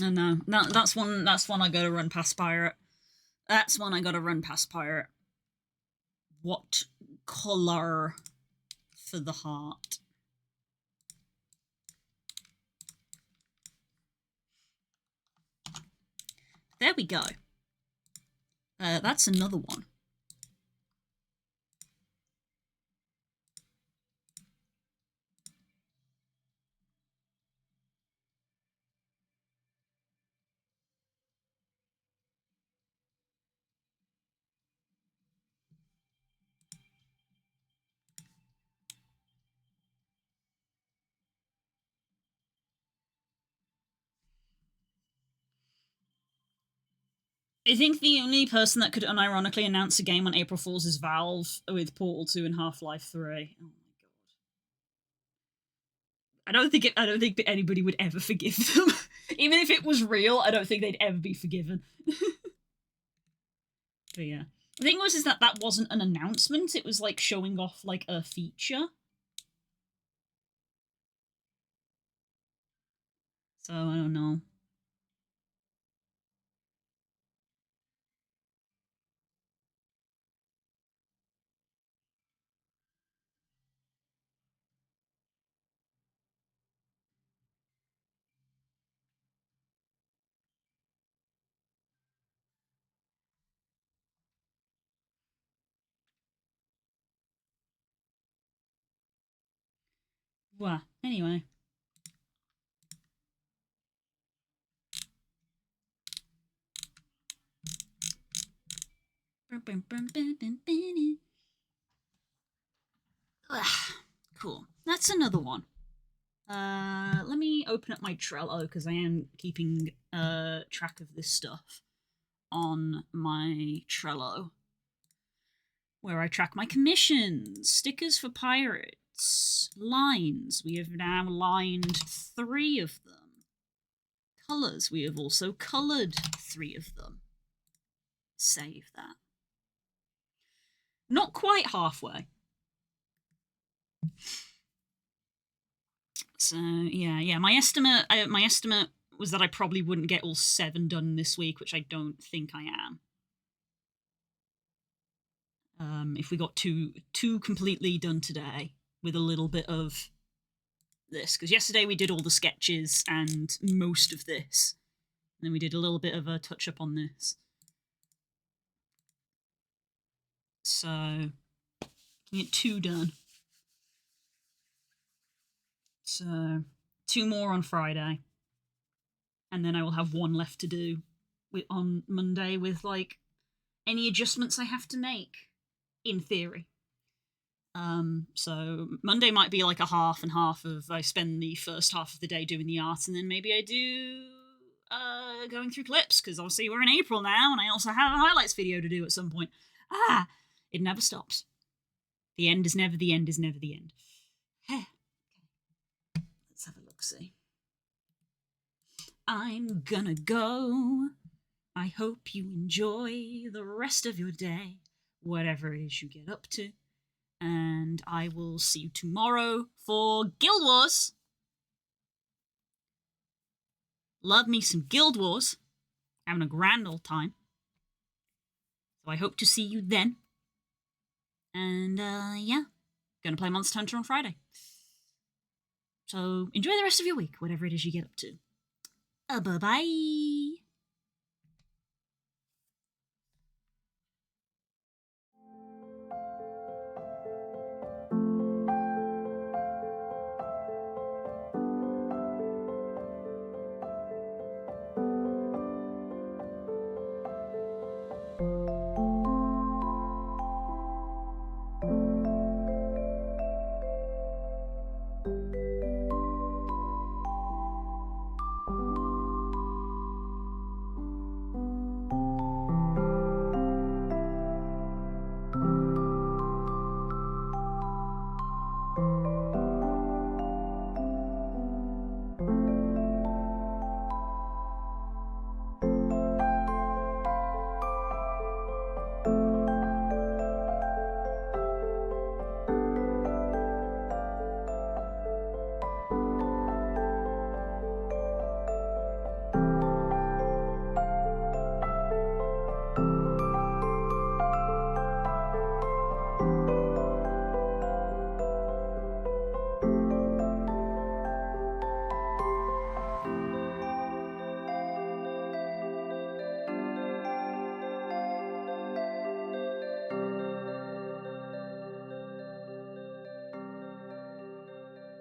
Oh no, that's one I gotta run past Pirate. That's one I gotta run past Pirate. What color for the heart? There we go. That's another one. I think the only person that could unironically announce a game on April Fool's is Valve with Portal 2 and Half-Life 3. Oh my god. I don't think anybody would ever forgive them. Even if it was real, I don't think they'd ever be forgiven. But yeah. The thing was is that wasn't an announcement, it was like showing off like a feature. So I don't know. Well, anyway. Cool. That's another one. Let me open up my Trello because I am keeping track of this stuff on my Trello, where I track my commissions, stickers for pirates, lines. We have now lined 3 of them. Colours. We have also coloured 3 of them. Save that. Not quite halfway. So yeah. My estimate was that I probably wouldn't get all 7 done this week, which I don't think I am. If we got two completely done today with a little bit of this, because yesterday we did all the sketches and most of this, and then we did a little bit of a touch up on this. So get 2 done. So 2 more on Friday, and then I will have 1 left to do on Monday with like any adjustments I have to make, in theory. So Monday might be like a half and half of I spend the first half of the day doing the art, and then maybe I do going through clips, because obviously we're in April now, and I also have a highlights video to do at some point. It never stops. The end is never the end is never the end. Let's have a look-see. I'm gonna go. I hope you enjoy the rest of your day, whatever it is you get up to. And I will see you tomorrow for Guild Wars. Love me some Guild Wars. Having a grand old time. So I hope to see you then. And yeah, gonna play Monster Hunter on Friday. So enjoy the rest of your week, whatever it is you get up to. Bye-bye.